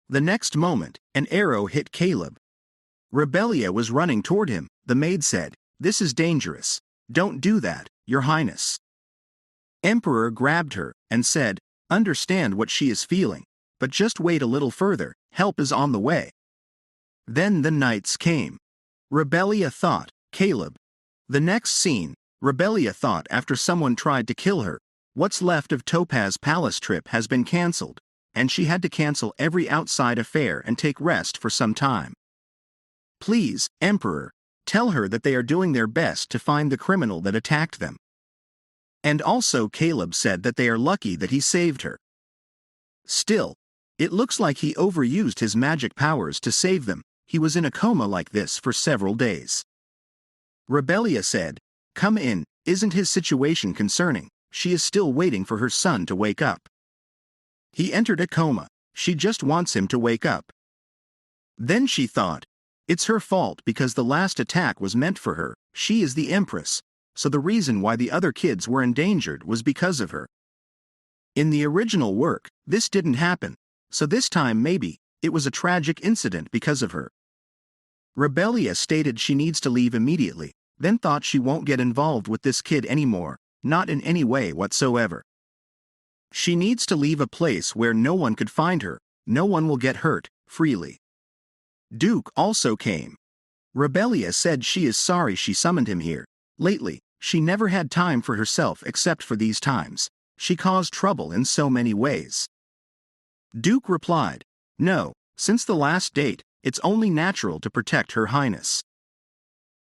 The next moment, an arrow hit Caleb. Rebellia was running toward him. The maid said, this is dangerous. Don't do that, Your Highness. Emperor grabbed her and said, understand what she is feeling, but just wait a little further, help is on the way. Then the knights came. Rebellia thought, Caleb. The next scene, Rebellia thought after someone tried to kill her, what's left of Topaz Palace trip has been cancelled, and she had to cancel every outside affair and take rest for some time. Please, Emperor, tell her that they are doing their best to find the criminal that attacked them. And also Caleb said that they are lucky that he saved her. Still, it looks like he overused his magic powers to save them. He was in a coma like this for several days. Rebellia said, come in, isn't his situation concerning? She is still waiting for her son to wake up. He entered a coma, she just wants him to wake up. Then she thought, it's her fault because the last attack was meant for her, she is the empress, so the reason why the other kids were endangered was because of her. In the original work, this didn't happen, so this time maybe, it was a tragic incident because of her. Rebellia stated she needs to leave immediately, then thought she won't get involved with this kid anymore, not in any way whatsoever. She needs to leave a place where no one could find her, no one will get hurt, freely. Duke also came. Rebellia said she is sorry she summoned him here. Lately, she never had time for herself except for these times. She caused trouble in so many ways. Duke replied, no, since the last date, it's only natural to protect Her Highness.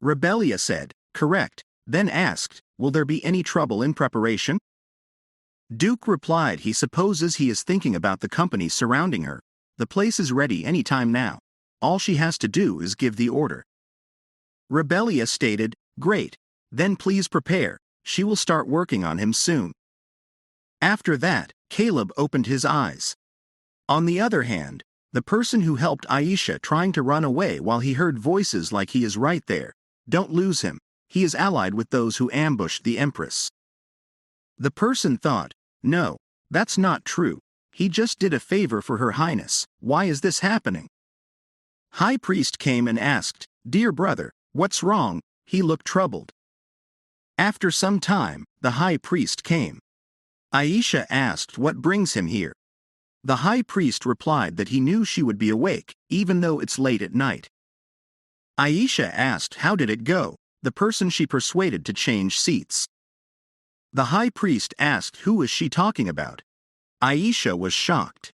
Rebellia said, correct, then asked, will there be any trouble in preparation? Duke replied he supposes he is thinking about the company surrounding her. The place is ready any time now. All she has to do is give the order. Rebellia stated, great, then please prepare, she will start working on him soon. After that, Caleb opened his eyes. On the other hand, the person who helped Aisha trying to run away while he heard voices like he is right there, don't lose him, he is allied with those who ambushed the Empress. The person thought, no, that's not true, he just did a favor for Her Highness, why is this happening? High Priest came and asked, dear brother, what's wrong? He looked troubled. After some time, the High Priest came. Aisha asked what brings him here. The High Priest replied that he knew she would be awake, even though it's late at night. Aisha asked how did it go, the person she persuaded to change seats. The High Priest asked who is she talking about. Aisha was shocked.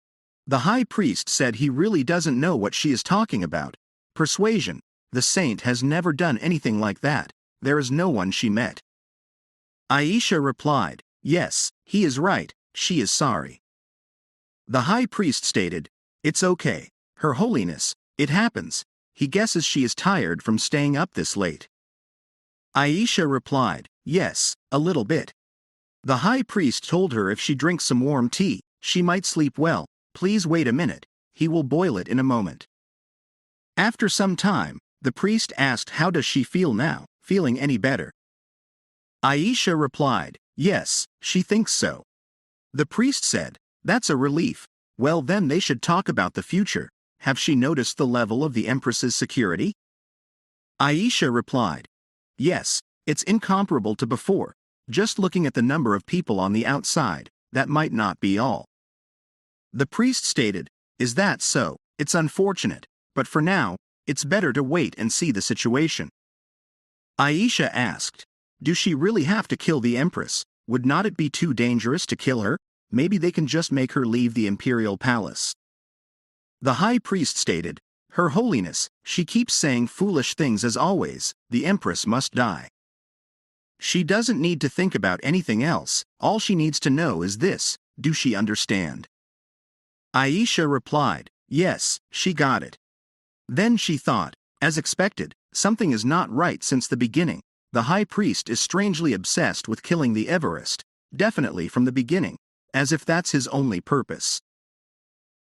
The High Priest said he really doesn't know what she is talking about. Persuasion, the saint has never done anything like that, there is no one she met. Aisha replied, yes, he is right, she is sorry. The High Priest stated, it's okay, Her Holiness, it happens, he guesses she is tired from staying up this late. Aisha replied, yes, a little bit. The High Priest told her if she drinks some warm tea, she might sleep well, please wait a minute, he will boil it in a moment. After some time, the priest asked how does she feel now, feeling any better? Aisha replied, yes, she thinks so. The priest said, that's a relief, Well, then they should talk about the future. Have she noticed the level of the Empress's security? Aisha replied, yes, it's incomparable to before. Just looking at the number of people on the outside, that might not be all. The priest stated, is that so? It's unfortunate, but for now, it's better to wait and see the situation. Aisha asked, do she really have to kill the Empress? Would not it be too dangerous to kill her? Maybe they can just make her leave the imperial palace. The high priest stated, Her Holiness, she keeps saying foolish things as always, the Empress must die. She doesn't need to think about anything else, all she needs to know is this, do she understand? Aisha replied, yes, she got it. Then she thought, as expected, something is not right since the beginning. The high priest is strangely obsessed with killing the Everest, definitely from the beginning, as if that's his only purpose.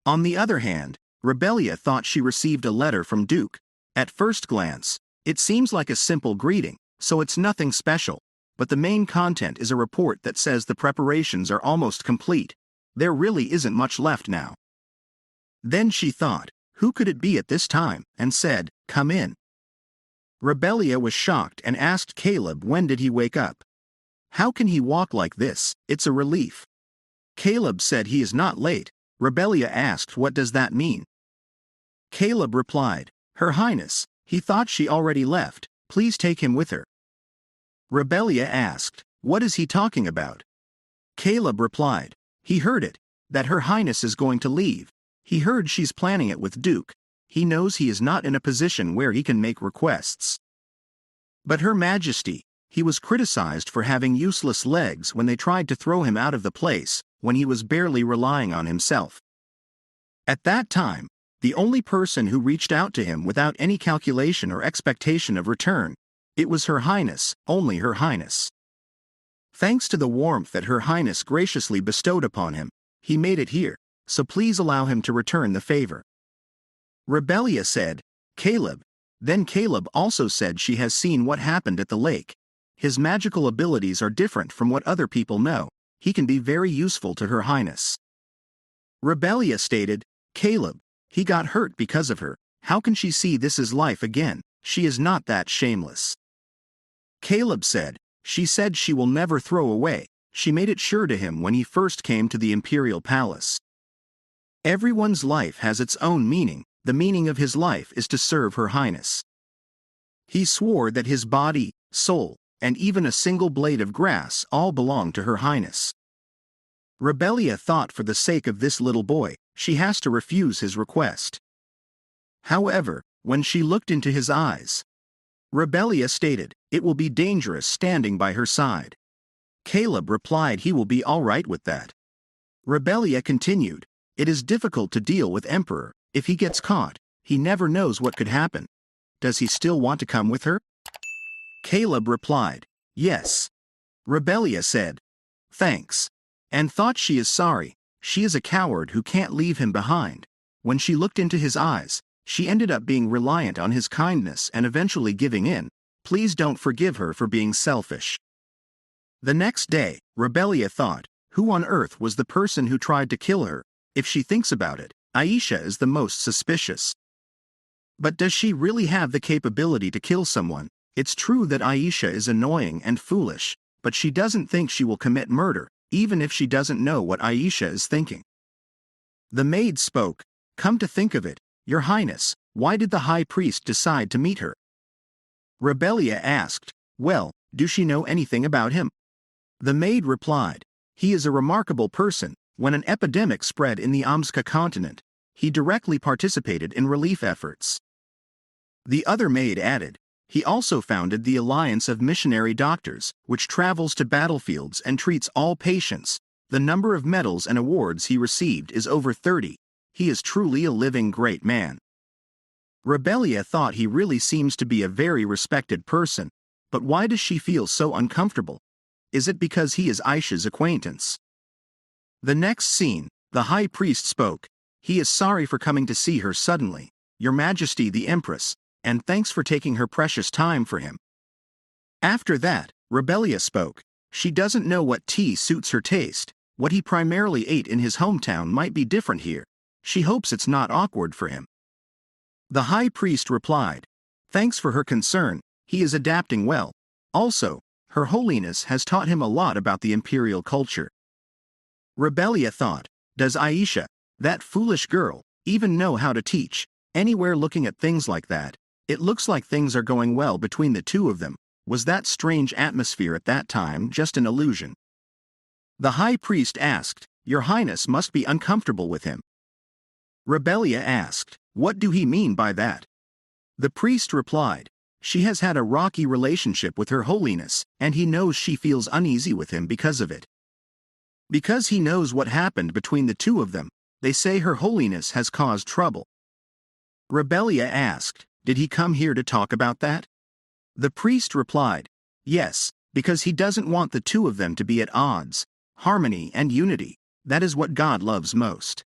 On the other hand, Rebellia thought she received a letter from Duke. At first glance, it seems like a simple greeting, so it's nothing special, but the main content is a report that says the preparations are almost complete. There really isn't much left now. Then she thought, who could it be at this time, and said, come in. Rebellia was shocked and asked Caleb when did he wake up. How can he walk like this? It's a relief. Caleb said he is not late. Rebellia asked what does that mean? Caleb replied, Her Highness, he thought she already left, please take him with her. Rebellia asked, what is he talking about? Caleb replied, he heard it, that Her Highness is going to leave. He heard she's planning it with Duke. He knows he is not in a position where he can make requests. But Her Majesty, he was criticized for having useless legs when they tried to throw him out of the place, when he was barely relying on himself. At that time, the only person who reached out to him without any calculation or expectation of return, it was Her Highness, only Her Highness. Thanks to the warmth that Her Highness graciously bestowed upon him, he made it here, so please allow him to return the favor. Rebellia said, Caleb. Then Caleb also said she has seen what happened at the lake. His magical abilities are different from what other people know. He can be very useful to Her Highness. Rebellia stated, Caleb, he got hurt because of her. How can she see this is life again? She is not that shameless. Caleb said, she said she will never throw away. She made it sure to him when he first came to the imperial palace. Everyone's life has its own meaning. The meaning of his life is to serve Her Highness. He swore that his body, soul, and even a single blade of grass all belong to Her Highness. Rebellia thought for the sake of this little boy, she has to refuse his request. However, when she looked into his eyes, Rebellia stated, it will be dangerous standing by her side. Caleb replied he will be all right with that. Rebellia continued, it is difficult to deal with Emperor. If he gets caught, he never knows what could happen. Does he still want to come with her? Caleb replied, yes. Rebellia said, thanks. And thought she is sorry, she is a coward who can't leave him behind. When she looked into his eyes, she ended up being reliant on his kindness and eventually giving in. Please don't forgive her for being selfish. The next day, Rebellia thought, who on earth was the person who tried to kill her? If she thinks about it, Aisha is the most suspicious. But does she really have the capability to kill someone? It's true that Aisha is annoying and foolish, but she doesn't think she will commit murder, even if she doesn't know what Aisha is thinking. The maid spoke, come to think of it, Your Highness, why did the high priest decide to meet her? Rebellia asked, well, do she know anything about him? The maid replied, he is a remarkable person. When an epidemic spread in the Amska continent, he directly participated in relief efforts. The other maid added, he also founded the Alliance of Missionary Doctors, which travels to battlefields and treats all patients. The number of medals and awards he received is over 30. He is truly a living great man. Rebellia thought he really seems to be a very respected person, but why does she feel so uncomfortable? Is it because he is Aisha's acquaintance? The next scene, the high priest spoke, he is sorry for coming to see her suddenly, Your Majesty the Empress, and thanks for taking her precious time for him. After that, Rebellia spoke, she doesn't know what tea suits her taste, What he primarily ate in his hometown might be different here. She hopes it's not awkward for him. The high priest replied, "Thanks for her concern, he is adapting well. Also, Her Holiness has taught him a lot about the imperial culture." Rebellia thought, does Aisha, that foolish girl, even know how to teach? Anywhere looking at things like that, it looks like things are going well between the two of them. Was that strange atmosphere at that time just an illusion? The high priest asked, "Your Highness must be uncomfortable with him." Rebellia asked, "What do he mean by that?" The priest replied, "She has had a rocky relationship with Her Holiness, and he knows she feels uneasy with him because of it. Because he knows what happened between the two of them, they say Her Holiness has caused trouble." Rebellia asked, "Did he come here to talk about that?" The priest replied, "Yes, because he doesn't want the two of them to be at odds. Harmony and unity, that is what God loves most."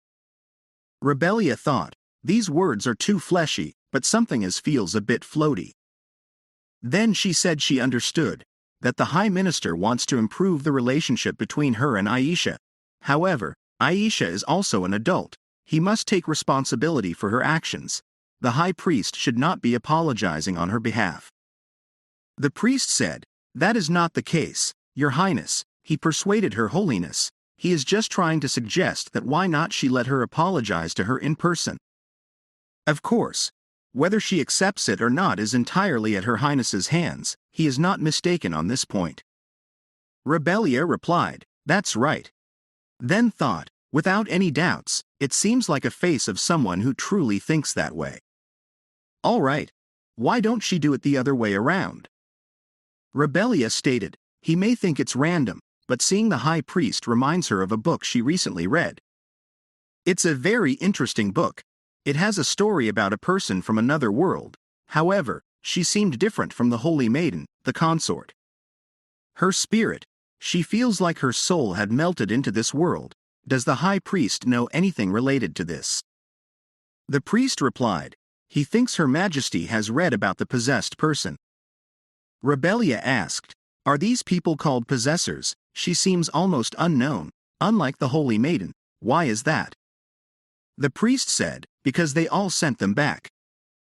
Rebellia thought, these words are too fleshy, but something else feels a bit floaty. Then she said she understood, that the High Minister wants to improve the relationship between her and Aisha. However, Aisha is also an adult. He must take responsibility for her actions. The High Priest should not be apologizing on her behalf. The priest said, "That is not the case, Your Highness. He persuaded Her Holiness. He is just trying to suggest that why not she let her apologize to her in person. Of course, whether she accepts it or not is entirely at Her Highness's hands. He is not mistaken on this point." Rebellia replied, "That's right." Then thought, without any doubts, it seems like a face of someone who truly thinks that way. All right, why don't she do it the other way around? Rebellia stated, he may think it's random, but seeing the high priest reminds her of a book she recently read. It's a very interesting book. It has a story about a person from another world. However, she seemed different from the holy maiden, the consort. Her spirit, she feels like her soul had melted into this world. Does the high priest know anything related to this? The priest replied, he thinks Her Majesty has read about the possessed person. Rebellia asked, are these people called possessors? She seems almost unknown, unlike the holy maiden. Why is that? The priest said, because they all sent them back.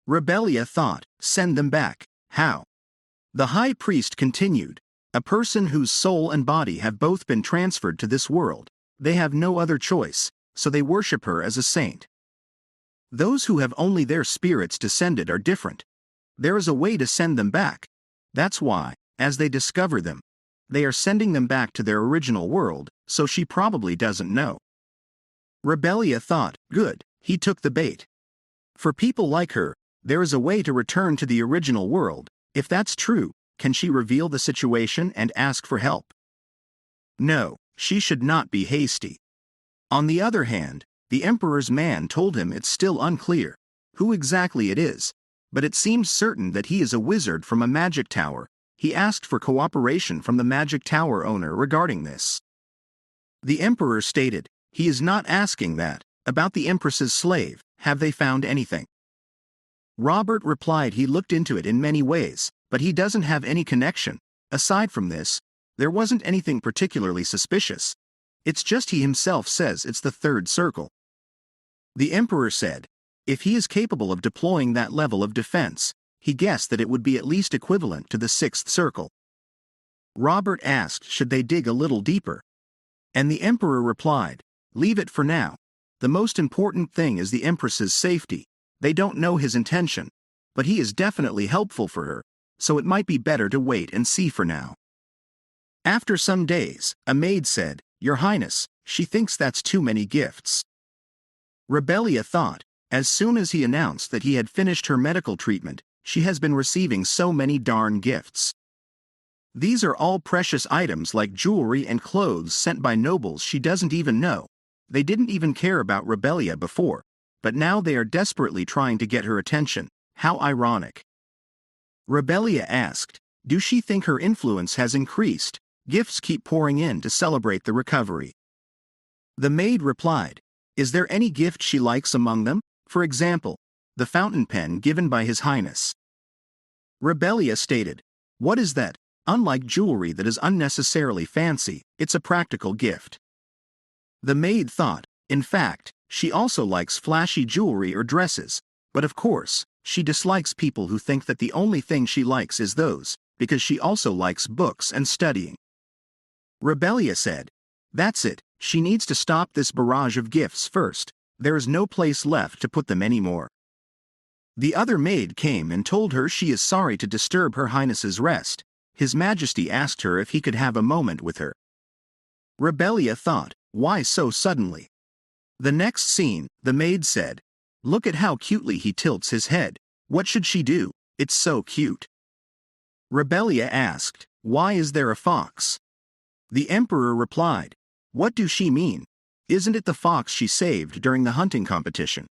Rebellia thought, send them back, how? The high priest continued, a person whose soul and body have both been transferred to this world. They have no other choice, so they worship her as a saint. Those who have only their spirits descended are different. There is a way to send them back. That's why, as they discover them, they are sending them back to their original world, so she probably doesn't know. Rebellia thought, good, he took the bait. For people like her, there is a way to return to the original world. If that's true, can she reveal the situation and ask for help? No, she should not be hasty. On the other hand, the Emperor's man told him it's still unclear who exactly it is, but it seems certain that he is a wizard from a magic tower. He asked for cooperation from the magic tower owner regarding this. The Emperor stated, he is not asking that. About the Empress's slave, have they found anything? Robert replied he looked into it in many ways, but he doesn't have any connection. Aside from this, there wasn't anything particularly suspicious. It's just he himself says it's the third circle. The Emperor said, if he is capable of deploying that level of defense, he guessed that it would be at least equivalent to the sixth circle. Robert asked should they dig a little deeper. And the Emperor replied, leave it for now. The most important thing is the Empress's safety. They don't know his intention, but he is definitely helpful for her, so it might be better to wait and see for now. After some days, a maid said, Your Highness, she thinks that's too many gifts. Rebellia thought, as soon as he announced that he had finished her medical treatment, she has been receiving so many darn gifts. These are all precious items like jewelry and clothes sent by nobles she doesn't even know. They didn't even care about Rebellia before, but now they are desperately trying to get her attention. How ironic. Rebellia asked, do she think her influence has increased? Gifts keep pouring in to celebrate the recovery. The maid replied, is there any gift she likes among them? For example, the fountain pen given by His Highness. Rebellia stated, what is that? Unlike jewelry that is unnecessarily fancy, it's a practical gift. The maid thought, in fact, she also likes flashy jewelry or dresses, but of course, she dislikes people who think that the only thing she likes is those, because she also likes books and studying. Rebellia said, "That's it, she needs to stop this barrage of gifts first, there is no place left to put them anymore." The other maid came and told her she is sorry to disturb Her Highness's rest. His Majesty asked her if he could have a moment with her. Rebellia thought, why so suddenly? The next scene, the maid said, "Look at how cutely he tilts his head. What should she do? It's so cute." Rebellia asked, "Why is there a fox?" The emperor replied, "What do she mean? Isn't it the fox she saved during the hunting competition?"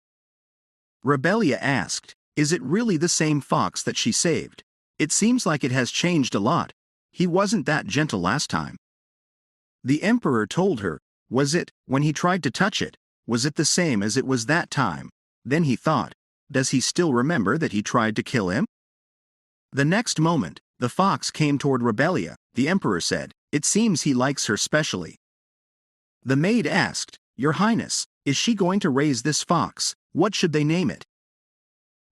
Rebellia asked, "Is it really the same fox that she saved? It seems like it has changed a lot. He wasn't that gentle last time." The emperor told her, "Was it, when he tried to touch it, was it the same as it was that time?" Then he thought, does he still remember that he tried to kill him? The next moment, the fox came toward Rebellia. The emperor said, "It seems he likes her specially." The maid asked, "Your Highness, is she going to raise this fox? What should they name it?"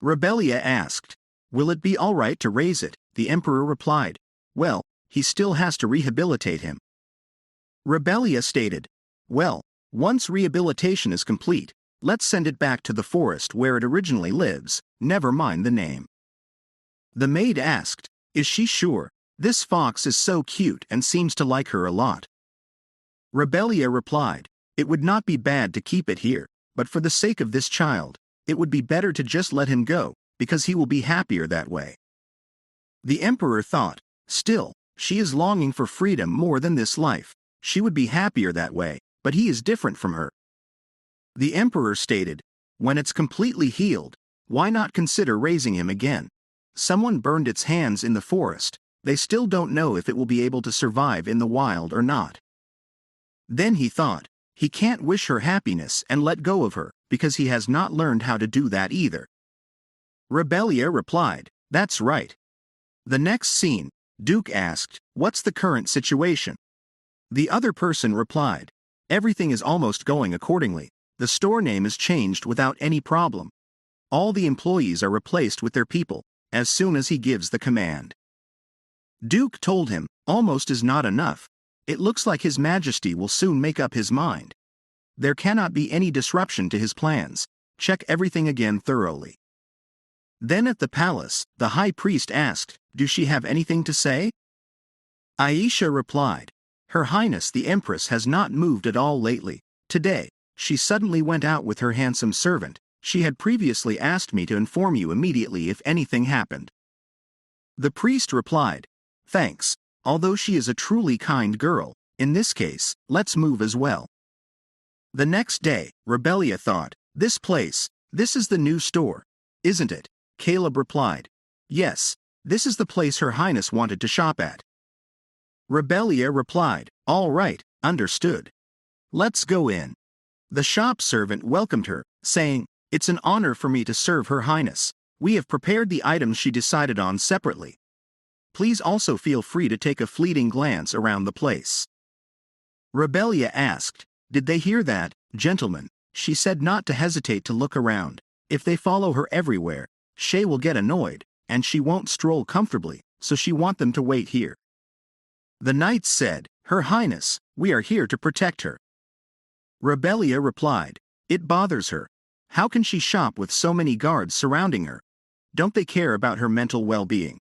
Rebellia asked, "Will it be all right to raise it?" The emperor replied, "Well, he still has to rehabilitate him." Rebellia stated, "Well, once rehabilitation is complete, let's send it back to the forest where it originally lives, never mind the name." The maid asked, "Is she sure? This fox is so cute and seems to like her a lot." Rebellia replied, "It would not be bad to keep it here, but for the sake of this child, it would be better to just let him go, because he will be happier that way." The emperor thought, still, she is longing for freedom more than this life. She would be happier that way, but he is different from her. The emperor stated, "When it's completely healed, why not consider raising him again? Someone burned its hands in the forest, they still don't know if it will be able to survive in the wild or not." Then he thought, he can't wish her happiness and let go of her, because he has not learned how to do that either. Rebellia replied, "That's right." The next scene, Duke asked, "What's the current situation?" The other person replied, "Everything is almost going accordingly. The store name is changed without any problem. All the employees are replaced with their people, as soon as he gives the command." Duke told him, "Almost is not enough. It looks like His Majesty will soon make up his mind. There cannot be any disruption to his plans. Check everything again thoroughly." Then at the palace, the high priest asked, "Do she have anything to say?" Aisha replied, "Her Highness the Empress has not moved at all lately. Today, she suddenly went out with her handsome servant. She had previously asked me to inform you immediately if anything happened." The priest replied, "Thanks, although she is a truly kind girl, in this case, let's move as well." The next day, Rebellia thought, this is the new store, isn't it?" Caleb replied, "Yes, this is the place Her Highness wanted to shop at." Rebellia replied, "All right, understood. Let's go in." The shop servant welcomed her, saying, "It's an honor for me to serve Her Highness. We have prepared the items she decided on separately. Please also feel free to take a fleeting glance around the place." Rebellia asked, "Did they hear that, gentlemen?" She said not to hesitate to look around. If they follow her everywhere, Shay will get annoyed, and she won't stroll comfortably, so she want them to wait here. The knights said, "Her Highness, we are here to protect her." Rebellia replied, "It bothers her. How can she shop with so many guards surrounding her? Don't they care about her mental well-being?"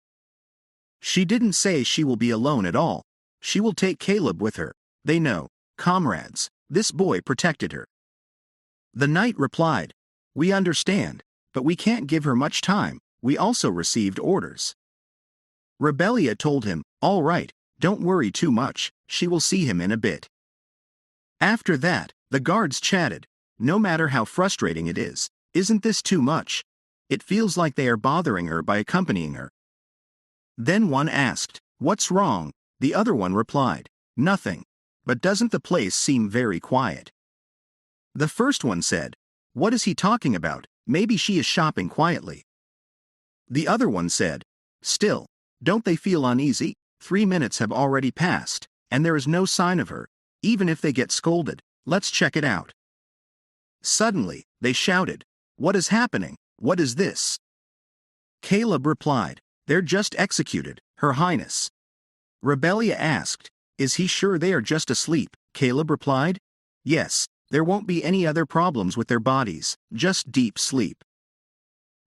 She didn't say she will be alone at all. She will take Caleb with her. They know, comrades, this boy protected her. The knight replied, "We understand, but we can't give her much time. We also received orders." Rebellia told him, "All right, don't worry too much, she will see him in a bit." After that, the guards chatted. "No matter how frustrating it is, isn't this too much? It feels like they are bothering her by accompanying her." Then one asked, "What's wrong?" The other one replied, "Nothing. But doesn't the place seem very quiet?" The first one said, "What is he talking about? Maybe she is shopping quietly." The other one said, "Still, don't they feel uneasy? 3 minutes have already passed, and there is no sign of her. Even if they get scolded, let's check it out. Suddenly, they shouted, "What is happening? What is this?" Caleb replied, "They're just executed, Her Highness." Rebellia asked, "Is he sure they are just asleep?" Caleb replied, "Yes, there won't be any other problems with their bodies, just deep sleep."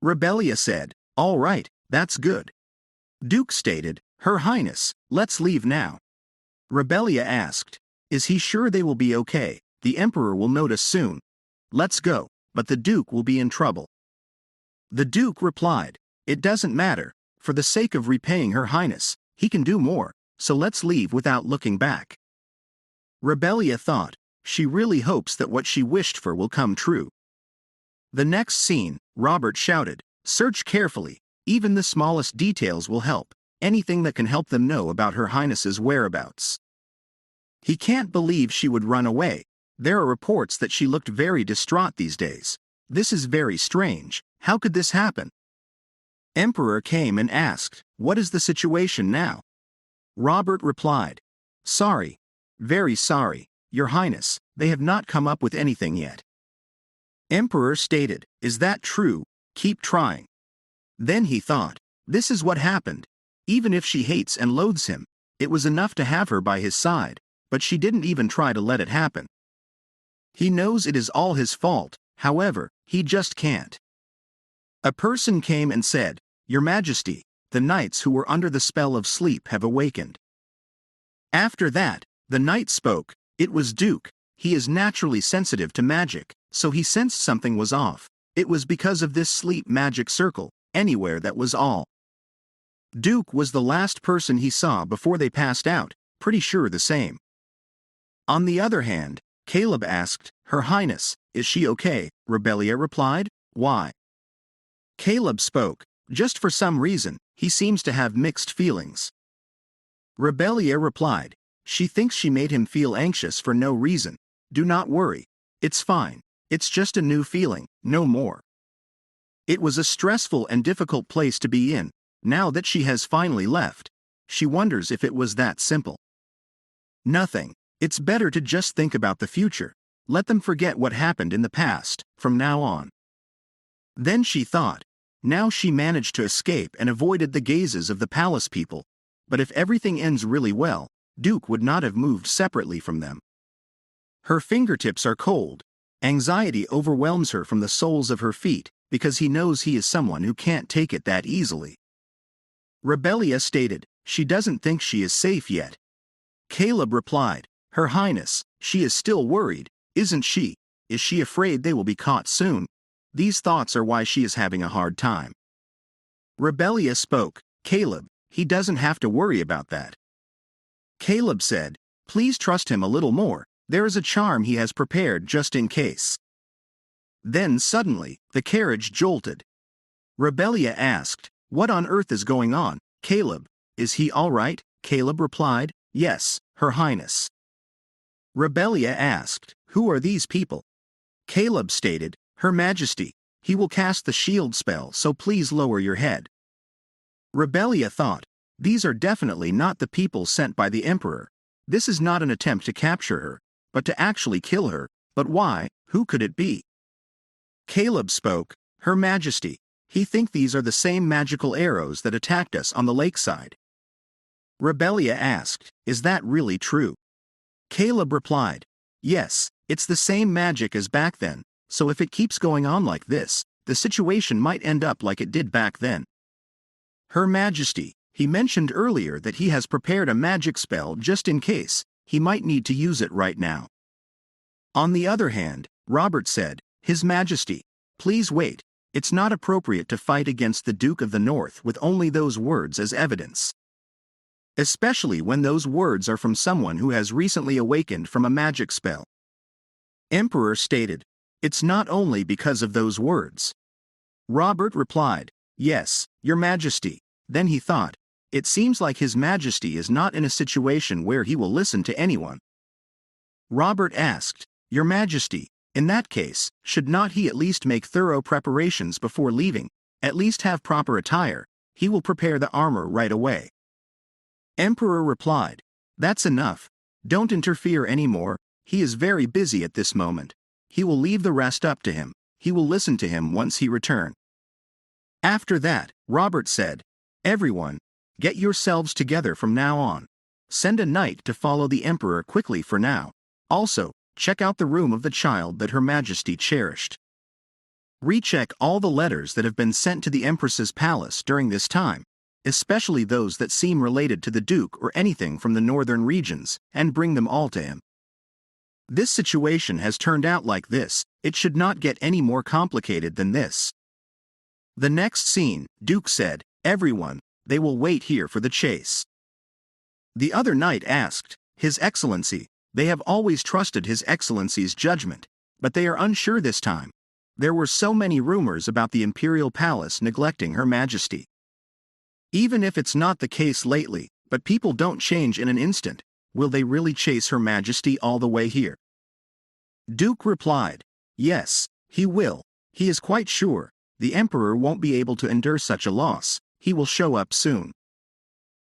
Rebellia said, "All right, that's good." Duke stated, "Her Highness, let's leave now." Rebellia asked, "Is he sure they will be okay? The Emperor will notice soon." "Let's go, but the Duke will be in trouble." The Duke replied, "It doesn't matter, for the sake of repaying Her Highness, he can do more, so let's leave without looking back." Rebellia thought, she really hopes that what she wished for will come true. The next scene, Robert shouted, "Search carefully, even the smallest details will help, anything that can help them know about Her Highness's whereabouts." He can't believe she would run away. There are reports that she looked very distraught these days. This is very strange. How could this happen? Emperor came and asked, "What is the situation now?" Robert replied, "Sorry. Very sorry, Your Highness, they have not come up with anything yet." Emperor stated, "Is that true? Keep trying." Then he thought, this is what happened. Even if she hates and loathes him, it was enough to have her by his side, but she didn't even try to let it happen. He knows it is all his fault, however, he just can't. A person came and said, "Your Majesty, the knights who were under the spell of sleep have awakened." After that, the knight spoke. It was Duke. He is naturally sensitive to magic, so he sensed something was off. It was because of this sleep magic circle, anywhere that was all. Duke was the last person he saw before they passed out, pretty sure the same. On the other hand, Caleb asked, "Her Highness, is she okay?" Rebellia replied, "Why?" Caleb spoke, "Just for some reason, he seems to have mixed feelings." Rebellia replied, "She thinks she made him feel anxious for no reason. Do not worry. It's fine. It's just a new feeling, no more." It was a stressful and difficult place to be in. Now that she has finally left, she wonders if it was that simple. Nothing. It's better to just think about the future. Let them forget what happened in the past, from now on. Then she thought, now she managed to escape and avoided the gazes of the palace people. But if everything ends really well, Duke would not have moved separately from them. Her fingertips are cold. Anxiety overwhelms her from the soles of her feet, because he knows he is someone who can't take it that easily. Rebellia stated, she doesn't think she is safe yet. Caleb replied, "Her Highness, she is still worried, isn't she? Is she afraid they will be caught soon? These thoughts are why she is having a hard time." Rebellia spoke, "Caleb, he doesn't have to worry about that." Caleb said, "Please trust him a little more, there is a charm he has prepared just in case." Then suddenly, the carriage jolted. Rebellia asked, "What on earth is going on, Caleb? Is he all right?" Caleb replied, "Yes, Her Highness." Rebellia asked, "Who are these people?" Caleb stated, "Her Majesty, he will cast the shield spell, so please lower your head." Rebellia thought, these are definitely not the people sent by the Emperor. This is not an attempt to capture her, but to actually kill her. But why? Who could it be? Caleb spoke, "Her Majesty, he think these are the same magical arrows that attacked us on the lakeside." Rebellia asked, "Is that really true?" Caleb replied, "Yes, it's the same magic as back then, so if it keeps going on like this, the situation might end up like it did back then." Her Majesty, he mentioned earlier that he has prepared a magic spell just in case, he might need to use it right now. On the other hand, Robert said, "His Majesty, please wait, it's not appropriate to fight against the Duke of the North with only those words as evidence. Especially when those words are from someone who has recently awakened from a magic spell." Emperor stated, "It's not only because of those words." Robert replied, "Yes, Your Majesty." Then he thought, it seems like His Majesty is not in a situation where he will listen to anyone. Robert asked, "Your Majesty, in that case, should not he at least make thorough preparations before leaving, at least have proper attire? He will prepare the armor right away." Emperor replied, "That's enough. Don't interfere anymore. He is very busy at this moment. He will leave the rest up to him. He will listen to him once he return." After that, Robert said, "Everyone, get yourselves together from now on. Send a knight to follow the emperor quickly for now. Also, check out the room of the child that Her Majesty cherished. Recheck all the letters that have been sent to the Empress's palace during this time, especially those that seem related to the Duke or anything from the northern regions, and bring them all to him." This situation has turned out like this. It should not get any more complicated than this. The next scene, Duke said, "Everyone, they will wait here for the chase." The other knight asked, "His Excellency, they have always trusted His Excellency's judgment, but they are unsure this time. There were so many rumors about the imperial palace neglecting Her Majesty. Even if it's not the case lately, but people don't change in an instant, will they really chase Her Majesty all the way here?" Duke replied, "Yes, he will. He is quite sure. The emperor won't be able to endure such a loss. He will show up soon."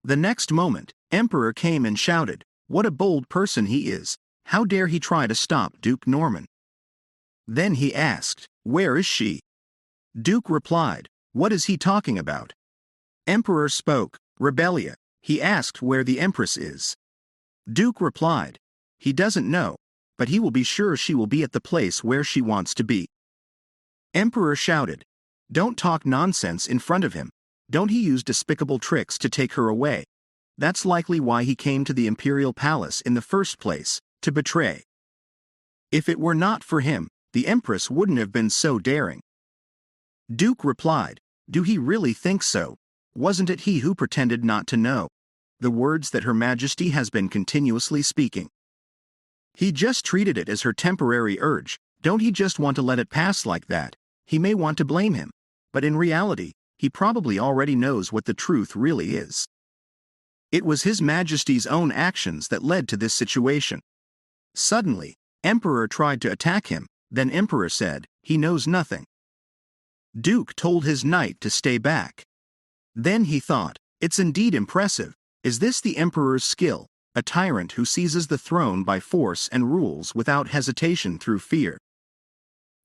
The next moment, Emperor came and shouted, "What a bold person he is! How dare he try to stop Duke Norman?" Then he asked, "Where is she?" Duke replied, "What is he talking about?" Emperor spoke, "Rebellia." He asked where the Empress is. Duke replied, "He doesn't know, but he will be sure she will be at the place where she wants to be." Emperor shouted, "Don't talk nonsense in front of him. Don't he use despicable tricks to take her away? That's likely why he came to the imperial palace in the first place, to betray. If it were not for him, the Empress wouldn't have been so daring." Duke replied, "Do he really think so? Wasn't it he who pretended not to know the words that Her Majesty has been continuously speaking? He just treated it as her temporary urge. Don't he just want to let it pass like that? He may want to blame him, but in reality, he probably already knows what the truth really is. It was His Majesty's own actions that led to this situation." Suddenly, Emperor tried to attack him, then Emperor said, "He knows nothing." Duke told his knight to stay back. Then he thought, "It's indeed impressive. Is this the Emperor's skill, a tyrant who seizes the throne by force and rules without hesitation through fear?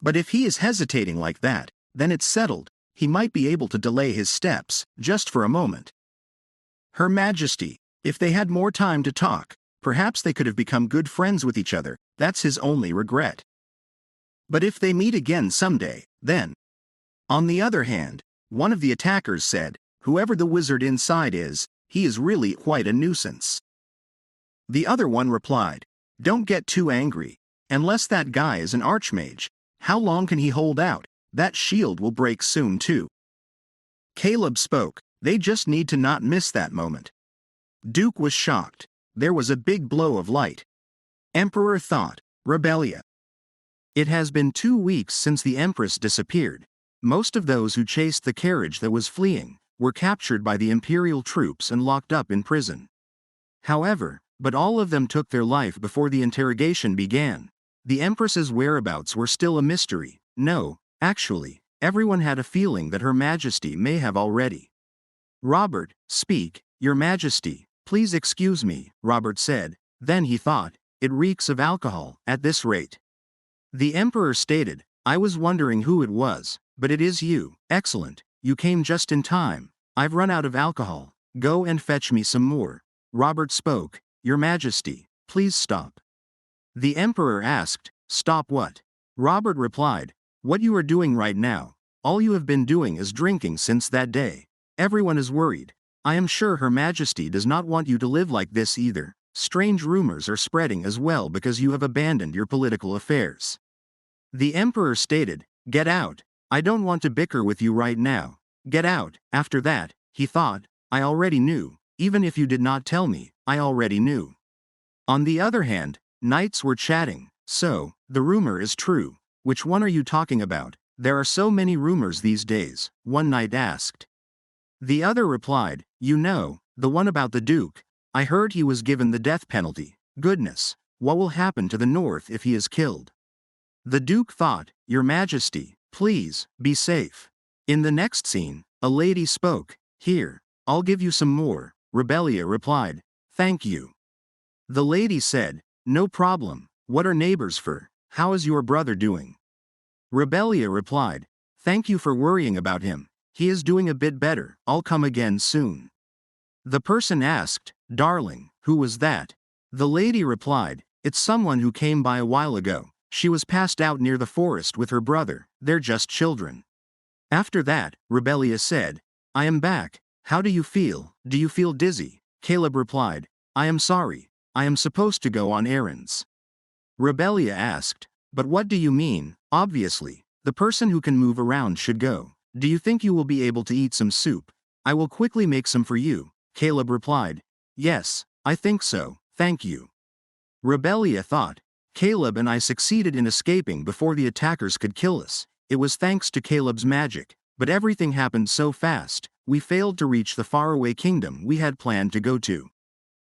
But if he is hesitating like that, then it's settled. He might be able to delay his steps, just for a moment. Her Majesty, if they had more time to talk, perhaps they could have become good friends with each other. That's his only regret. But if they meet again someday, then." On the other hand, one of the attackers said, "Whoever the wizard inside is, he is really quite a nuisance." The other one replied, "Don't get too angry. Unless that guy is an archmage, how long can he hold out? That shield will break soon too." Caleb spoke, "They just need to not miss that moment." Duke was shocked. There was a big blow of light. Emperor thought, "Rebellia." It has been 2 weeks since the Empress disappeared. Most of those who chased the carriage that was fleeing were captured by the imperial troops and locked up in prison. However, but all of them took their life before the interrogation began. The Empress's whereabouts were still a mystery. No, actually, everyone had a feeling that Her Majesty may have already. "Robert, speak, Your Majesty, please excuse me," Robert said. Then he thought, "It reeks of alcohol, at this rate." The Emperor stated, "I was wondering who it was, but it is you. Excellent, you came just in time. I've run out of alcohol. Go and fetch me some more." Robert spoke, "Your Majesty, please stop." The Emperor asked, "Stop what?" Robert replied, "What you are doing right now. All you have been doing is drinking since that day. Everyone is worried. I am sure Her Majesty does not want you to live like this either. Strange rumors are spreading as well because you have abandoned your political affairs." The Emperor stated, "Get out. I don't want to bicker with you right now. Get out." After that, he thought, "I already knew. Even if you did not tell me, I already knew." On the other hand, knights were chatting. "So, the rumor is true. Which one are you talking about? There are so many rumors these days," one knight asked. The other replied, "You know, the one about the Duke. I heard he was given the death penalty. Goodness, what will happen to the north if he is killed?" The Duke thought, "Your Majesty, please, be safe." In the next scene, a lady spoke, "Here, I'll give you some more." Rebellia replied, "Thank you." The lady said, "No problem, What are neighbors for? How is your brother doing? Rebellia replied, Thank you for worrying about him. He is doing a bit better, I'll come again soon. The person asked, Darling, who was that? The lady replied, It's someone who came by a while ago. She was passed out near the forest with her brother, they're just children. After that, Rebellia said, I am back. How do you feel? Do you feel dizzy? Caleb replied, I am sorry. I am supposed to go on errands. Rebellia asked, But what do you mean? Obviously, the person who can move around should go. Do you think you will be able to eat some soup? I will quickly make some for you. Caleb replied, Yes, I think so, thank you. Rebellia thought, Caleb and I succeeded in escaping before the attackers could kill us. It was thanks to Caleb's magic, but everything happened so fast, we failed to reach the faraway kingdom we had planned to go to.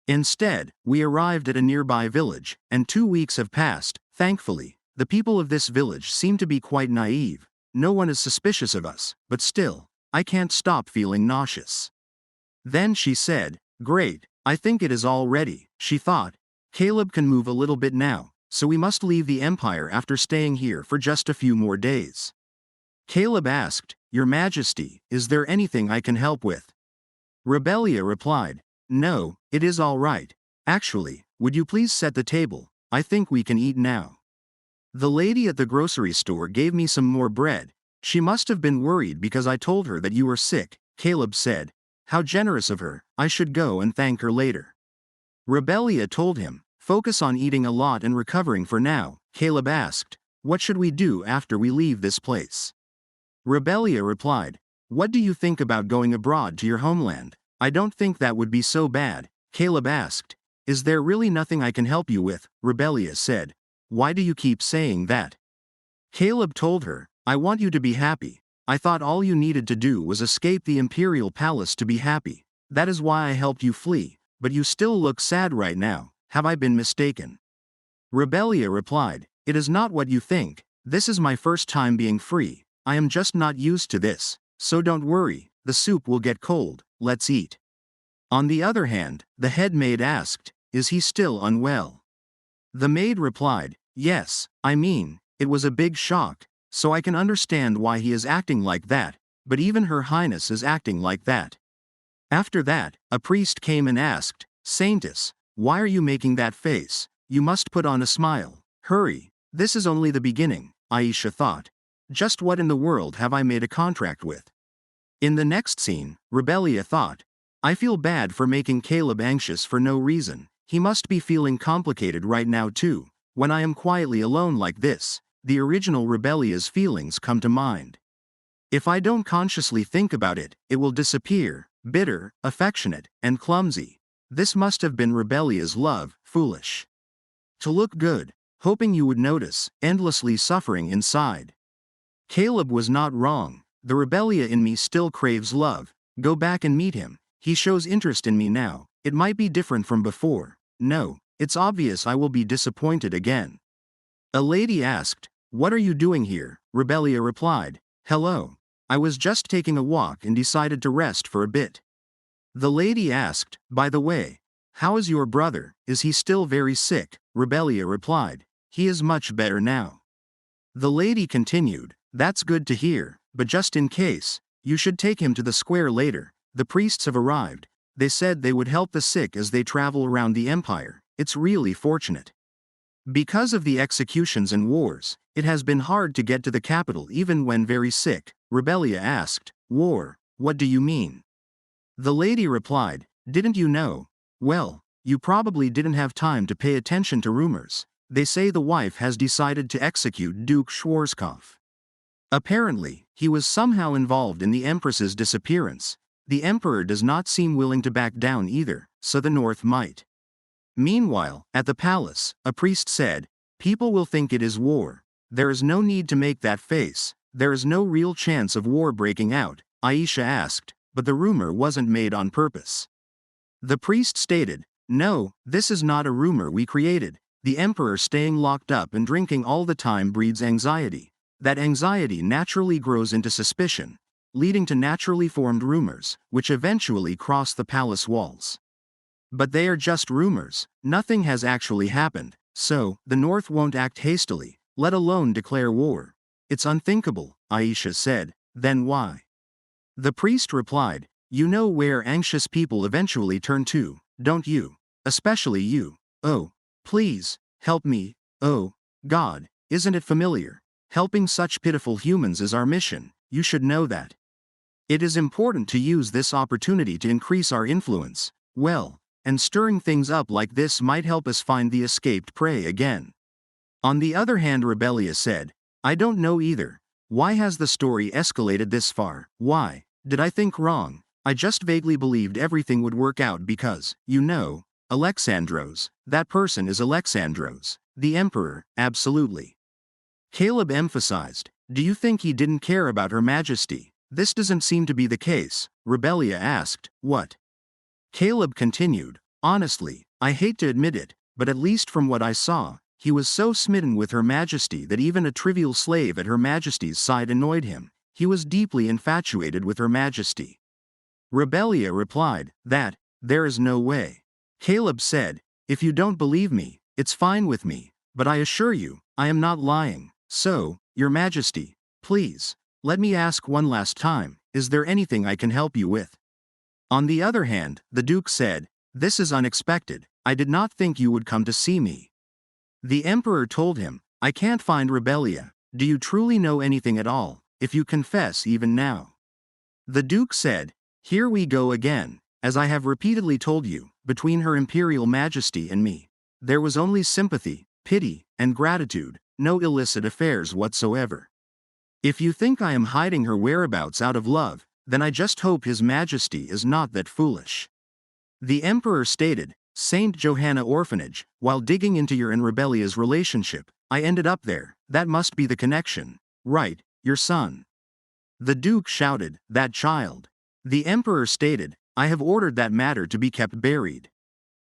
Instead, we arrived at a nearby village, and 2 weeks have passed. Thankfully, the people of this village seem to be quite naive. No one is suspicious of us, but still, I can't stop feeling nauseous. Then she said, Great, I think it is all ready. She thought, Caleb can move a little bit now, so we must leave the empire after staying here for just a few more days. Caleb asked, Your Majesty, is there anything I can help with? Rebellia replied, No, it is all right. Actually, would you please set the table? I think we can eat now. The lady at the grocery store gave me some more bread. She must have been worried because I told her that you were sick, Caleb said. How generous of her, I should go and thank her later. Rebellia told him, Focus on eating a lot and recovering for now. Caleb asked, What should we do after we leave this place? Rebellia replied, What do you think about going abroad to your homeland? I don't think that would be so bad. Caleb asked, Is there really nothing I can help you with? Rebellia said, Why do you keep saying that? Caleb told her, I want you to be happy. I thought all you needed to do was escape the imperial palace to be happy. That is why I helped you flee, but you still look sad right now. Have I been mistaken? Rebellia replied, It is not what you think. This is my first time being free. I am just not used to this, so don't worry, the soup will get cold, let's eat. On the other hand, the head maid asked, Is he still unwell? The maid replied, Yes, it was a big shock, so I can understand why he is acting like that, but even Her Highness is acting like that. After that, a priest came and asked, Saintess, why are you making that face? You must put on a smile. Hurry, this is only the beginning, Aisha thought. Just what in the world have I made a contract with? In the next scene, Rebellia thought, I feel bad for making Caleb anxious for no reason. He must be feeling complicated right now too. When I am quietly alone like this, the original Rebellia's feelings come to mind. If I don't consciously think about it, it will disappear, bitter, affectionate, and clumsy. This must have been Rebellia's love, foolish. To look good, hoping you would notice, endlessly suffering inside. Caleb was not wrong. The Rebellia in me still craves love. Go back and meet him. He shows interest in me now. It might be different from before. No, it's obvious I will be disappointed again. A lady asked, What are you doing here? Rebellia replied, Hello. I was just taking a walk and decided to rest for a bit. The lady asked, By the way, how is your brother? Is he still very sick? Rebellia replied, He is much better now. The lady continued, That's good to hear, but just in case, you should take him to the square later. The priests have arrived. They said they would help the sick as they travel around the empire. It's really fortunate. Because of the executions and wars, it has been hard to get to the capital even when very sick. Rebellia asked, War, what do you mean? The lady replied, Didn't you know? Well, you probably didn't have time to pay attention to rumors. They say the wife has decided to execute Duke Schwarzkopf. Apparently, he was somehow involved in the Empress's disappearance. The Emperor does not seem willing to back down either, so the North might. Meanwhile, at the palace, a priest said, People will think it is war. There is no need to make that face. There is no real chance of war breaking out, Aisha asked, but the rumor wasn't made on purpose. The priest stated, No, this is not a rumor we created. The Emperor staying locked up and drinking all the time breeds anxiety. That anxiety naturally grows into suspicion, leading to naturally formed rumors, which eventually cross the palace walls. But they are just rumors, nothing has actually happened. So, the North won't act hastily, let alone declare war. It's unthinkable, Aisha said. Then why? The priest replied, you know where anxious people eventually turn to, don't you? Especially you. Oh, please, help me. Oh, God, isn't it familiar? Helping such pitiful humans is our mission, you should know that. It is important to use this opportunity to increase our influence, well, and stirring things up like this might help us find the escaped prey again. On the other hand, Rebellia said, I don't know either. Why has the story escalated this far? Why? Did I think wrong? I just vaguely believed everything would work out because, you know, Alexandros, that person is Alexandros, the emperor, absolutely. Caleb emphasized, do you think he didn't care about Her Majesty? This doesn't seem to be the case, Rebellia asked, what? Caleb continued, honestly, I hate to admit it, but at least from what I saw, he was so smitten with Her Majesty that even a trivial slave at Her Majesty's side annoyed him. He was deeply infatuated with Her Majesty. Rebellia replied, there is no way. Caleb said, if you don't believe me, it's fine with me, but I assure you, I am not lying. So, Your Majesty, please, let me ask one last time, is there anything I can help you with? On the other hand, the Duke said, this is unexpected, I did not think you would come to see me. The Emperor told him, I can't find Rebellia, do you truly know anything at all, if you confess even now? The Duke said, here we go again, as I have repeatedly told you, between Her Imperial Majesty and me, there was only sympathy, pity, and gratitude, no illicit affairs whatsoever. If you think I am hiding her whereabouts out of love, then I just hope His Majesty is not that foolish. The Emperor stated, Saint Johanna Orphanage, while digging into your and Rebellia's relationship, I ended up there, that must be the connection. Right, your son. The Duke shouted, that child. The Emperor stated, I have ordered that matter to be kept buried.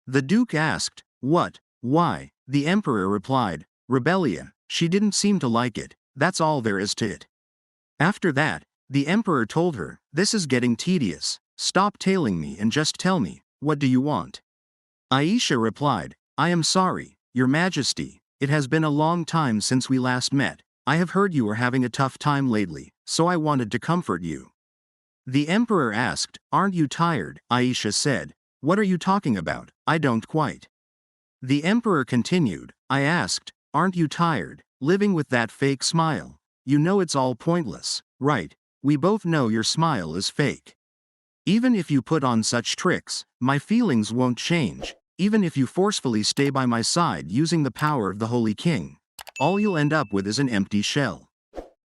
The Duke asked, what, why? The Emperor replied, Rebellia, she didn't seem to like it, that's all there is to it. After that, the Emperor told her, this is getting tedious, stop tailing me and just tell me, what do you want? Aisha replied, I am sorry, Your Majesty, it has been a long time since we last met, I have heard you are having a tough time lately, so I wanted to comfort you. The Emperor asked, aren't you tired? Aisha said, what are you talking about? I don't quite. The Emperor continued, I asked, aren't you tired, living with that fake smile? You know it's all pointless, right? We both know your smile is fake. Even if you put on such tricks, my feelings won't change, even if you forcefully stay by my side using the power of the Holy King. All you'll end up with is an empty shell.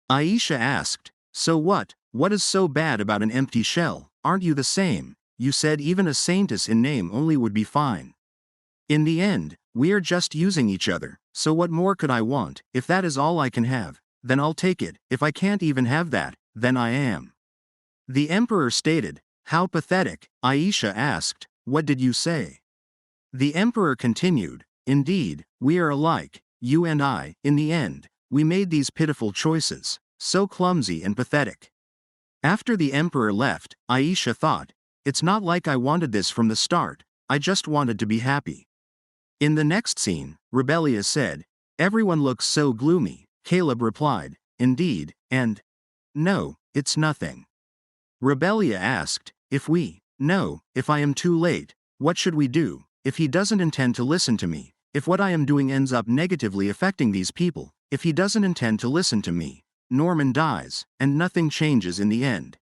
Aisha asked, so what? What is so bad about an empty shell? Aren't you the same? You said even a saintess in name only would be fine. In the end, we are just using each other, so what more could I want? If that is all I can have, then I'll take it. If I can't even have that, then I am. The Emperor stated, how pathetic. Aisha asked, what did you say? The Emperor continued, indeed, we are alike, you and I, in the end, we made these pitiful choices, so clumsy and pathetic. After the Emperor left, Aisha thought, it's not like I wanted this from the start, I just wanted to be happy. In the next scene, Rebellia said, everyone looks so gloomy. Caleb replied, indeed, and no, it's nothing. Rebellia asked, if I am too late, what should we do? If he doesn't intend to listen to me, if what I am doing ends up negatively affecting these people, if he doesn't intend to listen to me, Norman dies, and nothing changes in the end.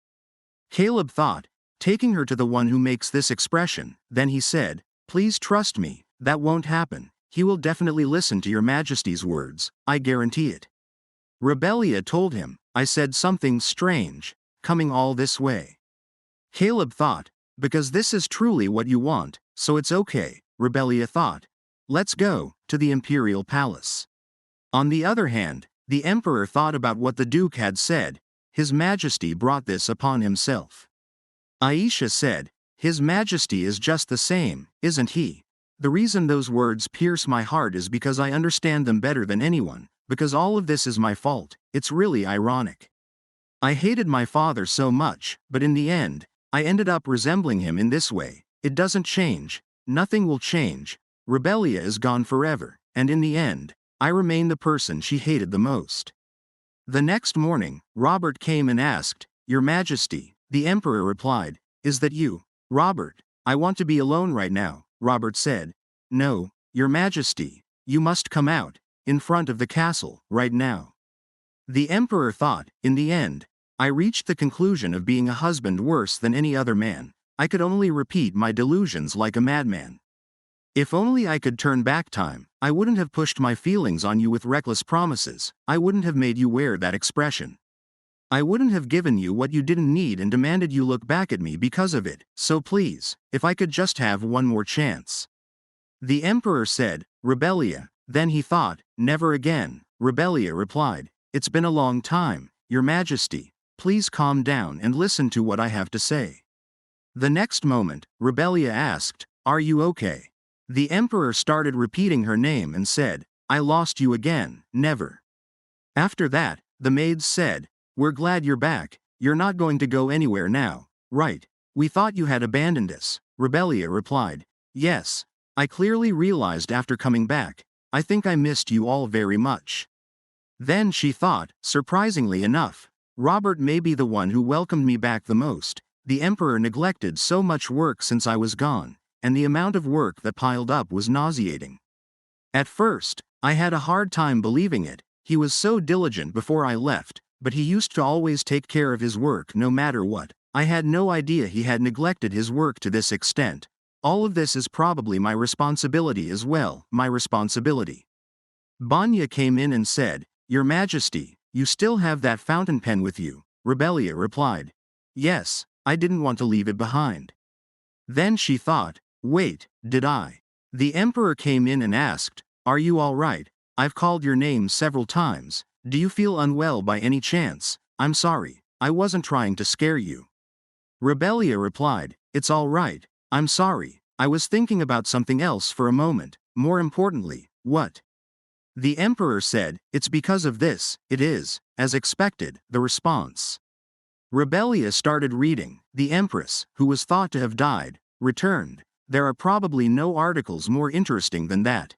Caleb thought, taking her to the one who makes this expression, then he said, please trust me, that won't happen, he will definitely listen to Your Majesty's words, I guarantee it. Rebellia told him, I said something strange, coming all this way. Caleb thought, because this is truly what you want, so it's okay, Rebellia thought. Let's go to the Imperial Palace. On the other hand, the Emperor thought about what the Duke had said, His Majesty brought this upon himself. Aisha said, His Majesty is just the same, isn't he? The reason those words pierce my heart is because I understand them better than anyone, because all of this is my fault, it's really ironic. I hated my father so much, but in the end, I ended up resembling him in this way. It doesn't change, nothing will change, Rebellia is gone forever, and in the end, I remain the person she hated the most. The next morning, Robert came and asked, "Your Majesty," the Emperor replied, "Is that you, Robert? I want to be alone right now." Robert said, "No, Your Majesty, you must come out, in front of the castle, right now." The Emperor thought, in the end, I reached the conclusion of being a husband worse than any other man. I could only repeat my delusions like a madman. If only I could turn back time, I wouldn't have pushed my feelings on you with reckless promises. I wouldn't have made you wear that expression. I wouldn't have given you what you didn't need and demanded you look back at me because of it. So please, if I could just have one more chance. The Emperor said, "Rebellia." Then he thought, "Never again." Rebellia replied, "It's been a long time, Your Majesty. Please calm down and listen to what I have to say." The next moment, Rebellia asked, "Are you okay?" The Emperor started repeating her name and said, "I lost you again, never." After that, the maids said, "We're glad you're back. You're not going to go anywhere now, right? We thought you had abandoned us." Rebellia replied, "Yes. I clearly realized after coming back. I think I missed you all very much." Then she thought, surprisingly enough, Robert may be the one who welcomed me back the most. The Emperor neglected so much work since I was gone, and the amount of work that piled up was nauseating. At first, I had a hard time believing it. He was so diligent before I left, but he used to always take care of his work no matter what. I had no idea he had neglected his work to this extent. All of this is probably my responsibility as well, my responsibility. Banya came in and said, "Your Majesty, you still have that fountain pen with you?" Rebellia replied, "Yes, I didn't want to leave it behind." Then she thought, "Wait, did I?" The Emperor came in and asked, "Are you all right? I've called your name several times. Do you feel unwell by any chance?" "I'm sorry, I wasn't trying to scare you." Rebellia replied, "It's all right. I'm sorry, I was thinking about something else for a moment. More importantly, what?" The Emperor said, "It's because of this." It is, as expected, the response. Rebellia started reading. The Empress, who was thought to have died, returned. There are probably no articles more interesting than that.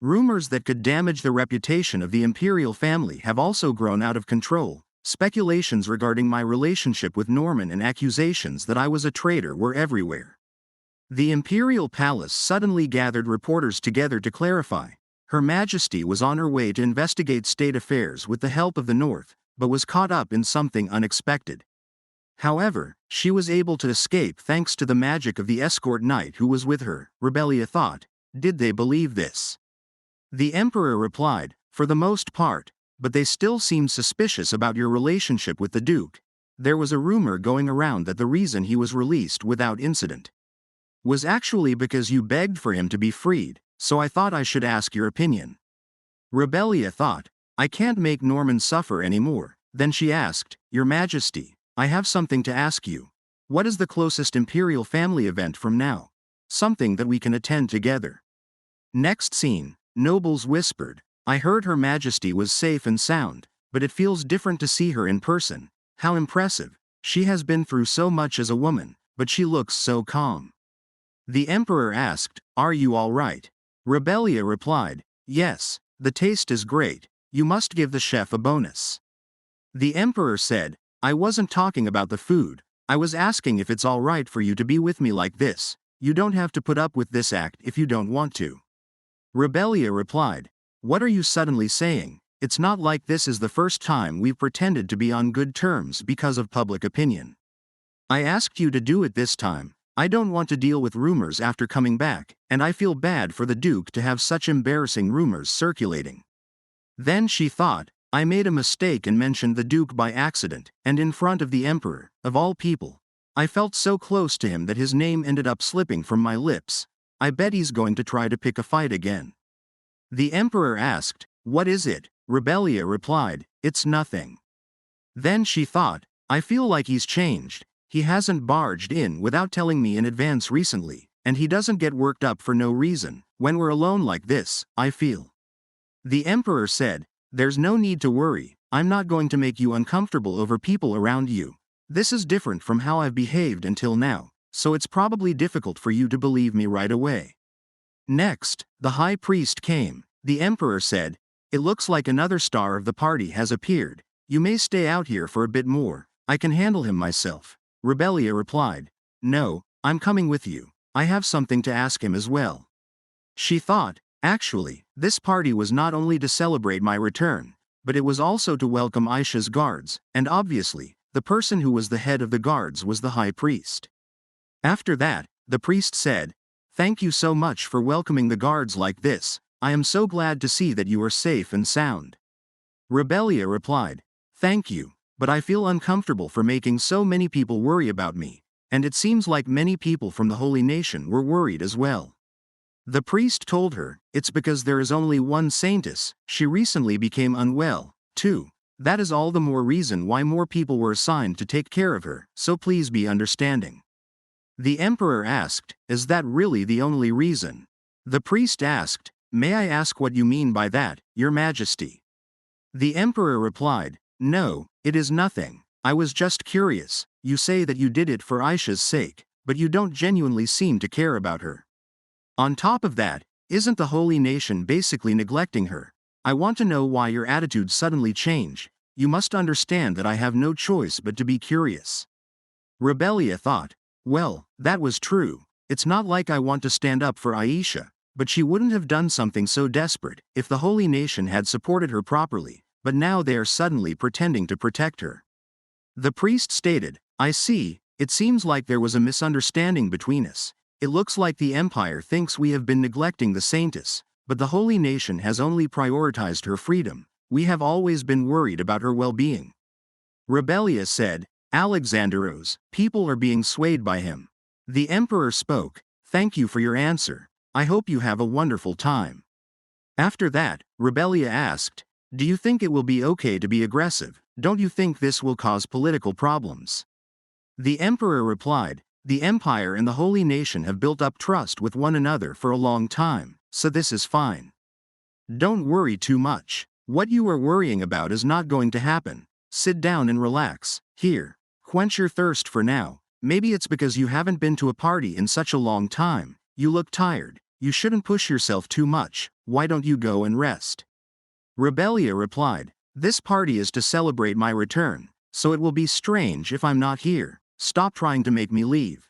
Rumors that could damage the reputation of the imperial family have also grown out of control. Speculations regarding my relationship with Norman and accusations that I was a traitor were everywhere. The imperial palace suddenly gathered reporters together to clarify. Her Majesty was on her way to investigate state affairs with the help of the North, but was caught up in something unexpected. However, she was able to escape thanks to the magic of the escort knight who was with her. Rebellia thought, "Did they believe this?" The Emperor replied, "For the most part, but they still seem suspicious about your relationship with the Duke. There was a rumor going around that the reason he was released without incident was actually because you begged for him to be freed, so I thought I should ask your opinion." Rebellia thought, "I can't make Norman suffer anymore." Then she asked, "Your Majesty, I have something to ask you. What is the closest imperial family event from now? Something that we can attend together." Next scene, nobles whispered, "I heard Her Majesty was safe and sound, but it feels different to see her in person. How impressive. She has been through so much as a woman, but she looks so calm." The Emperor asked, "Are you all right?" Rebellia replied, "Yes, the taste is great. You must give the chef a bonus." The Emperor said, "I wasn't talking about the food. I was asking if it's all right for you to be with me like this. You don't have to put up with this act if you don't want to." Rebellia replied, "What are you suddenly saying? It's not like this is the first time we've pretended to be on good terms because of public opinion. I asked you to do it this time. I don't want to deal with rumors after coming back, and I feel bad for the Duke to have such embarrassing rumors circulating." Then she thought, "I made a mistake and mentioned the Duke by accident, and in front of the Emperor, of all people. I felt so close to him that his name ended up slipping from my lips. I bet he's going to try to pick a fight again." The Emperor asked, "What is it?" Rebellia replied, "It's nothing." Then she thought, "I feel like he's changed. He hasn't barged in without telling me in advance recently, and he doesn't get worked up for no reason. When we're alone like this, I feel." The Emperor said, "There's no need to worry. I'm not going to make you uncomfortable over people around you. This is different from how I've behaved until now, so it's probably difficult for you to believe me right away." Next, the high priest came. The emperor said, "It looks like another star of the party has appeared. You may stay out here for a bit more. I can handle him myself." Rebellia replied, "No, I'm coming with you. I have something to ask him as well." She thought, actually, this party was not only to celebrate my return, but it was also to welcome Aisha's guards, and obviously, the person who was the head of the guards was the high priest. After that, the priest said, "Thank you so much for welcoming the guards like this. I am so glad to see that you are safe and sound." Rebellia replied, "Thank you, but I feel uncomfortable for making so many people worry about me, and it seems like many people from the Holy Nation were worried as well." The priest told her, "It's because there is only one saintess. She recently became unwell, too. That is all the more reason why more people were assigned to take care of her, so please be understanding." The emperor asked, "Is that really the only reason?" The priest asked, "May I ask what you mean by that, Your Majesty?" The emperor replied, "No, it is nothing. I was just curious. You say that you did it for Aisha's sake, but you don't genuinely seem to care about her. On top of that, isn't the Holy Nation basically neglecting her? I want to know why your attitude suddenly changed. You must understand that I have no choice but to be curious." Rebellia thought, "Well, that was true. It's not like I want to stand up for Aisha, but she wouldn't have done something so desperate if the Holy Nation had supported her properly, but now they are suddenly pretending to protect her." The priest stated, "I see, it seems like there was a misunderstanding between us. It looks like the Empire thinks we have been neglecting the saintess, but the Holy Nation has only prioritized her freedom. We have always been worried about her well-being." Rebellia said, "Alexanderos, people are being swayed by him." The emperor spoke, "Thank you for your answer. I hope you have a wonderful time." After that, Rebellia asked, "Do you think it will be okay to be aggressive? Don't you think this will cause political problems?" The emperor replied, "The Empire and the Holy Nation have built up trust with one another for a long time, so this is fine. Don't worry too much. What you are worrying about is not going to happen. Sit down and relax. Here, quench your thirst for now. Maybe it's because you haven't been to a party in such a long time. You look tired. You shouldn't push yourself too much. Why don't you go and rest?" Rebellia replied, "This party is to celebrate my return, so it will be strange if I'm not here. Stop trying to make me leave."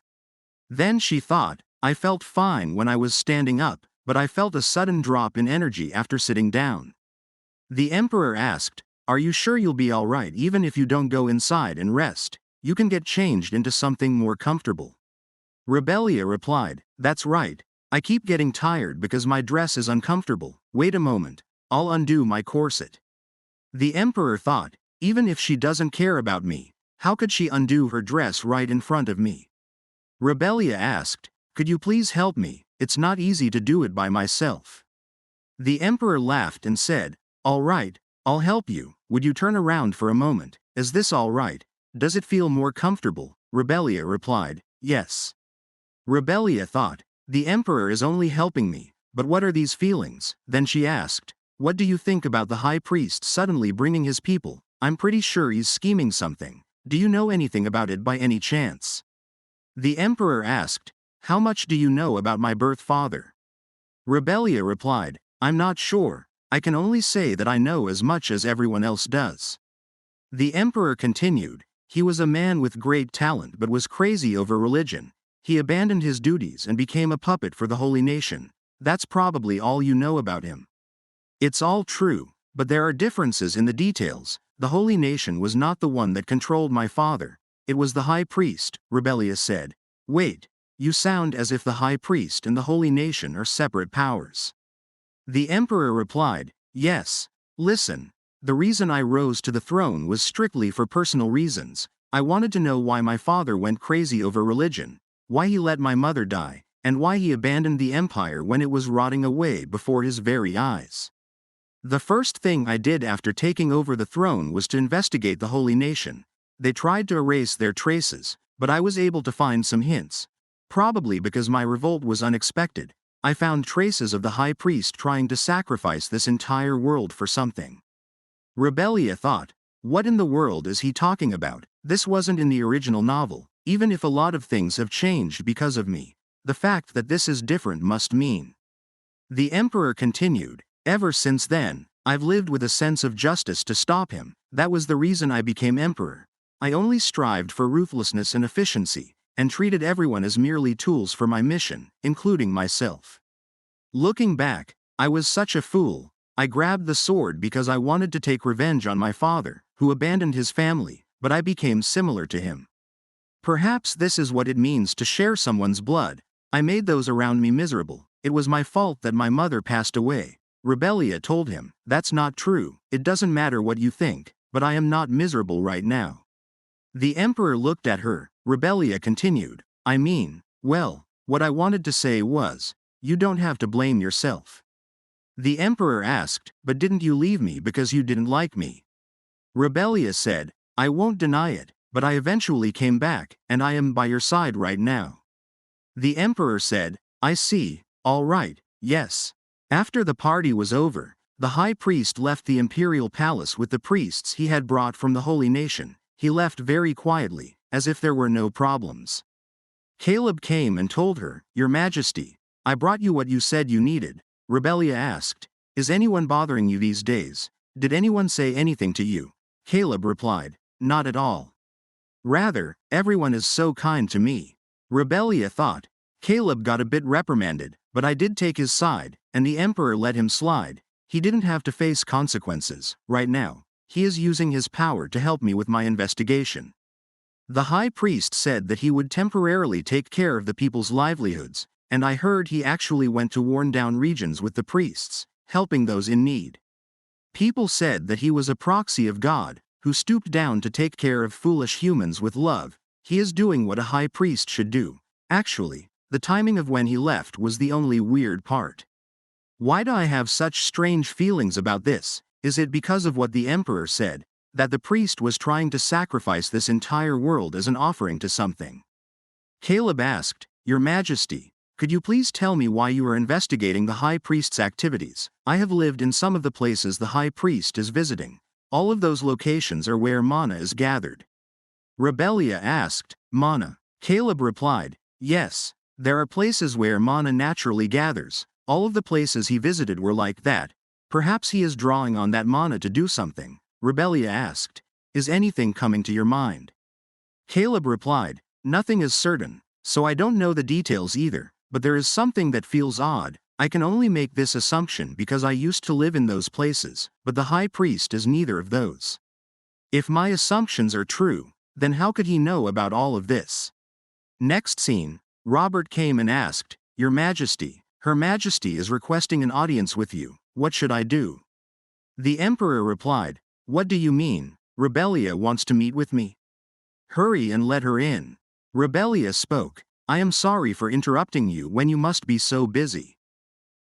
Then she thought, "I felt fine when I was standing up, but I felt a sudden drop in energy after sitting down." The emperor asked, "Are you sure you'll be all right even if you don't go inside and rest? You can get changed into something more comfortable." Rebellia replied, "That's right. I keep getting tired because my dress is uncomfortable. Wait a moment. I'll undo my corset." The emperor thought, even if she doesn't care about me, how could she undo her dress right in front of me? Rebellia asked, "Could you please help me? It's not easy to do it by myself." The emperor laughed and said, "All right, I'll help you. Would you turn around for a moment? Is this all right? Does it feel more comfortable?" Rebellia replied, "Yes." Rebellia thought, the emperor is only helping me, but what are these feelings? Then she asked, "What do you think about the high priest suddenly bringing his people? I'm pretty sure he's scheming something. Do you know anything about it by any chance?" The emperor asked, "How much do you know about my birth father?" Rebellia replied, "I'm not sure. I can only say that I know as much as everyone else does." The emperor continued, "He was a man with great talent but was crazy over religion. He abandoned his duties and became a puppet for the Holy Nation. That's probably all you know about him." "It's all true, but there are differences in the details. The Holy Nation was not the one that controlled my father. It was the high priest," Rebellia said. "Wait, you sound as if the high priest and the Holy Nation are separate powers." The emperor replied, "Yes. Listen, the reason I rose to the throne was strictly for personal reasons. I wanted to know why my father went crazy over religion, why he let my mother die, and why he abandoned the empire when it was rotting away before his very eyes. The first thing I did after taking over the throne was to investigate the Holy Nation. They tried to erase their traces, but I was able to find some hints. Probably because my revolt was unexpected, I found traces of the high priest trying to sacrifice this entire world for something." Rebellia thought, "What in the world is he talking about? This wasn't in the original novel. Even if a lot of things have changed because of me, the fact that this is different must mean." The emperor continued, Ever since then, I've lived with a sense of justice to stop him. That was the reason I became emperor. I only strived for ruthlessness and efficiency, and treated everyone as merely tools for my mission, including myself. Looking back, I was such a fool. I grabbed the sword because I wanted to take revenge on my father, who abandoned his family, but I became similar to him. Perhaps this is what it means to share someone's blood. I made those around me miserable. It was my fault that my mother passed away. Rebellia told him, "That's not true. It doesn't matter what you think, but I am not miserable right now." The emperor looked at her. Rebellia continued, "I mean, well, what I wanted to say was, you don't have to blame yourself." The emperor asked, "But didn't you leave me because you didn't like me?" Rebellia said, "I won't deny it, but I eventually came back, and I am by your side right now." The emperor said, "I see, all right, yes." After the party was over, the high priest left the imperial palace with the priests he had brought from the holy nation. He left very quietly, as if there were no problems. Caleb came and told her, "Your Majesty, I brought you what you said you needed." Rebellia asked, "Is anyone bothering you these days? Did anyone say anything to you?" Caleb replied, "Not at all. Rather, everyone is so kind to me." Rebellia thought. Caleb got a bit reprimanded, but I did take his side, and the emperor let him slide. He didn't have to face consequences. Right now, he is using his power to help me with my investigation. The high priest said that he would temporarily take care of the people's livelihoods, and I heard he actually went to worn-down regions with the priests, helping those in need. People said that he was a proxy of God, who stooped down to take care of foolish humans with love. He is doing what a high priest should do. Actually, the timing of when he left was the only weird part. Why do I have such strange feelings about this? Is it because of what the emperor said, that the priest was trying to sacrifice this entire world as an offering to something? Caleb asked, "Your Majesty, could you please tell me why you are investigating the high priest's activities? I have lived in some of the places the high priest is visiting. All of those locations are where mana is gathered." Rebellia asked, "Mana?" Caleb replied, "Yes, there are places where mana naturally gathers. All of the places he visited were like that. Perhaps he is drawing on that mana to do something." Rebellia asked, "Is anything coming to your mind?" Caleb replied, "Nothing is certain, so I don't know the details either, but there is something that feels odd. I can only make this assumption because I used to live in those places, but the high priest is neither of those. If my assumptions are true, then how could he know about all of this?" Next scene, Robert came and asked, "Your Majesty, Her Majesty is requesting an audience with you. What should I do?" The emperor replied, "What do you mean? Rebellia wants to meet with me? Hurry and let her in." Rebellia spoke, "I am sorry for interrupting you when you must be so busy."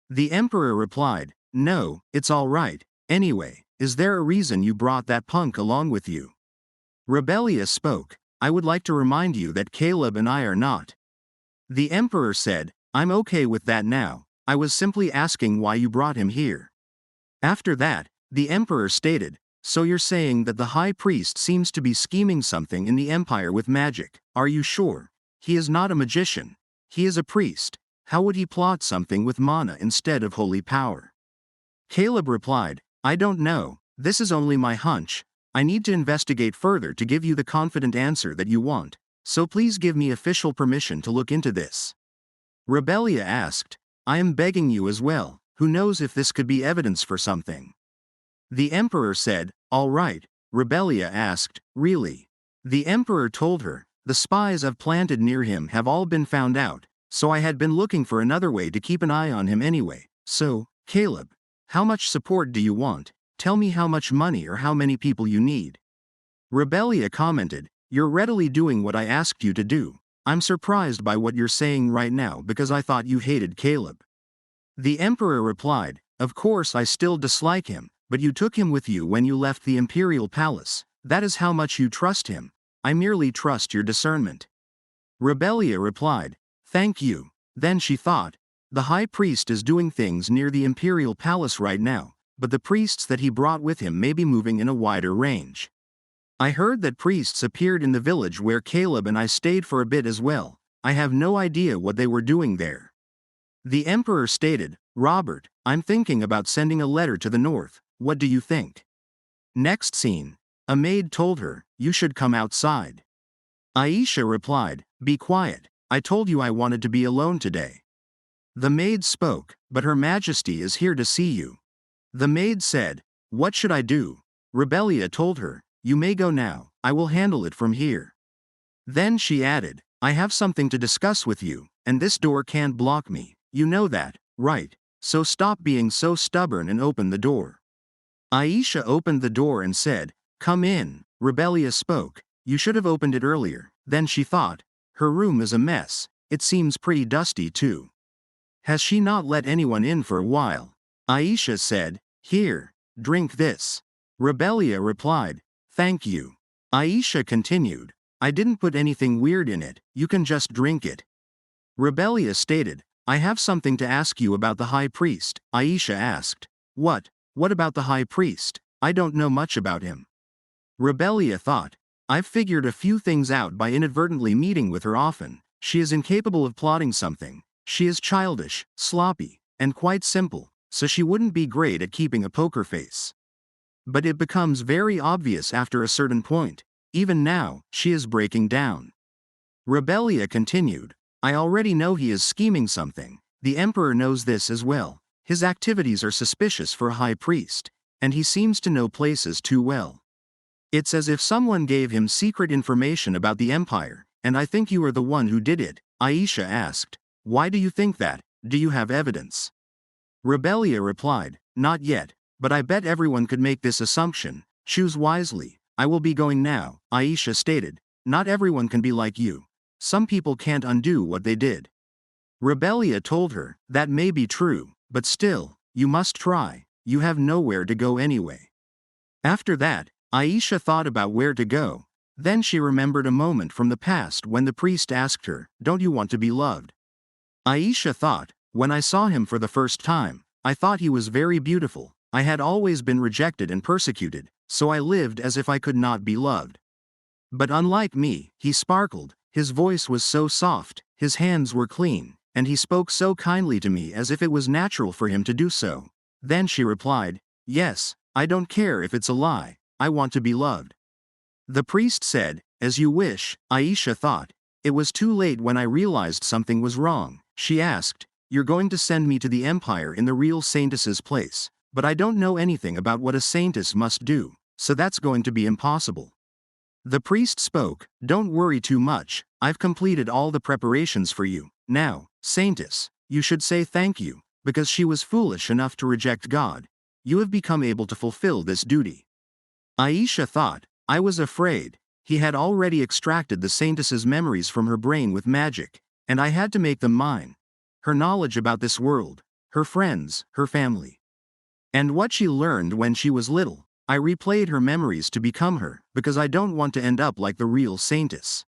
The emperor replied, "No, it's all right. Anyway, is there a reason you brought that punk along with you?" Rebellia spoke, "I would like to remind you that Caleb and I are not." The emperor said, "I'm okay with that now. I was simply asking why you brought him here." After that, the emperor stated, "So you're saying that the high priest seems to be scheming something in the empire with magic. Are you sure? He is not a magician. He is a priest. How would he plot something with mana instead of holy power?" Caleb replied, "I don't know. This is only my hunch. I need to investigate further to give you the confident answer that you want, so please give me official permission to look into this." Rebellia asked, "I am begging you as well. Who knows if this could be evidence for something?" The emperor said, "All right." Rebellia asked, "Really?" The emperor told her, "The spies I've planted near him have all been found out, so I had been looking for another way to keep an eye on him anyway. So, Caleb, how much support do you want? Tell me how much money or how many people you need." Rebellia commented, "You're readily doing what I asked you to do. I'm surprised by what you're saying right now because I thought you hated Caleb." The emperor replied, "Of course I still dislike him, but you took him with you when you left the imperial palace. That is how much you trust him. I merely trust your discernment." Rebellia replied, "Thank you." Then she thought, "The high priest is doing things near the imperial palace right now, but the priests that he brought with him may be moving in a wider range. I heard that priests appeared in the village where Caleb and I stayed for a bit as well. I have no idea what they were doing there." The emperor stated, Robert, I'm thinking about sending a letter to the north, what do you think? Next scene. A maid told her, you should come outside. Aisha replied, be quiet, I told you I wanted to be alone today. The maid spoke, but Her Majesty is here to see you. The maid said, what should I do? Rebellia told her, you may go now, I will handle it from here. Then she added, I have something to discuss with you, and this door can't block me, you know that, right? So stop being so stubborn and open the door. Aisha opened the door and said, come in. Rebellia spoke, you should have opened it earlier. Then she thought, her room is a mess, it seems pretty dusty too. Has she not let anyone in for a while? Aisha said, here, drink this. Rebellia replied, thank you. Aisha continued, I didn't put anything weird in it, you can just drink it. Rebellia stated, I have something to ask you about the high priest. Aisha asked, what? What about the high priest? I don't know much about him. Rebellia thought, I've figured a few things out by inadvertently meeting with her often. She is incapable of plotting something. She is childish, sloppy, and quite simple, so she wouldn't be great at keeping a poker face. But it becomes very obvious after a certain point. Even now, she is breaking down. Rebellia continued, I already know he is scheming something. The emperor knows this as well. His activities are suspicious for a high priest, and he seems to know places too well. It's as if someone gave him secret information about the empire, and I think you are the one who did it. Aisha asked, why do you think that? Do you have evidence? Rebellia replied, not yet, but I bet everyone could make this assumption. Choose wisely. I will be going now. Aisha stated, not everyone can be like you. Some people can't undo what they did. Rebellia told her, that may be true, but still, you must try. You have nowhere to go anyway. After that, Aisha thought about where to go. Then she remembered a moment from the past when the priest asked her, don't you want to be loved? Aisha thought, when I saw him for the first time, I thought he was very beautiful. I had always been rejected and persecuted, so I lived as if I could not be loved. But unlike me, he sparkled, his voice was so soft, his hands were clean, and he spoke so kindly to me as if it was natural for him to do so. Then she replied, yes, I don't care if it's a lie, I want to be loved. The priest said, as you wish. Aisha thought, it was too late when I realized something was wrong. She asked, you're going to send me to the empire in the real saintess's place, but I don't know anything about what a saintess must do, so that's going to be impossible. The priest spoke, don't worry too much, I've completed all the preparations for you. Now, saintess, you should say thank you, because she was foolish enough to reject God. You have become able to fulfill this duty. Aisha thought, I was afraid. He had already extracted the saintess's memories from her brain with magic, and I had to make them mine. Her knowledge about this world, her friends, her family. And what she learned when she was little, I replayed her memories to become her, because I don't want to end up like the real saintess.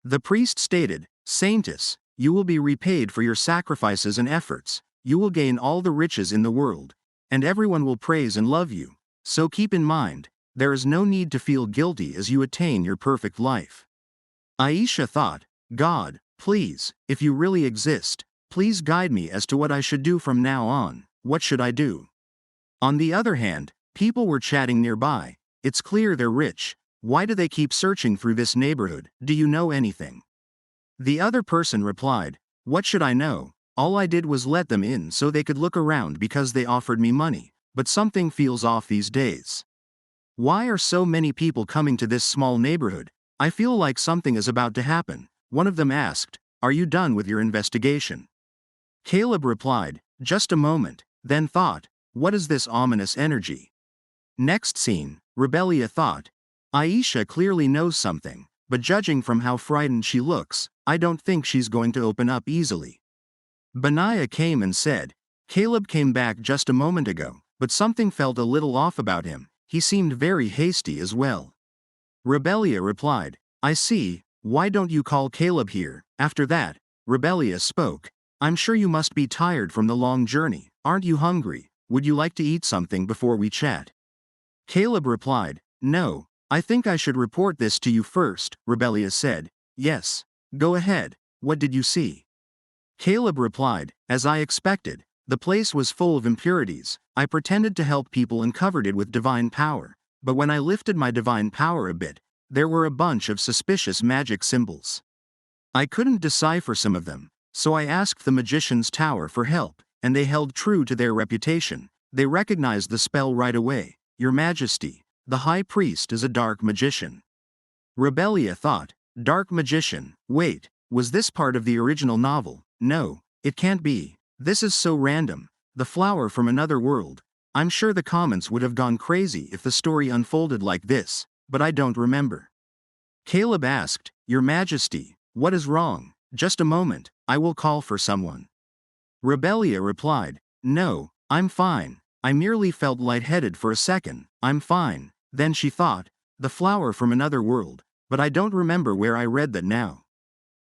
The priest stated, saintess, you will be repaid for your sacrifices and efforts, you will gain all the riches in the world, and everyone will praise and love you. So keep in mind, there is no need to feel guilty as you attain your perfect life. Aisha thought, God, please, if you really exist, please guide me as to what I should do from now on. What should I do? On the other hand, people were chatting nearby. It's clear they're rich. Why do they keep searching through this neighborhood? Do you know anything? The other person replied, what should I know? All I did was let them in so they could look around because they offered me money, but something feels off these days. Why are so many people coming to this small neighborhood? I feel like something is about to happen. One of them asked, are you done with your investigation? Caleb replied, just a moment, then thought, what is this ominous energy? Next scene, Rebellia thought, Aisha clearly knows something, but judging from how frightened she looks, I don't think she's going to open up easily. Benaiah came and said, Caleb came back just a moment ago, but something felt a little off about him. He seemed very hasty as well. Rebellia replied, I see, why don't you call Caleb here? After that, Rebellia spoke, I'm sure you must be tired from the long journey. Aren't you hungry? Would you like to eat something before we chat? Caleb replied, no, I think I should report this to you first. Rebellia said, yes, go ahead, what did you see? Caleb replied, as I expected, The place was full of impurities. I pretended to help people and covered it with divine power. But when I lifted my divine power a bit, there were a bunch of suspicious magic symbols. I couldn't decipher some of them, so I asked the magician's tower for help, and they held true to their reputation. They recognized the spell right away. Your Majesty, the High Priest is a dark magician. Rebellia thought, dark magician, wait, was this part of the original novel? No, it can't be. This is so random. The flower from another world. I'm sure the comments would have gone crazy if the story unfolded like this, but I don't remember. Caleb asked, Your Majesty, what is wrong? Just a moment, I will call for someone. Rebellia replied, No, I'm fine. I merely felt lightheaded for a second. I'm fine. Then she thought, the flower from another world, but I don't remember where I read that now.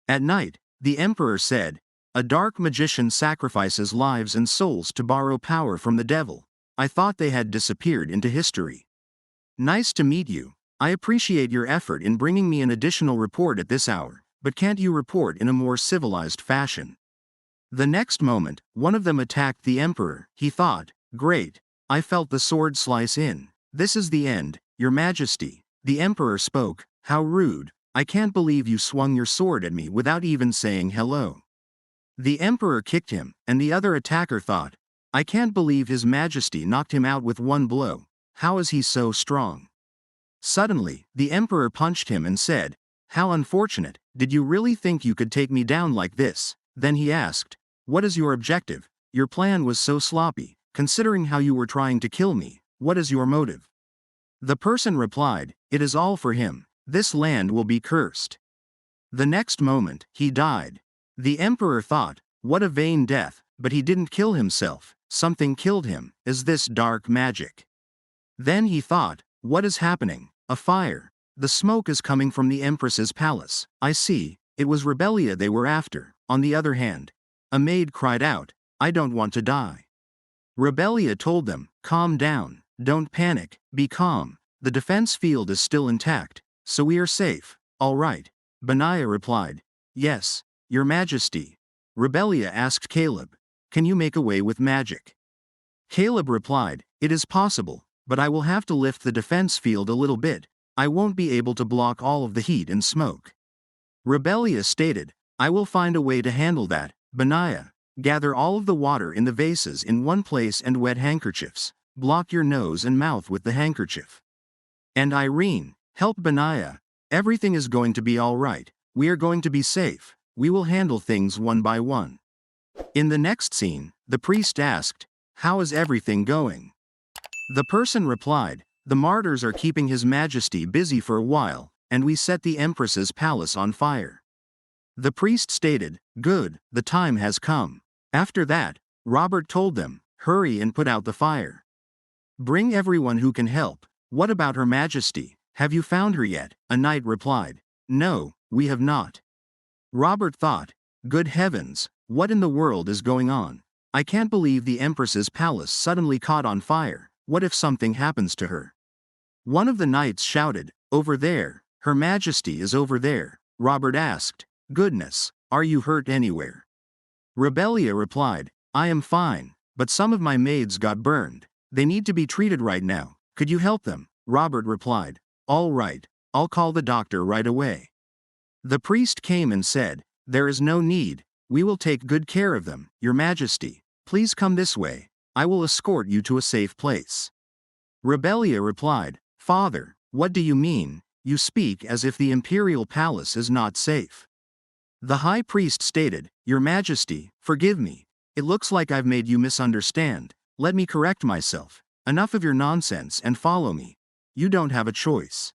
At night, the emperor said, A dark magician sacrifices lives and souls to borrow power from the devil. I thought they had disappeared into history. Nice to meet you. I appreciate your effort in bringing me an additional report at this hour, but can't you report in a more civilized fashion? The next moment, one of them attacked the emperor. He thought, Great. I felt the sword slice in. This is the end, Your Majesty. The emperor spoke, How rude. I can't believe you swung your sword at me without even saying hello. The emperor kicked him, and the other attacker thought, I can't believe His Majesty knocked him out with one blow. How is he so strong? Suddenly, the emperor punched him and said, How unfortunate, did you really think you could take me down like this? Then he asked, What is your objective? Your plan was so sloppy, considering how you were trying to kill me. What is your motive? The person replied, It is all for him. This land will be cursed. The next moment, he died. The emperor thought, What a vain death, but he didn't kill himself. Something killed him. Is this dark magic? Then he thought, What is happening? A fire. The smoke is coming from the empress's palace. I see, it was Rebellia they were after. On the other hand, a maid cried out, I don't want to die. Rebellia told them, Calm down, don't panic, be calm. The defense field is still intact, so we are safe. All right. Benaiah replied, Yes, Your Majesty. Rebellia asked Caleb, Can you make away with magic? Caleb replied, It is possible, but I will have to lift the defense field a little bit. I won't be able to block all of the heat and smoke. Rebellia stated, I will find a way to handle that. Benaiah, gather all of the water in the vases in one place and wet handkerchiefs. Block your nose and mouth with the handkerchief. And Irene, help Benaiah. Everything is going to be all right. We are going to be safe. We will handle things one by one. In the next scene, the priest asked, How is everything going? The person replied, The martyrs are keeping His Majesty busy for a while, and we set the Empress's palace on fire. The priest stated, Good, the time has come. After that, Robert told them, Hurry and put out the fire. Bring everyone who can help. What about Her Majesty? Have you found her yet? A knight replied, No, we have not. Robert thought, Good heavens, what in the world is going on? I can't believe the Empress's palace suddenly caught on fire. What if something happens to her? One of the knights shouted, Over there, Her Majesty is over there. Robert asked, Goodness, are you hurt anywhere? Rebellia replied, I am fine, but some of my maids got burned. They need to be treated right now. Could you help them? Robert replied, All right, I'll call the doctor right away. The priest came and said, There is no need. We will take good care of them. Your Majesty, please come this way. I will escort you to a safe place. Rebellia replied, Father, what do you mean? You speak as if the imperial palace is not safe. The high priest stated, Your Majesty, forgive me. It looks like I've made you misunderstand. Let me correct myself. Enough of your nonsense and follow me. You don't have a choice.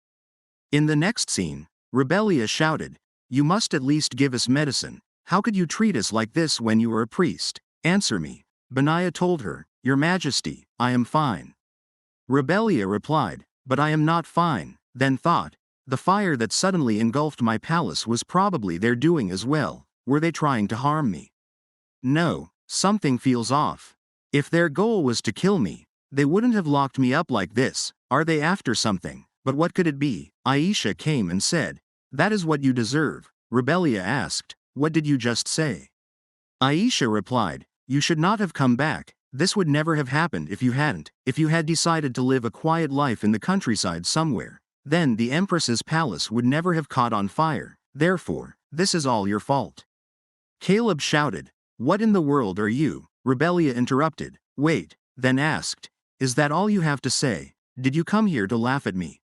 In the next scene, Rebellia shouted, You must at least give us medicine. How could you treat us like this when you are a priest? Answer me. Benaiah told her, Your Majesty, I am fine. Rebellia replied, But I am not fine. Then thought, The fire that suddenly engulfed my palace was probably their doing as well. Were they trying to harm me? No, something feels off. If their goal was to kill me, they wouldn't have locked me up like this. Are they after something? But what could it be? Aisha came and said, That is what you deserve. Rebellia asked, What did you just say? Aisha replied, you should not have come back. This would never have happened if you hadn't. If you had decided to live a quiet life in the countryside somewhere, then the Empress's palace would never have caught on fire. Therefore, this is all your fault." Caleb shouted. "What in the world are you?" Rebellia interrupted. "Wait," then asked, "Is that all you have to say? Did you come here to laugh at me?"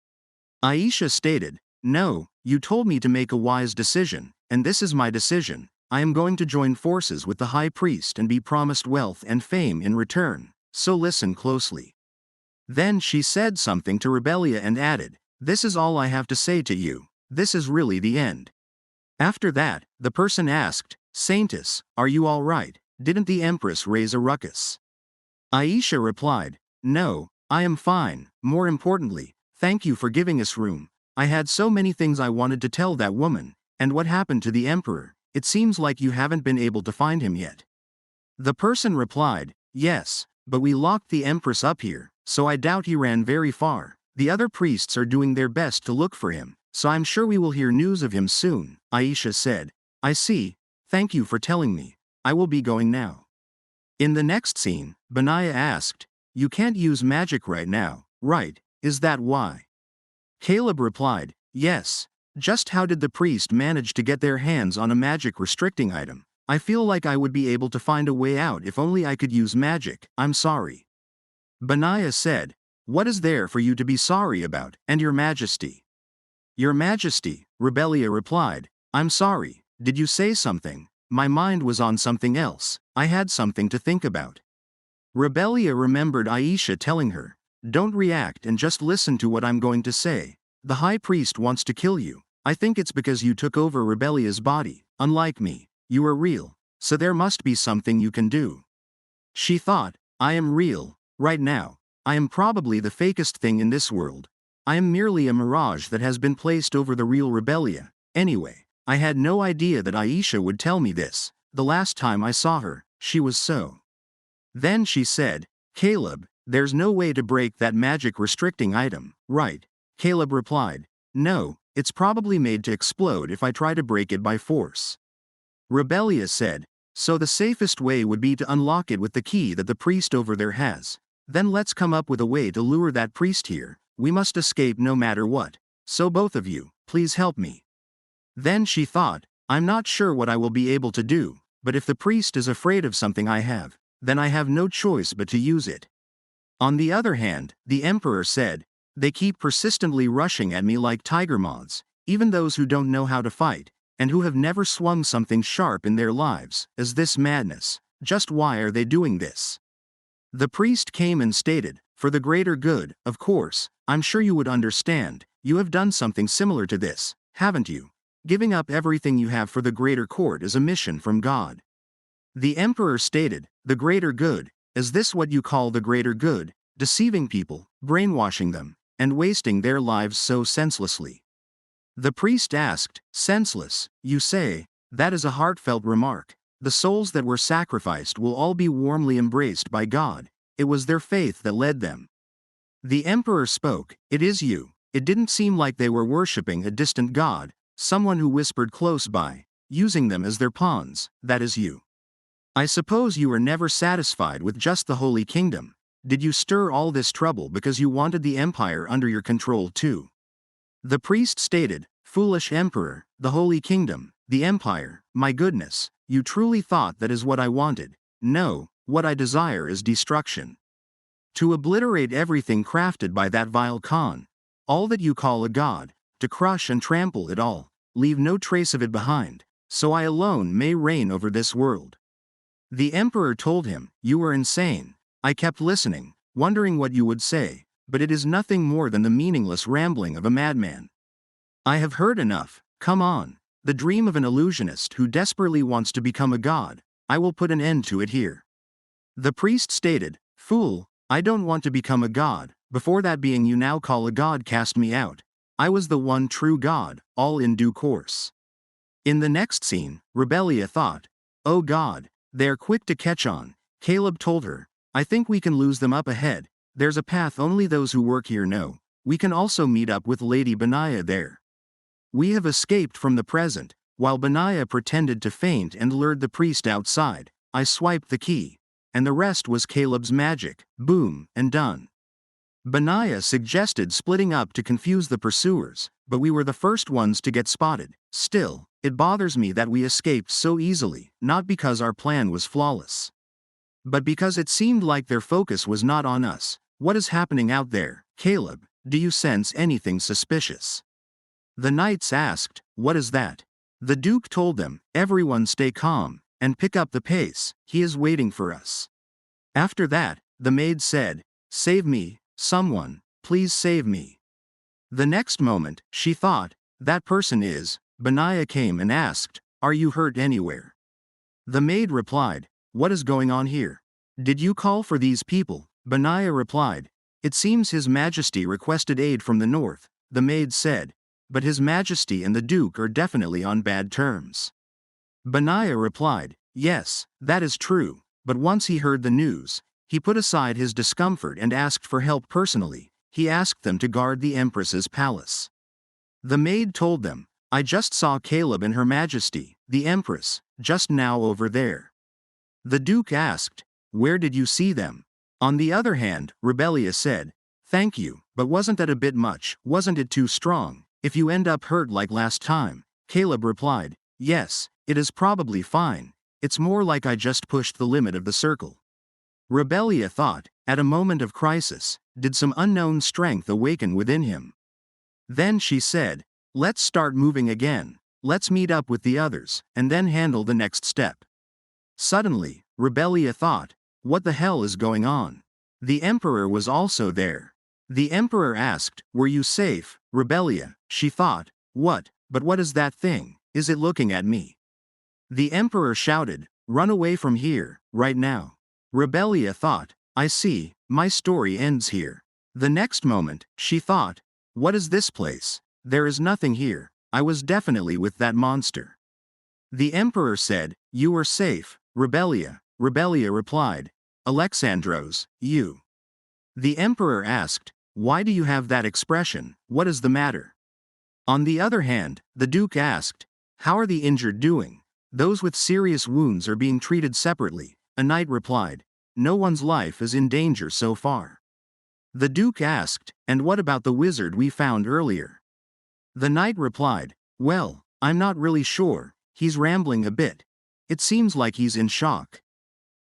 Aisha stated, "No, you told me to make a wise decision, and this is my decision. I am going to join forces with the high priest and be promised wealth and fame in return, so listen closely." Then she said something to Rebellia and added, "This is all I have to say to you. This is really the end." After that, the person asked, "Saintess, are you all right? Didn't the Empress raise a ruckus?" Aisha replied, "No, I am fine. More importantly, thank you for giving us room. I had so many things I wanted to tell that woman. And what happened to the Emperor? It seems like you haven't been able to find him yet." The person replied, "Yes, but we locked the Empress up here, so I doubt he ran very far. The other priests are doing their best to look for him, so I'm sure we will hear news of him soon." Aisha said, "I see. Thank you for telling me. I will be going now." In the next scene, Benaiah asked, "You can't use magic right now, right? Is that why?" Caleb replied, "Yes. Just how did the priest manage to get their hands on a magic restricting item? I feel like I would be able to find a way out if only I could use magic. I'm sorry." Benaiah said, "What is there for you to be sorry about, and your majesty?" "Your majesty," Rebellia replied, "I'm sorry. Did you say something? My mind was on something else. I had something to think about." Rebellia remembered Aisha telling her, "Don't react and just listen to what I'm going to say. The high priest wants to kill you. I think it's because you took over Rebellia's body. Unlike me, you are real, so there must be something you can do." She thought, "I am real. Right now, I am probably the fakest thing in this world. I am merely a mirage that has been placed over the real Rebellia. Anyway, I had no idea that Aisha would tell me this. The last time I saw her, she was so." Then she said, "Caleb, there's no way to break that magic restricting item, right?" Caleb replied, "No, it's probably made to explode if I try to break it by force." Rebellia said, "So the safest way would be to unlock it with the key that the priest over there has. Then let's come up with a way to lure that priest here. We must escape no matter what. So both of you, please help me." Then she thought, "I'm not sure what I will be able to do, but if the priest is afraid of something I have, then I have no choice but to use it." On the other hand, the Emperor said, "They keep persistently rushing at me like tiger moths, even those who don't know how to fight, and who have never swung something sharp in their lives. Is this madness? Just why are they doing this?" The priest came and stated, "For the greater good, of course. I'm sure you would understand. You have done something similar to this, haven't you? Giving up everything you have for the greater court is a mission from God." The Emperor stated, "The greater good? Is this what you call the greater good? Deceiving people, brainwashing them, and wasting their lives so senselessly?" The priest asked, "Senseless, you say? That is a heartfelt remark. The souls that were sacrificed will all be warmly embraced by God. It was their faith that led them." The Emperor spoke, "It is you. It didn't seem like they were worshipping a distant god, someone who whispered close by, using them as their pawns. That is you. I suppose you were never satisfied with just the Holy Kingdom. Did you stir all this trouble because you wanted the empire under your control too?" The priest stated, "Foolish Emperor, the Holy Kingdom, the empire, my goodness, you truly thought that is what I wanted? No, what I desire is destruction. To obliterate everything crafted by that vile Khan, all that you call a god, to crush and trample it all, leave no trace of it behind, so I alone may reign over this world." The Emperor told him, "You were insane. I kept listening, wondering what you would say, but it is nothing more than the meaningless rambling of a madman. I have heard enough. Come on. The dream of an illusionist who desperately wants to become a god. I will put an end to it here." The priest stated, "Fool, I don't want to become a god. Before that being you now call a god cast me out. I was the one true god, all in due course." In the next scene, Rebellia thought, "Oh God, they're quick to catch on." Caleb told her, "I think we can lose them up ahead. There's a path only those who work here know. We can also meet up with Lady Benaiah there." We have escaped from the present, while Benaiah pretended to faint and lured the priest outside. I swiped the key. And the rest was Caleb's magic, boom, and done. Benaiah suggested splitting up to confuse the pursuers, but we were the first ones to get spotted. Still, it bothers me that we escaped so easily, not because our plan was flawless, but because it seemed like their focus was not on us. What is happening out there, Caleb? Do you sense anything suspicious? The knights asked. What is that? The Duke told them, everyone stay calm, and pick up the pace, he is waiting for us. After that, the maid said, save me, someone, please save me. The next moment, she thought, that person is. Benaiah came and asked, are you hurt anywhere? The maid replied, what is going on here? Did you call for these people? Benaiah replied, it seems His Majesty requested aid from the north. The maid said, but His Majesty and the Duke are definitely on bad terms. Benaiah replied, yes, that is true, but once he heard the news, he put aside his discomfort and asked for help personally. He asked them to guard the Empress's palace. The maid told them, I just saw Caleb and Her Majesty, the Empress, just now over there. The Duke asked, where did you see them? On the other hand, Rebellia said, thank you, but wasn't that a bit much? Wasn't it too strong? If you end up hurt like last time? Caleb replied, yes, it is probably fine. It's more like I just pushed the limit of the circle. Rebellia thought, at a moment of crisis, did some unknown strength awaken within him? Then she said, let's start moving again. Let's meet up with the others, and then handle the next step. Suddenly, Rebellia thought, what the hell is going on? The Emperor was also there. The Emperor asked, were you safe, Rebellia? She thought, what, but what is that thing? Is it looking at me? The Emperor shouted, run away from here, right now. Rebellia thought, I see, my story ends here. The next moment, she thought, what is this place? There is nothing here. I was definitely with that monster. The Emperor said, you are safe, Rebellia. Rebellia replied, Alexandros, you. The Emperor asked, why do you have that expression? What is the matter? On the other hand, the Duke asked, how are the injured doing? Those with serious wounds are being treated separately. A knight replied, no one's life is in danger so far. The Duke asked, and what about the wizard we found earlier? The knight replied, well, I'm not really sure, he's rambling a bit. It seems like he's in shock.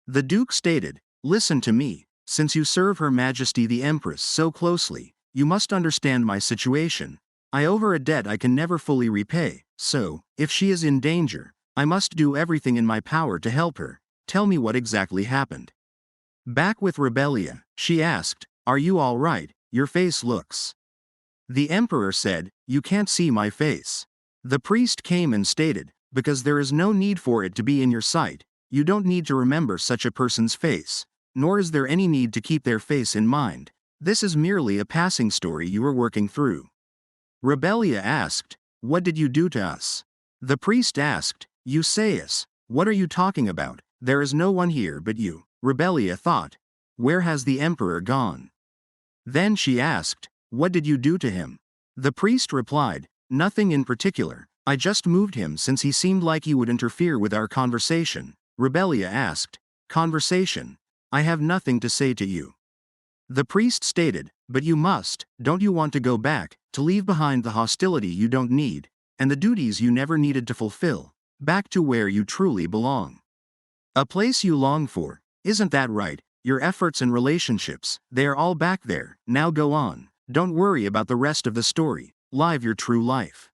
The Duke stated, listen to me, since you serve Her Majesty the Empress so closely, you must understand my situation. I owe her a debt I can never fully repay, so, if she is in danger, I must do everything in my power to help her. Tell me what exactly happened. Back with Rebellia, she asked, are you all right? Your face looks. The Emperor said, you can't see my face. The priest came and stated, because there is no need for it to be in your sight, you don't need to remember such a person's face, nor is there any need to keep their face in mind. This is merely a passing story you are working through. Rebellia asked, what did you do to us? The priest asked, Euseus, what are you talking about? There is no one here but you. Rebellia thought, where has the Emperor gone? Then she asked, what did you do to him? The priest replied, nothing in particular, I just moved him since he seemed like he would interfere with our conversation. Rebellia asked, conversation? I have nothing to say to you. The priest stated, but you must, don't you want to go back, to leave behind the hostility you don't need, and the duties you never needed to fulfill, back to where you truly belong? A place you long for, isn't that right? Your efforts and relationships, they are all back there, now go on, don't worry about the rest of the story, live your true life.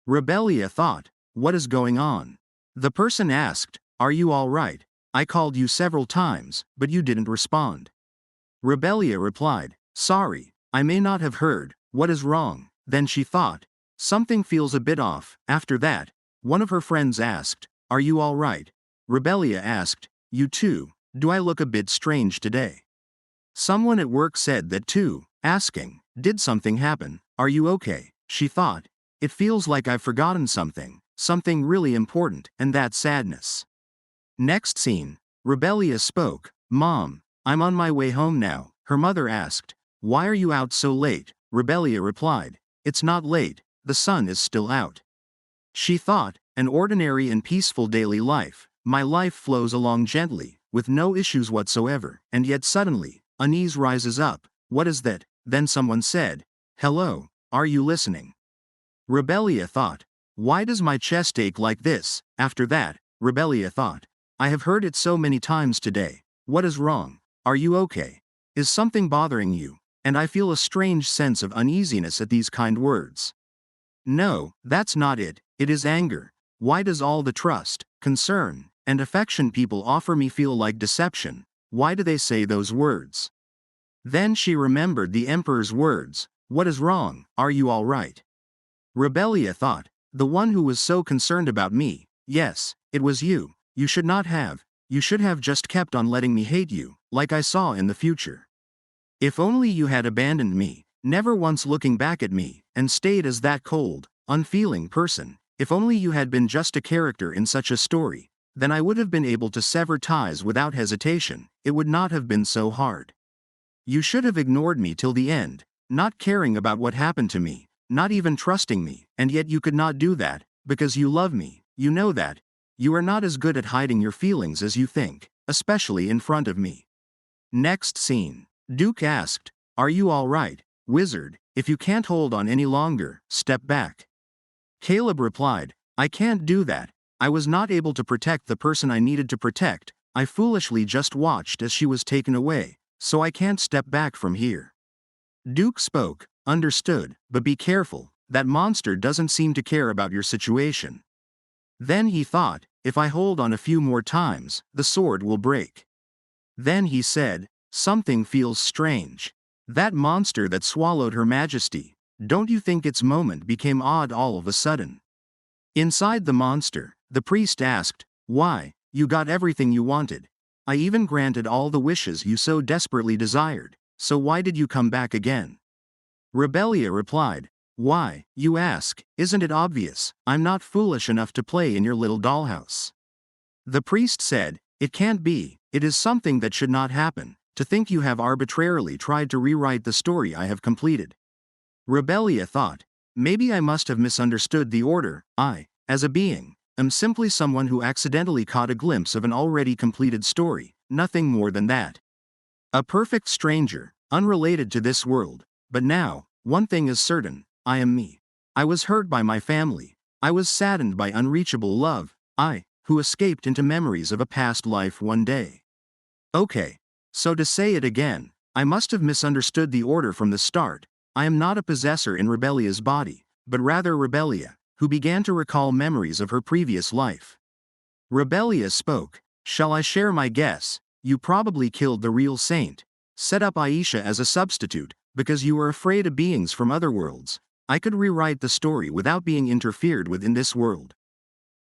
Rebellia thought, what is going on? The person asked, are you all right? I called you several times, but you didn't respond. Rebellia replied, sorry, I may not have heard, what is wrong? Then she thought, something feels a bit off. After that, one of her friends asked, are you all right? Rebellia asked, you too, do I look a bit strange today? Someone at work said that too, asking, did something happen? Are you okay? She thought, it feels like I've forgotten something really important, and that's sadness. Next scene, Rebellia spoke, Mom, I'm on my way home now. Her mother asked, why are you out so late? Rebellia replied, it's not late, the sun is still out. She thought, an ordinary and peaceful daily life, My life flows along gently, with no issues whatsoever, and yet suddenly, unease rises up. What is that? Then someone said, "Hello, are you listening?" Rebellia thought, "Why does my chest ache like this?" After that, Rebellia thought, "I have heard it so many times today. What is wrong? Are you okay? Is something bothering you?" And I feel a strange sense of uneasiness at these kind words. No, that's not it, it is anger. Why does all the trust, concern, and affection people offer me feel like deception? Why do they say those words? Then she remembered the emperor's words, "What is wrong? Are you all right?" Rebellia thought, "The one who was so concerned about me, yes, it was you. You should not have. You should have just kept on letting me hate you, like I saw in the future. If only you had abandoned me, never once looking back at me, and stayed as that cold, unfeeling person. If only you had been just a character in such a story, then I would have been able to sever ties without hesitation. It would not have been so hard. You should have ignored me till the end, not caring about what happened to me, not even trusting me, and yet you could not do that, because you love me, you know that. You are not as good at hiding your feelings as you think, especially in front of me." Next scene. Duke asked, "Are you all right, wizard? If you can't hold on any longer, step back." Caleb replied, "I can't do that. I was not able to protect the person I needed to protect. I foolishly just watched as she was taken away, so I can't step back from here." Duke spoke, "Understood, but be careful, that monster doesn't seem to care about your situation." Then he thought, "If I hold on a few more times, the sword will break." Then he said, "Something feels strange. That monster that swallowed Her Majesty, don't you think its moment became odd all of a sudden?" Inside the monster, the priest asked, "Why, you got everything you wanted. I even granted all the wishes you so desperately desired, so why did you come back again?" Rebellia replied, "Why, you ask, isn't it obvious? I'm not foolish enough to play in your little dollhouse." The priest said, "It can't be, it is something that should not happen. To think you have arbitrarily tried to rewrite the story I have completed." Rebellia thought, "Maybe I must have misunderstood the order. I, as a being, am simply someone who accidentally caught a glimpse of an already completed story, nothing more than that. A perfect stranger, unrelated to this world. But now, one thing is certain, I am me. I was hurt by my family. I was saddened by unreachable love. I, who escaped into memories of a past life one day. Okay. So to say it again, I must have misunderstood the order from the start. I am not a possessor in Rebellia's body, but rather Rebellia, who began to recall memories of her previous life." Rebellia spoke, "Shall I share my guess? You probably killed the real saint. Set up Aisha as a substitute, because you were afraid of beings from other worlds. I could rewrite the story without being interfered with in this world."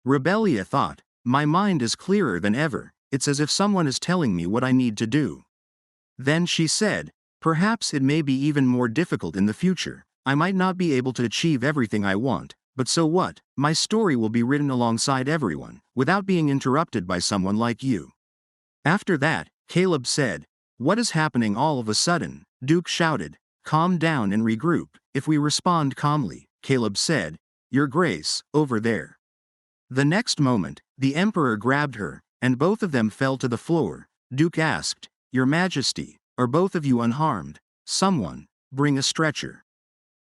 Rebellia thought, "My mind is clearer than ever. It's as if someone is telling me what I need to do." Then she said, "Perhaps it may be even more difficult in the future. I might not be able to achieve everything I want, but so what? My story will be written alongside everyone, without being interrupted by someone like you." After that, Caleb said, "What is happening all of a sudden?" Duke shouted, "Calm down and regroup." "If we respond calmly," Caleb said, "Your Grace, over there." The next moment, the Emperor grabbed her, and both of them fell to the floor. Duke asked, "Your Majesty, are both of you unharmed? Someone, bring a stretcher."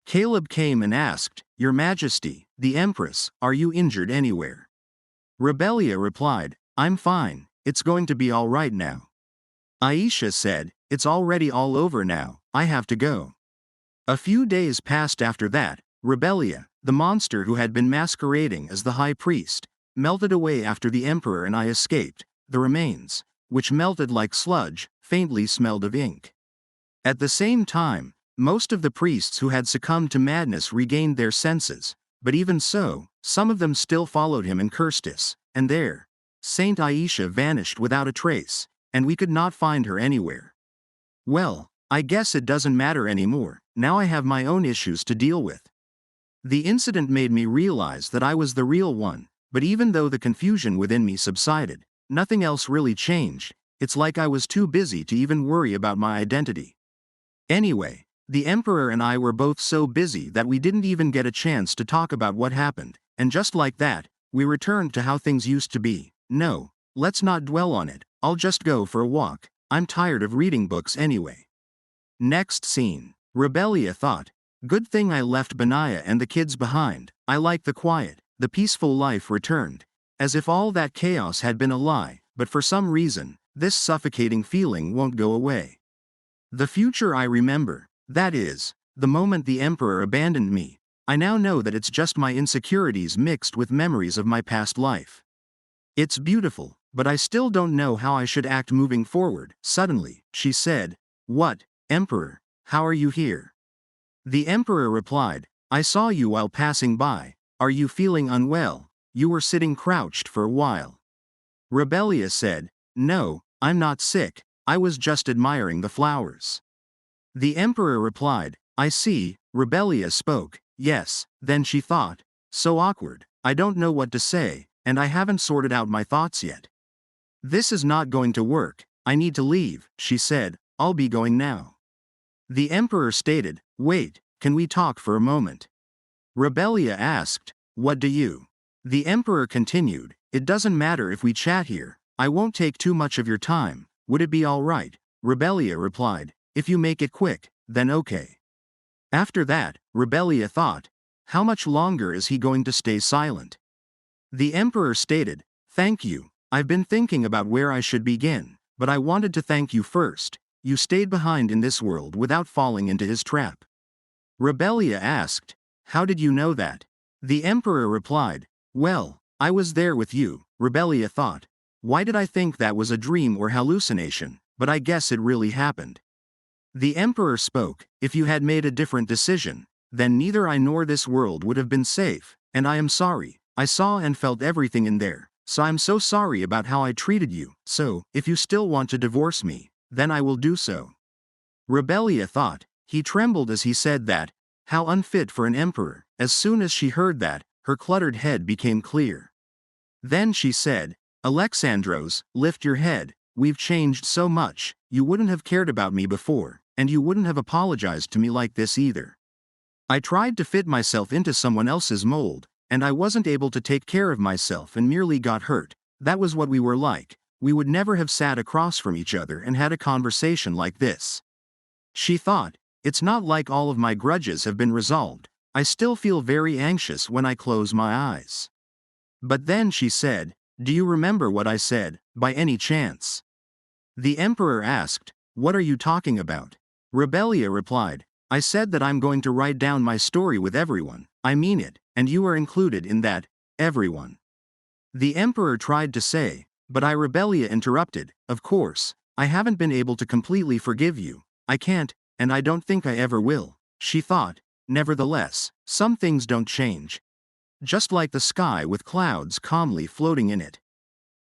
Caleb came and asked, "Your Majesty, the Empress, are you injured anywhere?" Rebellia replied, "I'm fine, it's going to be all right now." Aisha said, "It's already all over now, I have to go." A few days passed after that. Rebellia, the monster who had been masquerading as the high priest, melted away after the Emperor and I escaped. The remains, which melted like sludge, faintly smelled of ink. At the same time, most of the priests who had succumbed to madness regained their senses, but even so, some of them still followed him and cursed us, and there, Saint Aisha vanished without a trace, and we could not find her anywhere. Well, I guess it doesn't matter anymore, now I have my own issues to deal with. The incident made me realize that I was the real one, but even though the confusion within me subsided, nothing else really changed. It's like I was too busy to even worry about my identity. Anyway, the Emperor and I were both so busy that we didn't even get a chance to talk about what happened, and just like that, we returned to how things used to be. No, let's not dwell on it, I'll just go for a walk, I'm tired of reading books anyway. Next scene. Rebellia thought, good thing I left Benaya and the kids behind, I like the quiet, the peaceful life returned. As if all that chaos had been a lie, but for some reason, this suffocating feeling won't go away. The future I remember, that is, the moment the Emperor abandoned me, I now know that it's just my insecurities mixed with memories of my past life. It's beautiful, but I still don't know how I should act moving forward. Suddenly, she said, what, Emperor, how are you here? The Emperor replied, I saw you while passing by, are you feeling unwell? You were sitting crouched for a while. Rebellia said, no, I'm not sick, I was just admiring the flowers. The Emperor replied, I see, Rebellia spoke, yes, then she thought, so awkward, I don't know what to say, and I haven't sorted out my thoughts yet. This is not going to work, I need to leave, she said, I'll be going now. The Emperor stated, wait, can we talk for a moment? Rebellia asked, what do you? The Emperor continued, it doesn't matter if we chat here, I won't take too much of your time, would it be all right? Rebellia replied, if you make it quick, then okay. After that, Rebellia thought, how much longer is he going to stay silent? The Emperor stated, thank you, I've been thinking about where I should begin, but I wanted to thank you first, you stayed behind in this world without falling into his trap. Rebellia asked, how did you know that? The Emperor replied, well, I was there with you, Rebellia thought. Why did I think that was a dream or hallucination, but I guess it really happened. The Emperor spoke, if you had made a different decision, then neither I nor this world would have been safe, and I am sorry, I saw and felt everything in there, so I'm so sorry about how I treated you, so, if you still want to divorce me, then I will do so. Rebellia thought, he trembled as he said that, how unfit for an emperor. As soon as she heard that, her cluttered head became clear. Then she said, Alexandros, lift your head, we've changed so much, you wouldn't have cared about me before, and you wouldn't have apologized to me like this either. I tried to fit myself into someone else's mold, and I wasn't able to take care of myself and merely got hurt. That was what we were like, we would never have sat across from each other and had a conversation like this. She thought, it's not like all of my grudges have been resolved, I still feel very anxious when I close my eyes. But then she said, do you remember what I said, by any chance? The Emperor asked, what are you talking about? Rebellia replied, I said that I'm going to write down my story with everyone, I mean it, and you are included in that, everyone. The Emperor tried to say, but Rebellia interrupted, of course, I haven't been able to completely forgive you, I can't, and I don't think I ever will, she thought, nevertheless, some things don't change. Just like the sky with clouds calmly floating in it.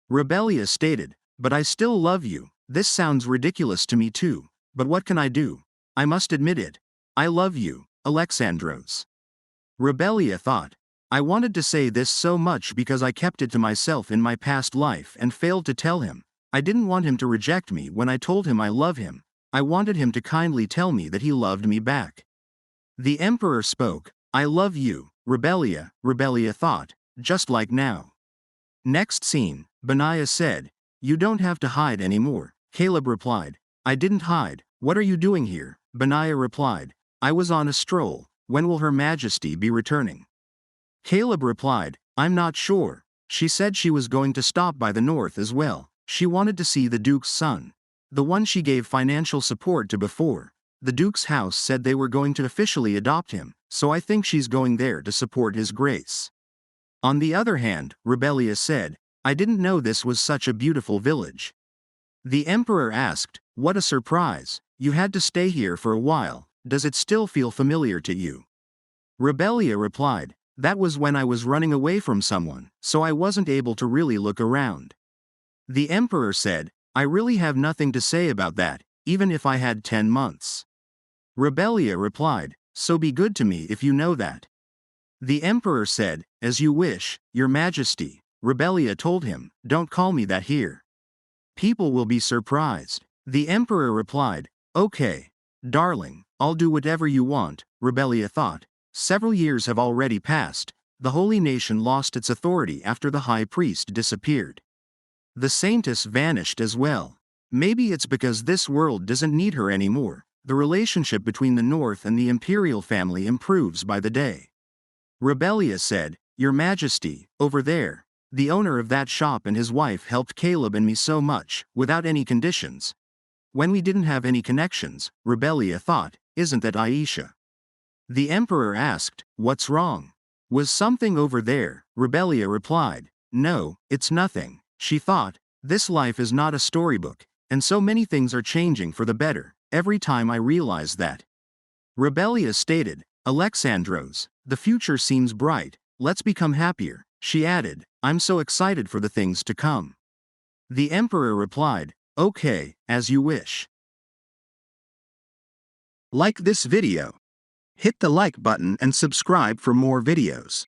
Rebellia stated, but I still love you, this sounds ridiculous to me too, but what can I do? I must admit it. I love you, Alexandros. Rebellia thought, I wanted to say this so much because I kept it to myself in my past life and failed to tell him. I didn't want him to reject me when I told him I love him. I wanted him to kindly tell me that he loved me back. The Emperor spoke, I love you, Rebellia, Rebellia thought, just like now. Next scene, Benaya said, you don't have to hide anymore. Caleb replied, I didn't hide, what are you doing here? Benaya replied, I was on a stroll, when will Her Majesty be returning? Caleb replied, I'm not sure, she said she was going to stop by the north as well, she wanted to see the Duke's son. The one she gave financial support to before. The Duke's house said they were going to officially adopt him, so I think she's going there to support His Grace. On the other hand, Rebellia said, I didn't know this was such a beautiful village. The Emperor asked, what a surprise, you had to stay here for a while, does it still feel familiar to you? Rebellia replied, that was when I was running away from someone, so I wasn't able to really look around. The Emperor said, I really have nothing to say about that, even if I had 10 months. Rebellia replied, so be good to me if you know that. The Emperor said, as you wish, Your Majesty. Rebellia told him, don't call me that here. People will be surprised. The Emperor replied, okay, darling, I'll do whatever you want, Rebellia thought. Several years have already passed, the holy nation lost its authority after the high priest disappeared. The saintess vanished as well. Maybe it's because this world doesn't need her anymore. The relationship between the North and the imperial family improves by the day. Rebellia said, Your Majesty, over there. The owner of that shop and his wife helped Caleb and me so much, without any conditions. When we didn't have any connections, Rebellia thought, isn't that Aisha? The emperor asked, What's wrong? Was something over there? Rebellia replied, No, it's nothing. She thought, this life is not a storybook, and so many things are changing for the better, every time I realize that. Rebellia stated, Alexandros, the future seems bright, let's become happier. She added, I'm so excited for the things to come. The emperor replied, Okay, as you wish. Like this video. Hit the like button and subscribe for more videos.